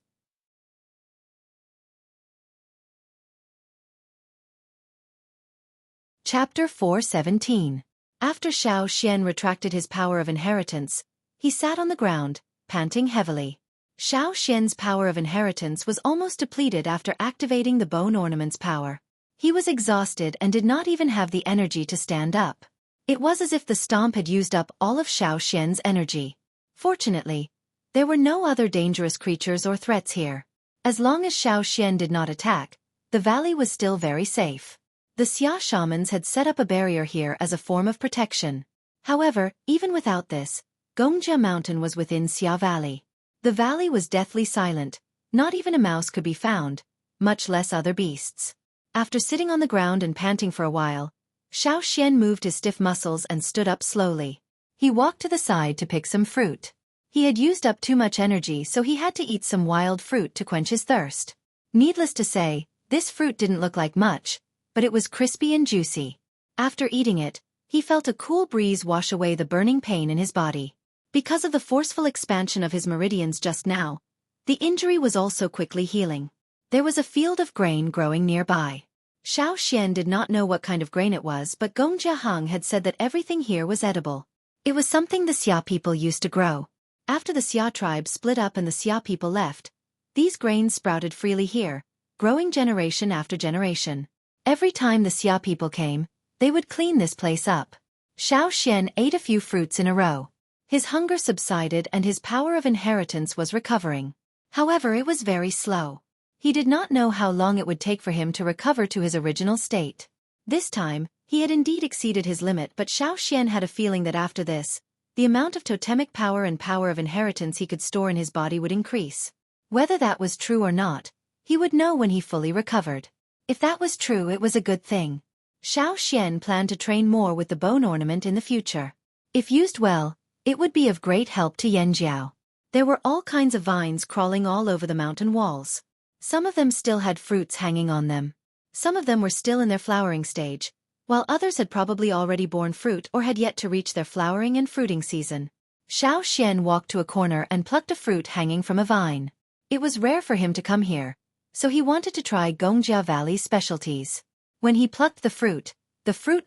Chapter 4:17. After Xiao Xian retracted his power of inheritance, he sat on the ground, panting heavily. Xiao Xian's power of inheritance was almost depleted after activating the bone ornament's power. He was exhausted and did not even have the energy to stand up. It was as if the stomp had used up all of Xiao Xian's energy. Fortunately, there were no other dangerous creatures or threats here. As long as Xiao Xian did not attack, the valley was still very safe. The Xia shamans had set up a barrier here as a form of protection. However, even without this, Gongjia Mountain was within Xia Valley. The valley was deathly silent, not even a mouse could be found, much less other beasts. After sitting on the ground and panting for a while, Xiao Xian moved his stiff muscles and stood up slowly. He walked to the side to pick some fruit. He had used up too much energy, so he had to eat some wild fruit to quench his thirst. Needless to say, this fruit didn't look like much, but it was crispy and juicy. After eating it, he felt a cool breeze wash away the burning pain in his body. Because of the forceful expansion of his meridians just now, the injury was also quickly healing. There was a field of grain growing nearby. Xiao Xian did not know what kind of grain it was, but Gongjia Hang had said that everything here was edible. It was something the Xia people used to grow. After the Xia tribe split up and the Xia people left, these grains sprouted freely here, growing generation after generation. Every time the Xia people came, they would clean this place up. Xiao Xian ate a few fruits in a row. His hunger subsided and his power of inheritance was recovering. However, it was very slow. He did not know how long it would take for him to recover to his original state. This time, he had indeed exceeded his limit, but Xiao Xian had a feeling that after this, the amount of totemic power and power of inheritance he could store in his body would increase. Whether that was true or not, he would know when he fully recovered. If that was true, it was a good thing. Xiao Xian planned to train more with the bone ornament in the future. If used well, it would be of great help to Yanjiao. There were all kinds of vines crawling all over the mountain walls. Some of them still had fruits hanging on them. Some of them were still in their flowering stage, while others had probably already borne fruit or had yet to reach their flowering and fruiting season. Xiao Xian walked to a corner and plucked a fruit hanging from a vine. It was rare for him to come here, so he wanted to try Gongjia Valley's specialties. When he plucked the fruit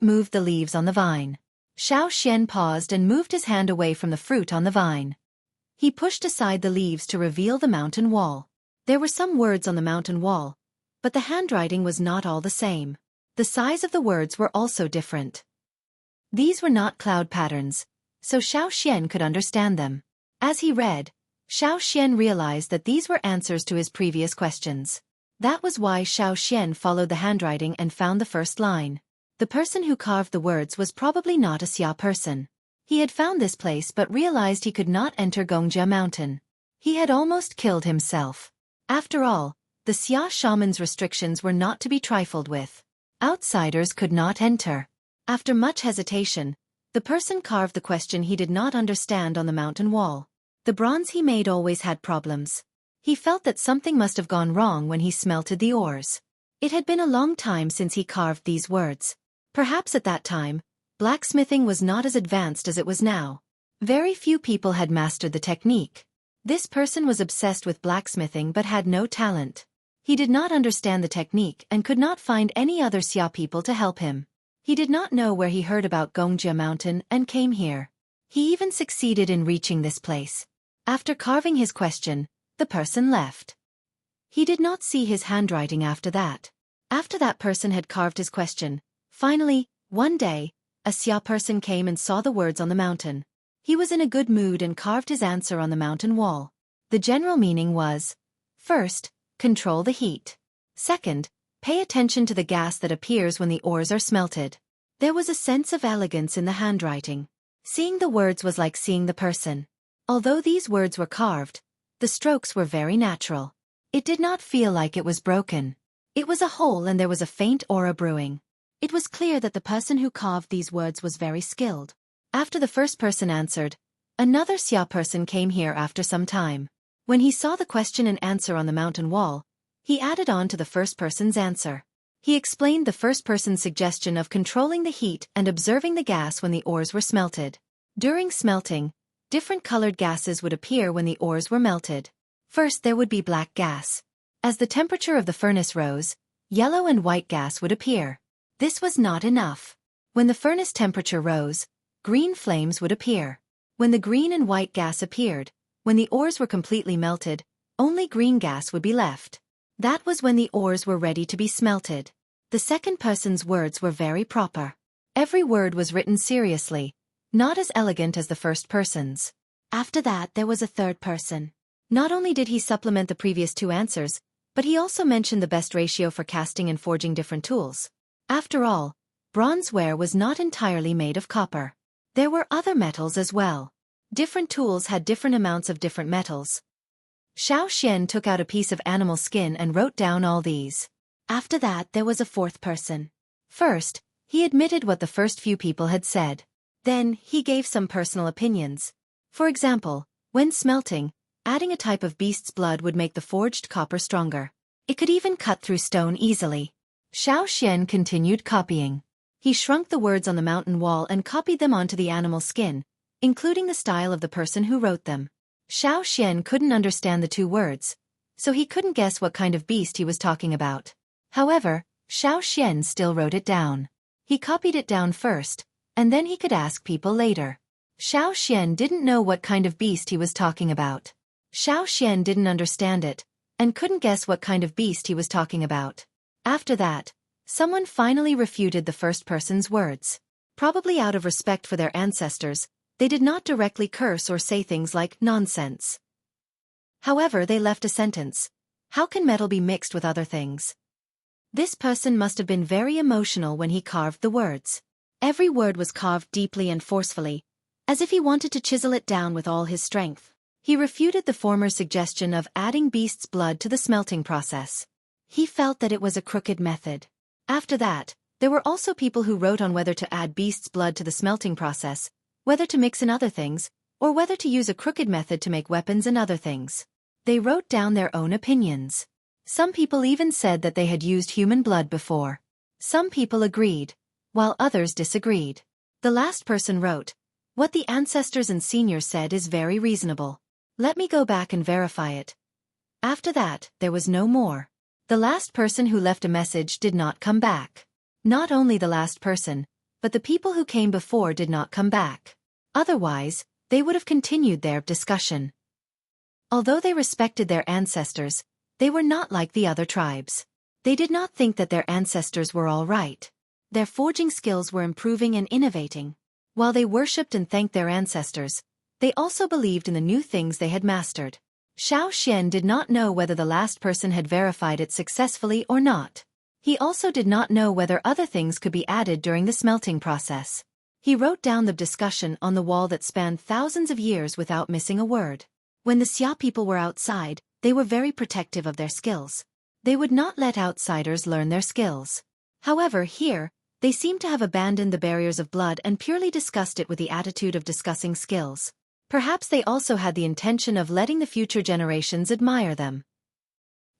moved the leaves on the vine. Xiao Xian paused and moved his hand away from the fruit on the vine. He pushed aside the leaves to reveal the mountain wall. There were some words on the mountain wall, but the handwriting was not all the same. The size of the words were also different. These were not cloud patterns, so Xiao Xian could understand them. As he read, Xiao Xian realized that these were answers to his previous questions. That was why Xiao Xian followed the handwriting and found the first line. The person who carved the words was probably not a Xia person. He had found this place but realized he could not enter Gongjia Mountain. He had almost killed himself. After all, the Xia shaman's restrictions were not to be trifled with. Outsiders could not enter. After much hesitation, the person carved the question he did not understand on the mountain wall. The bronze he made always had problems. He felt that something must have gone wrong when he smelted the ores. It had been a long time since he carved these words. Perhaps at that time, blacksmithing was not as advanced as it was now. Very few people had mastered the technique. This person was obsessed with blacksmithing but had no talent. He did not understand the technique and could not find any other Xia people to help him. He did not know where he heard about Gongjia Mountain and came here. He even succeeded in reaching this place. After carving his question, the person left. He did not see his handwriting after that. After that person had carved his question, finally, one day, a Xia person came and saw the words on the mountain. He was in a good mood and carved his answer on the mountain wall. The general meaning was, first, control the heat. Second, pay attention to the gas that appears when the ores are smelted. There was a sense of elegance in the handwriting. Seeing the words was like seeing the person. Although these words were carved, the strokes were very natural. It did not feel like it was broken. It was a whole and there was a faint aura brewing. It was clear that the person who carved these words was very skilled. After the first person answered, another Xia person came here after some time. When he saw the question and answer on the mountain wall, he added on to the first person's answer. He explained the first person's suggestion of controlling the heat and observing the gas when the ores were smelted. During smelting, different colored gases would appear when the ores were melted. First there would be black gas. As the temperature of the furnace rose, yellow and white gas would appear. This was not enough. When the furnace temperature rose, green flames would appear. When the green and white gas appeared, when the ores were completely melted, only green gas would be left. That was when the ores were ready to be smelted. The second person's words were very proper. Every word was written seriously, not as elegant as the first person's. After that there was a third person. Not only did he supplement the previous two answers, but he also mentioned the best ratio for casting and forging different tools. After all, bronzeware was not entirely made of copper. There were other metals as well. Different tools had different amounts of different metals. Xueqi took out a piece of animal skin and wrote down all these. After that there was a fourth person. First, he admitted what the first few people had said. Then, he gave some personal opinions. For example, when smelting, adding a type of beast's blood would make the forged copper stronger. It could even cut through stone easily. Xueqi continued copying. He shrunk the words on the mountain wall and copied them onto the animal skin, including the style of the person who wrote them. Xueqi couldn't understand the two words, so he couldn't guess what kind of beast he was talking about. However, Xueqi still wrote it down. He copied it down first, and then he could ask people later. Xueqi didn't know what kind of beast he was talking about. Xueqi didn't understand it, and couldn't guess what kind of beast he was talking about. After that, someone finally refuted the first person's words. Probably out of respect for their ancestors, they did not directly curse or say things like nonsense. However, they left a sentence. How can metal be mixed with other things? This person must have been very emotional when he carved the words. Every word was carved deeply and forcefully, as if he wanted to chisel it down with all his strength. He refuted the former suggestion of adding beast's blood to the smelting process. He felt that it was a crooked method. After that, there were also people who wrote on whether to add beast's blood to the smelting process, whether to mix in other things, or whether to use a crooked method to make weapons and other things. They wrote down their own opinions. Some people even said that they had used human blood before. Some people agreed, while others disagreed. The last person wrote, "What the ancestors and seniors said is very reasonable. Let me go back and verify it." After that, there was no more. The last person who left a message did not come back. Not only the last person, but the people who came before did not come back. Otherwise, they would have continued their discussion. Although they respected their ancestors, they were not like the other tribes. They did not think that their ancestors were all right. Their forging skills were improving and innovating. While they worshipped and thanked their ancestors, they also believed in the new things they had mastered. Xueqi did not know whether the last person had verified it successfully or not. He also did not know whether other things could be added during the smelting process. He wrote down the discussion on the wall that spanned thousands of years without missing a word. When the Xia people were outside, they were very protective of their skills. They would not let outsiders learn their skills. However, here, they seemed to have abandoned the barriers of blood and purely discussed it with the attitude of discussing skills. Perhaps they also had the intention of letting the future generations admire them.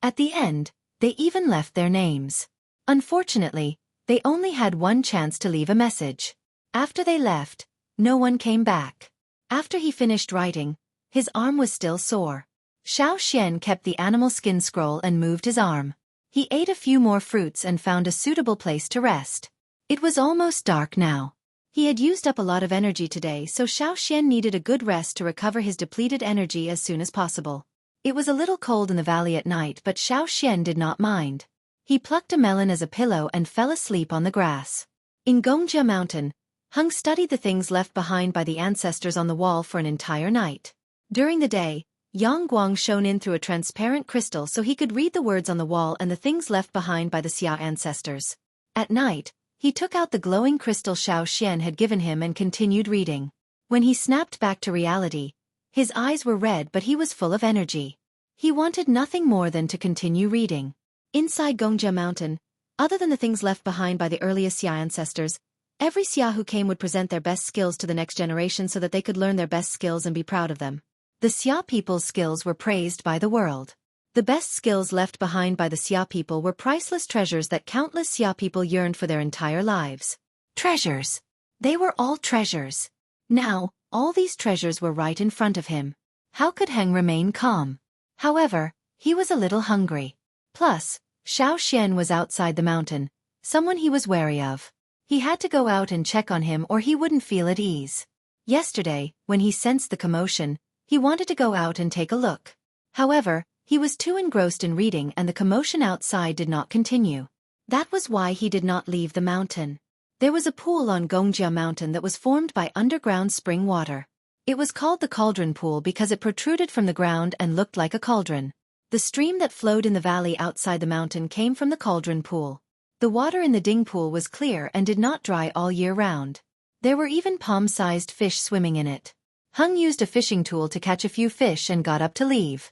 At the end, They even left their names. Unfortunately, they only had one chance to leave a message. After they left, no one came back. After he finished writing, his arm was still sore. Xian kept the animal skin scroll and moved his arm. He ate a few more fruits and found a suitable place to rest. It was almost dark now. He had used up a lot of energy today, so Xian needed a good rest to recover his depleted energy as soon as possible. It was a little cold in the valley at night, but Xian did not mind. He plucked a melon as a pillow and fell asleep on the grass. In Gongjia Mountain, Hung studied the things left behind by the ancestors on the wall for an entire night. During the day, Yang Guang shone in through a transparent crystal so he could read the words on the wall and the things left behind by the Xia ancestors. At night, he took out the glowing crystal Xian had given him and continued reading. When he snapped back to reality, his eyes were red but he was full of energy. He wanted nothing more than to continue reading. Inside Gongjia Mountain, other than the things left behind by the earliest Xia ancestors, every Xia who came would present their best skills to the next generation so that they could learn their best skills and be proud of them. The Xia people's skills were praised by the world. The best skills left behind by the Xia people were priceless treasures that countless Xia people yearned for their entire lives. Treasures. They were all treasures. Now, all these treasures were right in front of him. How could Heng remain calm? However, he was a little hungry. Plus, Xian was outside the mountain, someone he was wary of. He had to go out and check on him or he wouldn't feel at ease. Yesterday, when he sensed the commotion, he wanted to go out and take a look. However, he was too engrossed in reading and the commotion outside did not continue. That was why he did not leave the mountain. There was a pool on Gongjia Mountain that was formed by underground spring water. It was called the Cauldron Pool because it protruded from the ground and looked like a cauldron. The stream that flowed in the valley outside the mountain came from the Cauldron Pool. The water in the Ding Pool was clear and did not dry all year round. There were even palm-sized fish swimming in it. Hung used a fishing tool to catch a few fish and got up to leave.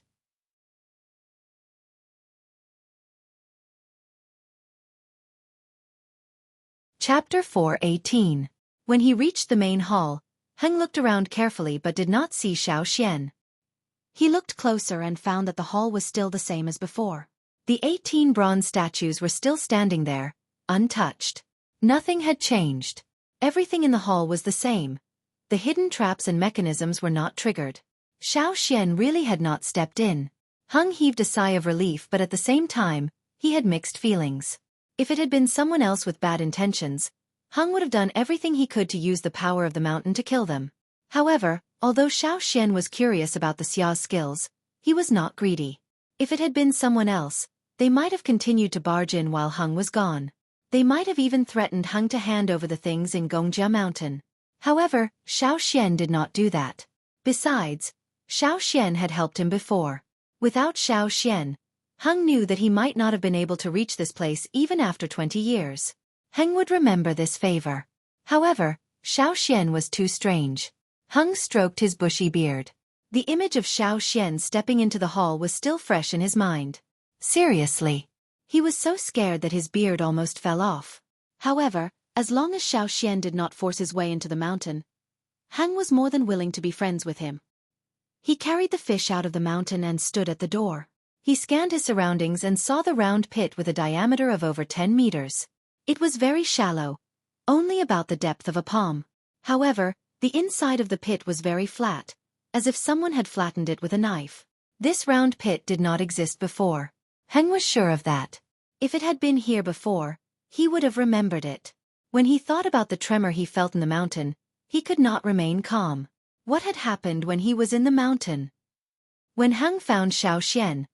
Chapter 4:18. When he reached the main hall, Heng looked around carefully but did not see Xian. He looked closer and found that the hall was still the same as before. The 18 bronze statues were still standing there, untouched. Nothing had changed. Everything in the hall was the same. The hidden traps and mechanisms were not triggered. Xian really had not stepped in. Hung heaved a sigh of relief, but at the same time, he had mixed feelings. If it had been someone else with bad intentions, Hung would have done everything he could to use the power of the mountain to kill them. However, although Xian was curious about the Xia's skills, he was not greedy. If it had been someone else, they might have continued to barge in while Hung was gone. They might have even threatened Hung to hand over the things in Gongjia Mountain. However, Xian did not do that. Besides, Xian had helped him before. Without Xian, Hung knew that he might not have been able to reach this place even after 20 years. Heng would remember this favor. However, Xian was too strange. Hung stroked his bushy beard. The image of Xian stepping into the hall was still fresh in his mind. Seriously. He was so scared that his beard almost fell off. However, as long as Xian did not force his way into the mountain, Heng was more than willing to be friends with him. He carried the fish out of the mountain and stood at the door. He scanned his surroundings and saw the round pit with a diameter of over 10 meters. It was very shallow, only about the depth of a palm. However, the inside of the pit was very flat, as if someone had flattened it with a knife. This round pit did not exist before. Heng was sure of that. If it had been here before, he would have remembered it. When he thought about the tremor he felt in the mountain, he could not remain calm. What had happened when he was in the mountain? When Heng found Xian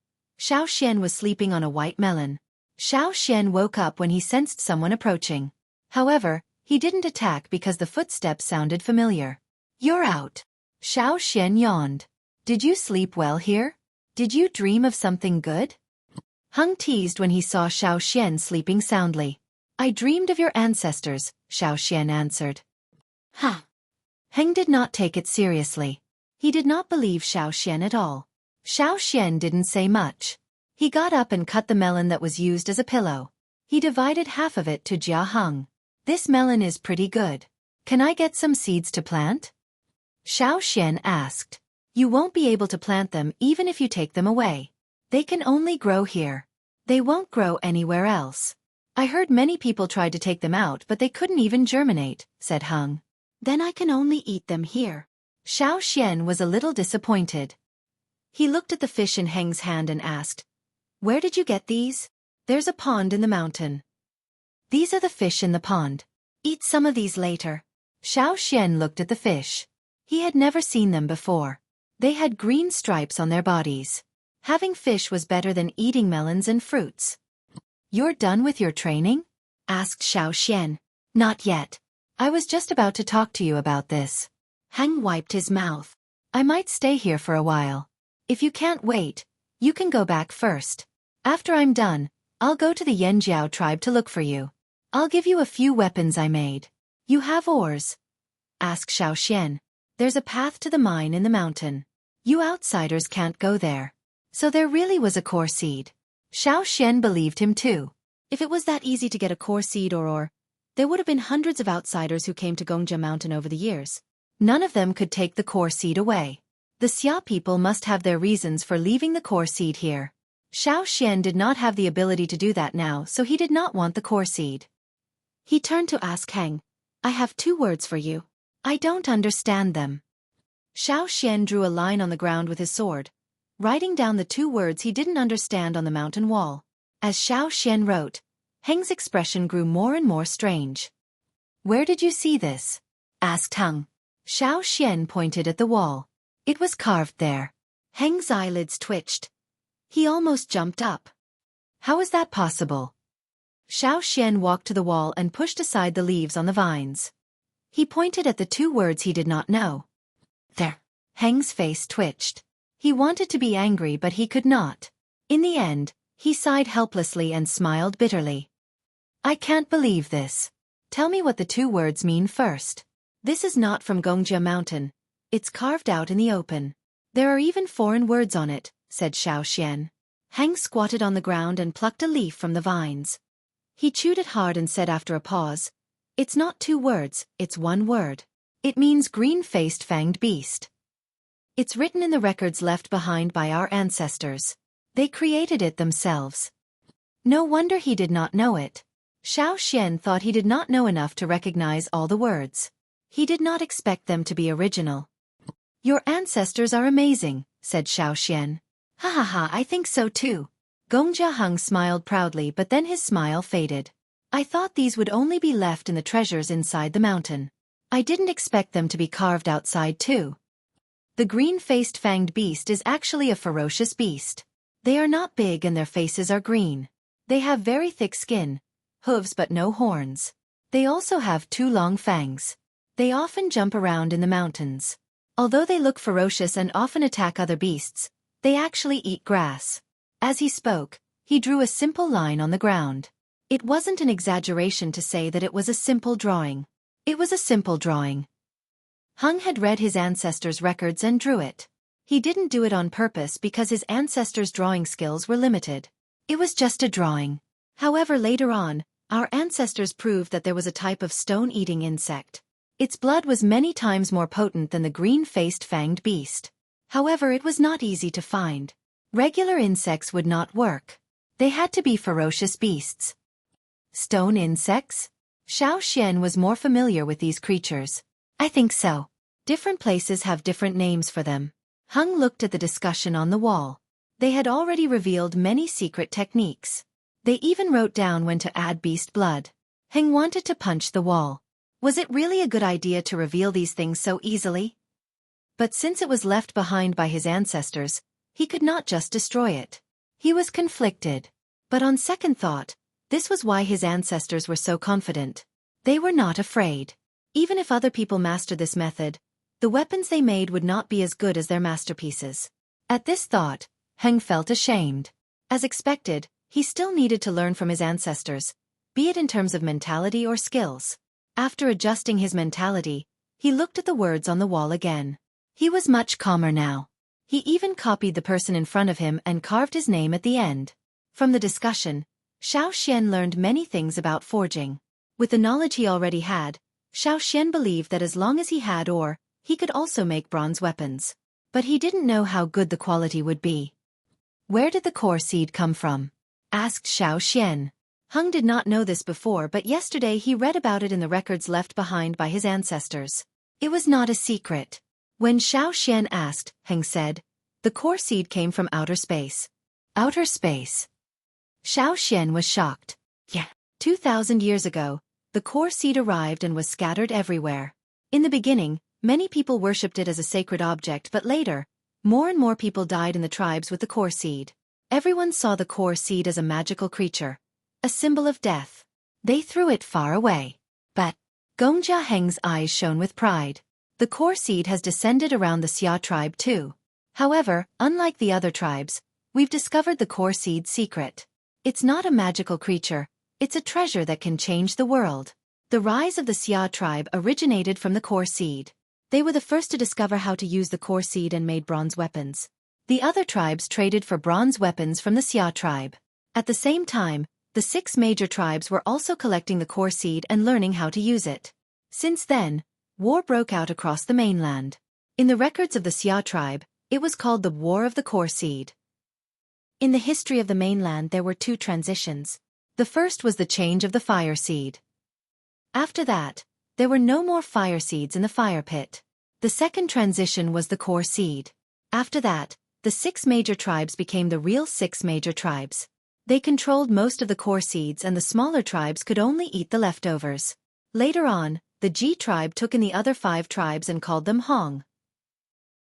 was sleeping on a white melon. Xian woke up when he sensed someone approaching. However, he didn't attack because the footsteps sounded familiar. "You're out." Xian yawned. "Did you sleep well here? Did you dream of something good?" Hung teased when he saw Xian sleeping soundly. "I dreamed of your ancestors," Xian answered. "Huh." Heng did not take it seriously. He did not believe Xian at all. Xian didn't say much. He got up and cut the melon that was used as a pillow. He divided half of it to Jia Heng. "This melon is pretty good. Can I get some seeds to plant?" Xian asked. "You won't be able to plant them even if you take them away. They can only grow here." They won't grow anywhere else. I heard many people tried to take them out but they couldn't even germinate, said Hung. Then I can only eat them here. Xiao Xian was a little disappointed. He looked at the fish in Heng's hand and asked, "Where did you get these?" "There's a pond in the mountain. These are the fish in the pond. Eat some of these later." Xiao Xian looked at the fish. He had never seen them before. They had green stripes on their bodies. Having fish was better than eating melons and fruits. "You're done with your training?" asked Xiao Xian. "Not yet. I was just about to talk to you about this." Heng wiped his mouth. "I might stay here for a while. If you can't wait, you can go back first. After I'm done, I'll go to the Yanjiao tribe to look for you. I'll give you a few weapons I made." "You have oars?" asked Xiao Xian. "There's a path to the mine in the mountain. You outsiders can't go there." So there really was a core seed. Xiao Xian believed him too. If it was that easy to get a core seed or ore, there would have been hundreds of outsiders who came to Gongjia Mountain over the years. None of them could take the core seed away. The Xia people must have their reasons for leaving the core seed here. Xiao Xian did not have the ability to do that now, so he did not want the core seed. He turned to ask Heng, "I have 2 words for you. I don't understand them." Xiao Xian drew a line on the ground with his sword, writing down the 2 words he didn't understand on the mountain wall. As Xiao Xian wrote, Heng's expression grew more and more strange. "Where did you see this?" asked Heng. Xiao Xian pointed at the wall. It was carved there. Heng's eyelids twitched. He almost jumped up. "How is that possible?" Xiao Xian walked to the wall and pushed aside the leaves on the vines. He pointed at the 2 words he did not know. "There." Heng's face twitched. He wanted to be angry but he could not. In the end, he sighed helplessly and smiled bitterly. "I can't believe this. Tell me what the 2 words mean first." "This is not from Gongjia Mountain. It's carved out in the open. There are even foreign words on it," said Xiao Xian. Heng squatted on the ground and plucked a leaf from the vines. He chewed it hard and said after a pause, "It's not 2 words, it's 1 word. It means green-faced fanged beast. It's written in the records left behind by our ancestors. They created it themselves." No wonder he did not know it. Xiao Xian thought he did not know enough to recognize all the words. He did not expect them to be original. "Your ancestors are amazing," said Xiao Xian. "Ha ha ha, I think so too." Gongjia Heng smiled proudly but then his smile faded. "I thought these would only be left in the treasures inside the mountain. I didn't expect them to be carved outside too." The green-faced fanged beast is actually a ferocious beast. They are not big and their faces are green. They have very thick skin, hooves but no horns. They also have 2 long fangs. They often jump around in the mountains. Although they look ferocious and often attack other beasts, they actually eat grass. As he spoke, he drew a simple line on the ground. It wasn't an exaggeration to say that it was a simple drawing. It was a simple drawing. Heng had read his ancestors' records and drew it. He didn't do it on purpose because his ancestors' drawing skills were limited. It was just a drawing. However, later on, our ancestors proved that there was a type of stone-eating insect. Its blood was many times more potent than the green-faced fanged beast. However, it was not easy to find. Regular insects would not work. They had to be ferocious beasts. Stone insects? Xiao Xian was more familiar with these creatures. "I think so. Different places have different names for them." Heng looked at the discussion on the wall. They had already revealed many secret techniques. They even wrote down when to add beast blood. Heng wanted to punch the wall. Was it really a good idea to reveal these things so easily? But since it was left behind by his ancestors, he could not just destroy it. He was conflicted. But on second thought, this was why his ancestors were so confident. They were not afraid. Even if other people mastered this method, the weapons they made would not be as good as their masterpieces. At this thought, Heng felt ashamed. As expected, he still needed to learn from his ancestors, be it in terms of mentality or skills. After adjusting his mentality, he looked at the words on the wall again. He was much calmer now. He even copied the person in front of him and carved his name at the end. From the discussion, Xiao Xian learned many things about forging. With the knowledge he already had, Xiao Xian believed that as long as he had ore, he could also make bronze weapons. But he didn't know how good the quality would be. "Where did the core seed come from?" asked Xiao Xian. Hung did not know this before, but yesterday he read about it in the records left behind by his ancestors. It was not a secret. When Xiao Xian asked, Heng said, "The core seed came from outer space." Outer space? Xiao Xian was shocked. Yeah. 2,000 years ago, the core seed arrived and was scattered everywhere. In the beginning, many people worshipped it as a sacred object, but later, more and more people died in the tribes with the core seed. Everyone saw the core seed as a magical creature, a symbol of death. They threw it far away. But Gongjia Heng's eyes shone with pride. The core seed has descended around the Xia tribe too. However, unlike the other tribes, we've discovered the core seed's secret. It's not a magical creature, it's a treasure that can change the world. The rise of the Xia tribe originated from the core seed. They were the first to discover how to use the core seed and made bronze weapons. The other tribes traded for bronze weapons from the Xia tribe. At the same time, the 6 major tribes were also collecting the core seed and learning how to use it. Since then, war broke out across the mainland. In the records of the Xia tribe, it was called the War of the Core Seed. In the history of the mainland there were 2 transitions. The first was the change of the fire seed. After that, there were no more fire seeds in the fire pit. The second transition was the core seed. After that, the 6 major tribes became the real 6 major tribes. They controlled most of the core seeds and the smaller tribes could only eat the leftovers. Later on, the Ji tribe took in the other 5 tribes and called them Hong.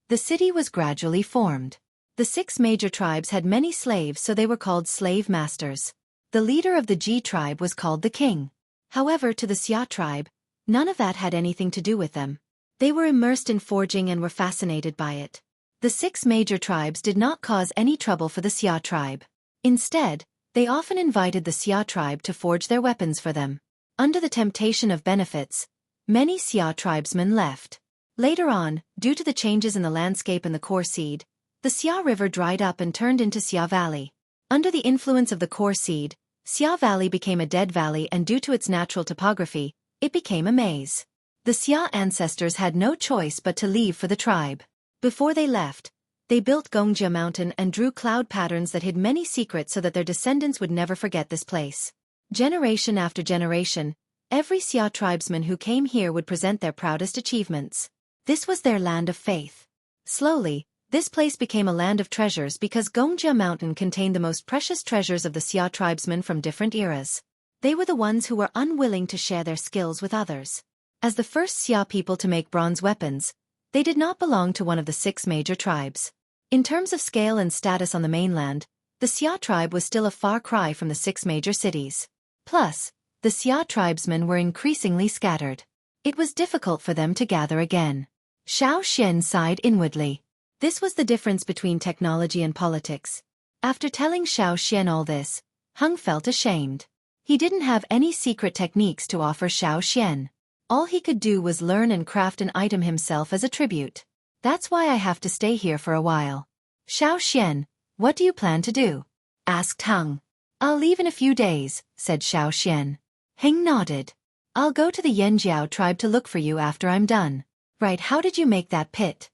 The city was gradually formed. The 6 major tribes had many slaves, so they were called slave masters. The leader of the Ji tribe was called the king. However, to the Xia tribe, none of that had anything to do with them. They were immersed in forging and were fascinated by it. The 6 major tribes did not cause any trouble for the Xia tribe. Instead, they often invited the Xia tribe to forge their weapons for them. Under the temptation of benefits, many Xia tribesmen left. Later on, due to the changes in the landscape and the core seed, the Xia River dried up and turned into Xia Valley. Under the influence of the core seed, Xia Valley became a dead valley, and due to its natural topography, it became a maze. The Xia ancestors had no choice but to leave for the tribe. Before they left, they built Gongjia Mountain and drew cloud patterns that hid many secrets so that their descendants would never forget this place. Generation after generation, every Xia tribesman who came here would present their proudest achievements. This was their land of faith. Slowly, this place became a land of treasures because Gongjia Mountain contained the most precious treasures of the Xia tribesmen from different eras. They were the ones who were unwilling to share their skills with others. As the first Xia people to make bronze weapons, they did not belong to one of the 6 major tribes. In terms of scale and status on the mainland, the Xia tribe was still a far cry from the 6 major cities. Plus, the Xia tribesmen were increasingly scattered. It was difficult for them to gather again. Xiao Xian sighed inwardly. This was the difference between technology and politics. After telling Xiao Xian all this, Hung felt ashamed. He didn't have any secret techniques to offer Xiao Xian. All he could do was learn and craft an item himself as a tribute. That's why I have to stay here for a while. Xiao Xian, what do you plan to do? Asked Hung. I'll leave in a few days, said Xiao Xian. Heng nodded. I'll go to the Yanjiao tribe to look for you after I'm done. Right, how did you make that pit?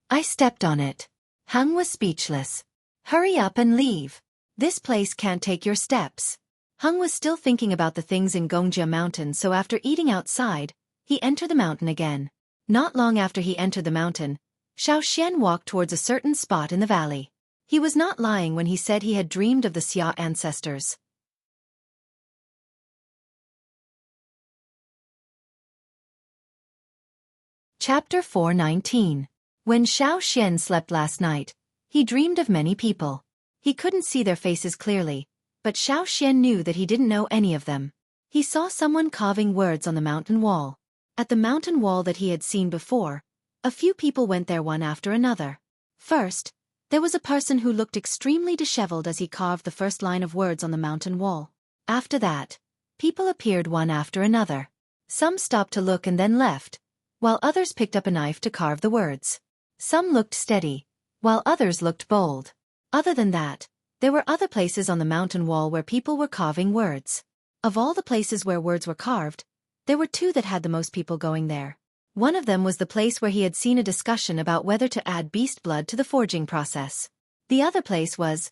I stepped on it. Hung was speechless. Hurry up and leave. This place can't take your steps. Hung was still thinking about the things in Gongjia Mountain, so after eating outside, he entered the mountain again. Not long after he entered the mountain, Xiao Xian walked towards a certain spot in the valley. He was not lying when he said he had dreamed of the Xia ancestors. Chapter 419. When Xiao Xian slept last night, he dreamed of many people. He couldn't see their faces clearly, but Xiao Xian knew that he didn't know any of them. He saw someone carving words on the mountain wall. At the mountain wall that he had seen before, a few people went there one after another. First, there was a person who looked extremely disheveled as he carved the first line of words on the mountain wall. After that, people appeared one after another. Some stopped to look and then left, while others picked up a knife to carve the words. Some looked steady, while others looked bold. Other than that, there were other places on the mountain wall where people were carving words. Of all the places where words were carved, there were 2 that had the most people going there. One of them was the place where he had seen a discussion about whether to add beast blood to the forging process. The other place was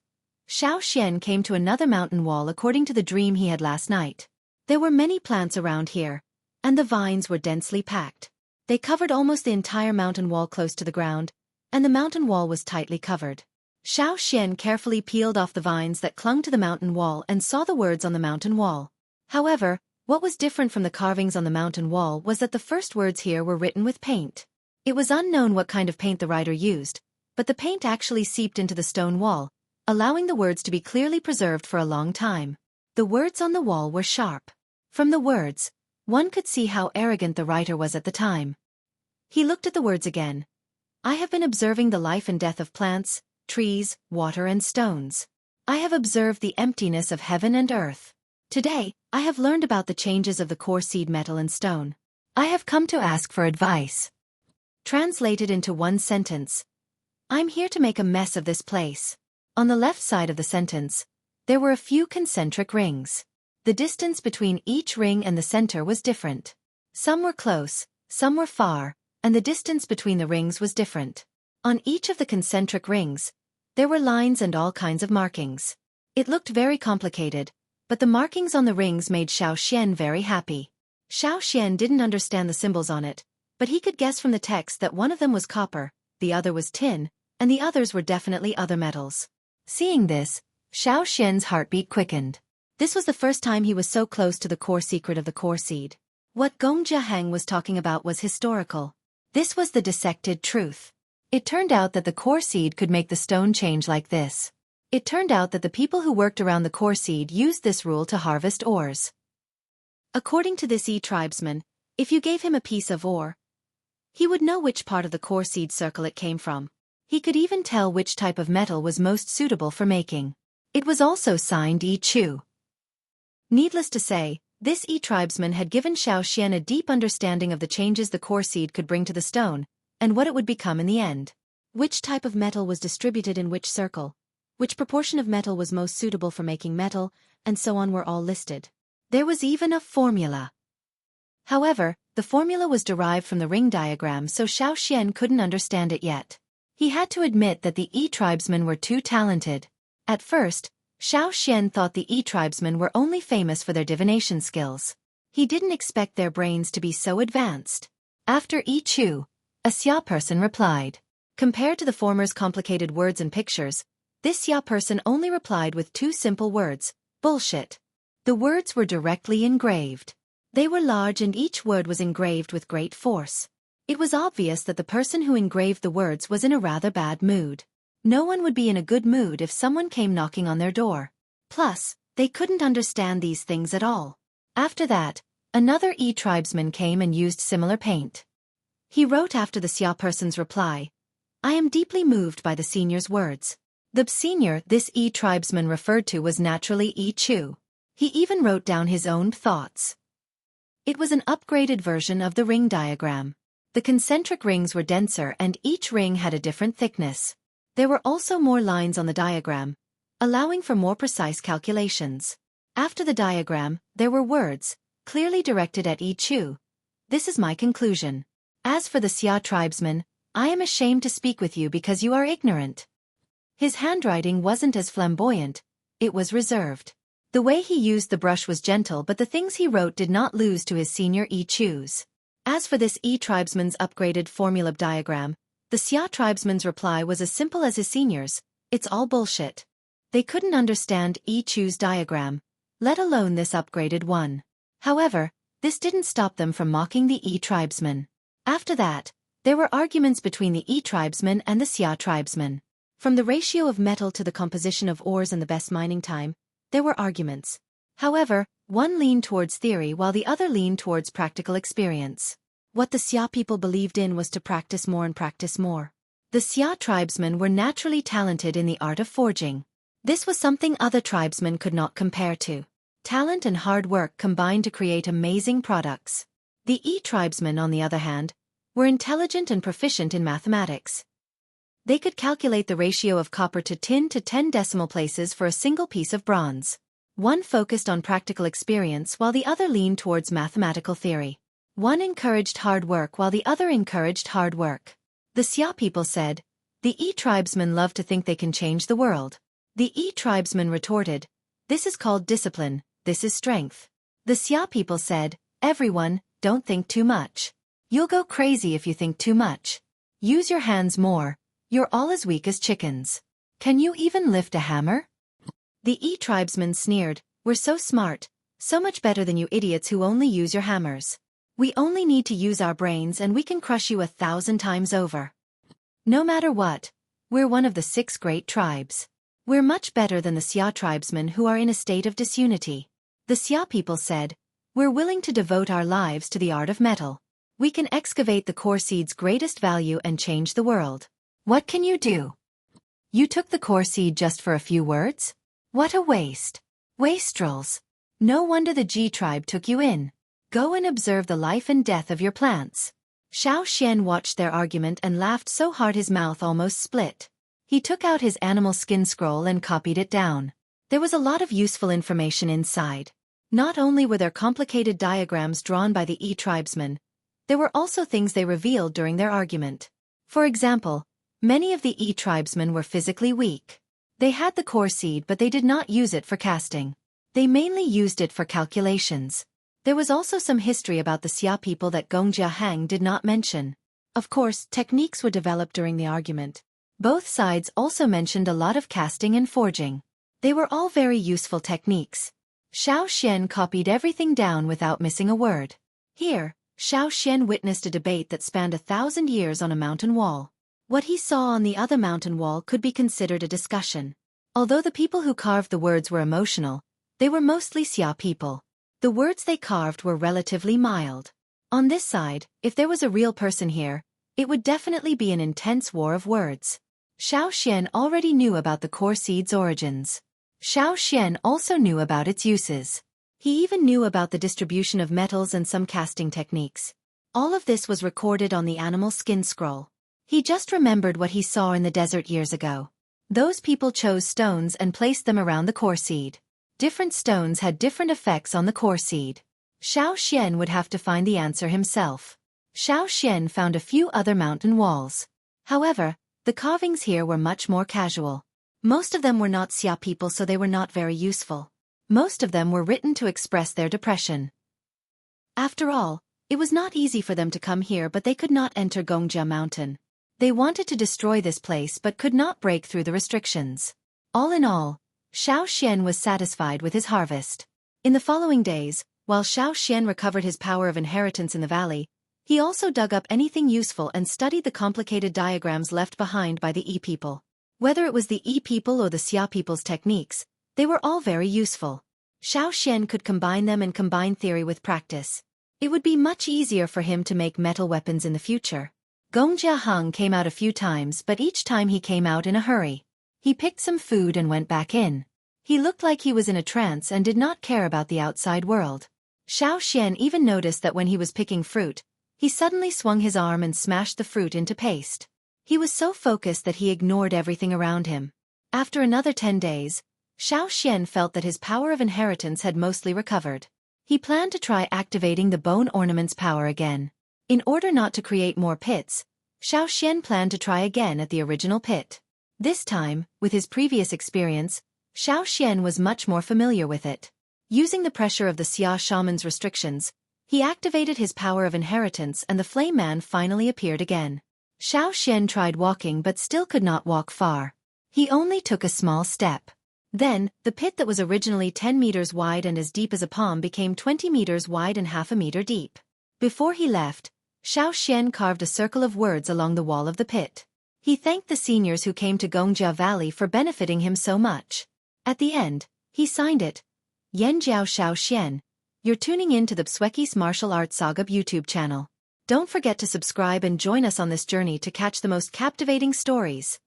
Xiao Xian came to another mountain wall according to the dream he had last night. There were many plants around here, and the vines were densely packed. They covered almost the entire mountain wall close to the ground, and the mountain wall was tightly covered. Xiao Xian carefully peeled off the vines that clung to the mountain wall and saw the words on the mountain wall. However, what was different from the carvings on the mountain wall was that the first words here were written with paint. It was unknown what kind of paint the writer used, but the paint actually seeped into the stone wall, allowing the words to be clearly preserved for a long time. The words on the wall were sharp. From the words, one could see how arrogant the writer was at the time. He looked at the words again. I have been observing the life and death of plants, trees, water and stones. I have observed the emptiness of heaven and earth. Today, I have learned about the changes of the core seed metal and stone. I have come to ask for advice. Translated into one sentence. I'm here to make a mess of this place. On the left side of the sentence, there were a few concentric rings. The distance between each ring and the center was different. Some were close, some were far, and the distance between the rings was different. On each of the concentric rings, there were lines and all kinds of markings. It looked very complicated, but the markings on the rings made Xiao Xian very happy. Xiao Xian didn't understand the symbols on it, but he could guess from the text that one of them was copper, the other was tin, and the others were definitely other metals. Seeing this, Xiao Xian's heartbeat quickened. This was the first time he was so close to the core secret of the core seed. What Gong Jiaheng was talking about was historical. This was the dissected truth. It turned out that the core seed could make the stone change like this. It turned out that the people who worked around the core seed used this rule to harvest ores. According to this tribesman, if you gave him a piece of ore, he would know which part of the core seed circle it came from. He could even tell which type of metal was most suitable for making. It was also signed Yi Chu. Needless to say, this tribesman had given Xiao Xian a deep understanding of the changes the core seed could bring to the stone, and what it would become in the end. Which type of metal was distributed in which circle, which proportion of metal was most suitable for making metal, and so on were all listed. There was even a formula. However, the formula was derived from the ring diagram, so Xiao Xian couldn't understand it yet. He had to admit that the tribesmen were too talented. At first, Xiao Xian thought the tribesmen were only famous for their divination skills. He didn't expect their brains to be so advanced. After Yi Chu, a Xia person replied. Compared to the former's complicated words and pictures, this Xia person only replied with two simple words, bullshit. The words were directly engraved. They were large and each word was engraved with great force. It was obvious that the person who engraved the words was in a rather bad mood. No one would be in a good mood if someone came knocking on their door. Plus, they couldn't understand these things at all. After that, another tribesman came and used similar paint. He wrote after the Xia person's reply, I am deeply moved by the senior's words. The senior this tribesman referred to was naturally Yi Chu. He even wrote down his own thoughts. It was an upgraded version of the ring diagram. The concentric rings were denser and each ring had a different thickness. There were also more lines on the diagram, allowing for more precise calculations. After the diagram, there were words, clearly directed at Yi Chu. This is my conclusion. As for the Xia tribesman, I am ashamed to speak with you because you are ignorant. His handwriting wasn't as flamboyant, it was reserved. The way he used the brush was gentle, but the things he wrote did not lose to his senior Yi Chu's. As for this tribesman's upgraded formula diagram, the Xia tribesman's reply was as simple as his senior's, it's all bullshit. They couldn't understand Yi Chu's diagram, let alone this upgraded one. However, this didn't stop them from mocking the tribesman. After that, there were arguments between the tribesman and the Xia tribesman. From the ratio of metal to the composition of ores and the best mining time, there were arguments. However, one leaned towards theory while the other leaned towards practical experience. What the Xia people believed in was to practice more and practice more. The Xia tribesmen were naturally talented in the art of forging. This was something other tribesmen could not compare to. Talent and hard work combined to create amazing products. The tribesmen, on the other hand, were intelligent and proficient in mathematics. They could calculate the ratio of copper to tin to 10 decimal places for a single piece of bronze. One focused on practical experience while the other leaned towards mathematical theory. One encouraged hard work while the other encouraged hard work. The Xia people said, the tribesmen love to think they can change the world. The Yi tribesman retorted, "This is called discipline, this is strength." The Xia people said, "Everyone, don't think too much. You'll go crazy if you think too much. Use your hands more, you're all as weak as chickens. Can you even lift a hammer?" The Yi tribesman sneered, "We're so smart, so much better than you idiots who only use your hammers. We only need to use our brains and we can crush you 1,000 times over. No matter what, we're one of the 6 great tribes. We're much better than the Xia tribesmen who are in a state of disunity." The Xia people said, "We're willing to devote our lives to the art of metal. We can excavate the core seed's greatest value and change the world. What can you do? You took the core seed just for a few words? What a waste. Wastrels. No wonder the Ji tribe took you in. Go and observe the life and death of your plants." Xiao Xian watched their argument and laughed so hard his mouth almost split. He took out his animal skin scroll and copied it down. There was a lot of useful information inside. Not only were there complicated diagrams drawn by the Yi tribesmen, there were also things they revealed during their argument. For example, many of the Yi tribesmen were physically weak. They had the core seed but they did not use it for casting. They mainly used it for calculations. There was also some history about the Xia people that Gongjia Hang did not mention. Of course, techniques were developed during the argument. Both sides also mentioned a lot of casting and forging. They were all very useful techniques. Xiao Xian copied everything down without missing a word. Here, Xiao Xian witnessed a debate that spanned 1,000 years on a mountain wall. What he saw on the other mountain wall could be considered a discussion. Although the people who carved the words were emotional, they were mostly Xia people. The words they carved were relatively mild. On this side, if there was a real person here, it would definitely be an intense war of words. Xiao Xian already knew about the core seed's origins. Xiao Xian also knew about its uses. He even knew about the distribution of metals and some casting techniques. All of this was recorded on the animal skin scroll. He just remembered what he saw in the desert years ago. Those people chose stones and placed them around the core seed. Different stones had different effects on the core seed. Xiao Xian would have to find the answer himself. Xiao Xian found a few other mountain walls. However, the carvings here were much more casual. Most of them were not Xia people, so they were not very useful. Most of them were written to express their depression. After all, it was not easy for them to come here, but they could not enter Gongjia Mountain. They wanted to destroy this place but could not break through the restrictions. All in all, Xiao Xian was satisfied with his harvest. In the following days, while Xiao Xian recovered his power of inheritance in the valley, he also dug up anything useful and studied the complicated diagrams left behind by the Yi people. Whether it was the Yi people or the Xia people's techniques, they were all very useful. Xiao Xian could combine them and combine theory with practice. It would be much easier for him to make metal weapons in the future. Gongjia Hang came out a few times, but each time he came out in a hurry. He picked some food and went back in. He looked like he was in a trance and did not care about the outside world. Xiao Xian even noticed that when he was picking fruit, he suddenly swung his arm and smashed the fruit into paste. He was so focused that he ignored everything around him. After another 10 days, Xiao Xian felt that his power of inheritance had mostly recovered. He planned to try activating the bone ornament's power again. In order not to create more pits, Xiao Xian planned to try again at the original pit. This time, with his previous experience, Xiao Xian was much more familiar with it. Using the pressure of the Xia shaman's restrictions, he activated his power of inheritance and the flame man finally appeared again. Xiao Xian tried walking but still could not walk far. He only took a small step. Then, the pit that was originally 10 meters wide and as deep as a palm became 20 meters wide and half a meter deep. Before he left, Xiao Xian carved a circle of words along the wall of the pit. He thanked the seniors who came to Gongjia Valley for benefiting him so much. At the end, he signed it. Yan Jiao Xiao Xian. You're tuning in to the Xueqi's Martial Arts Saga YouTube channel. Don't forget to subscribe and join us on this journey to catch the most captivating stories.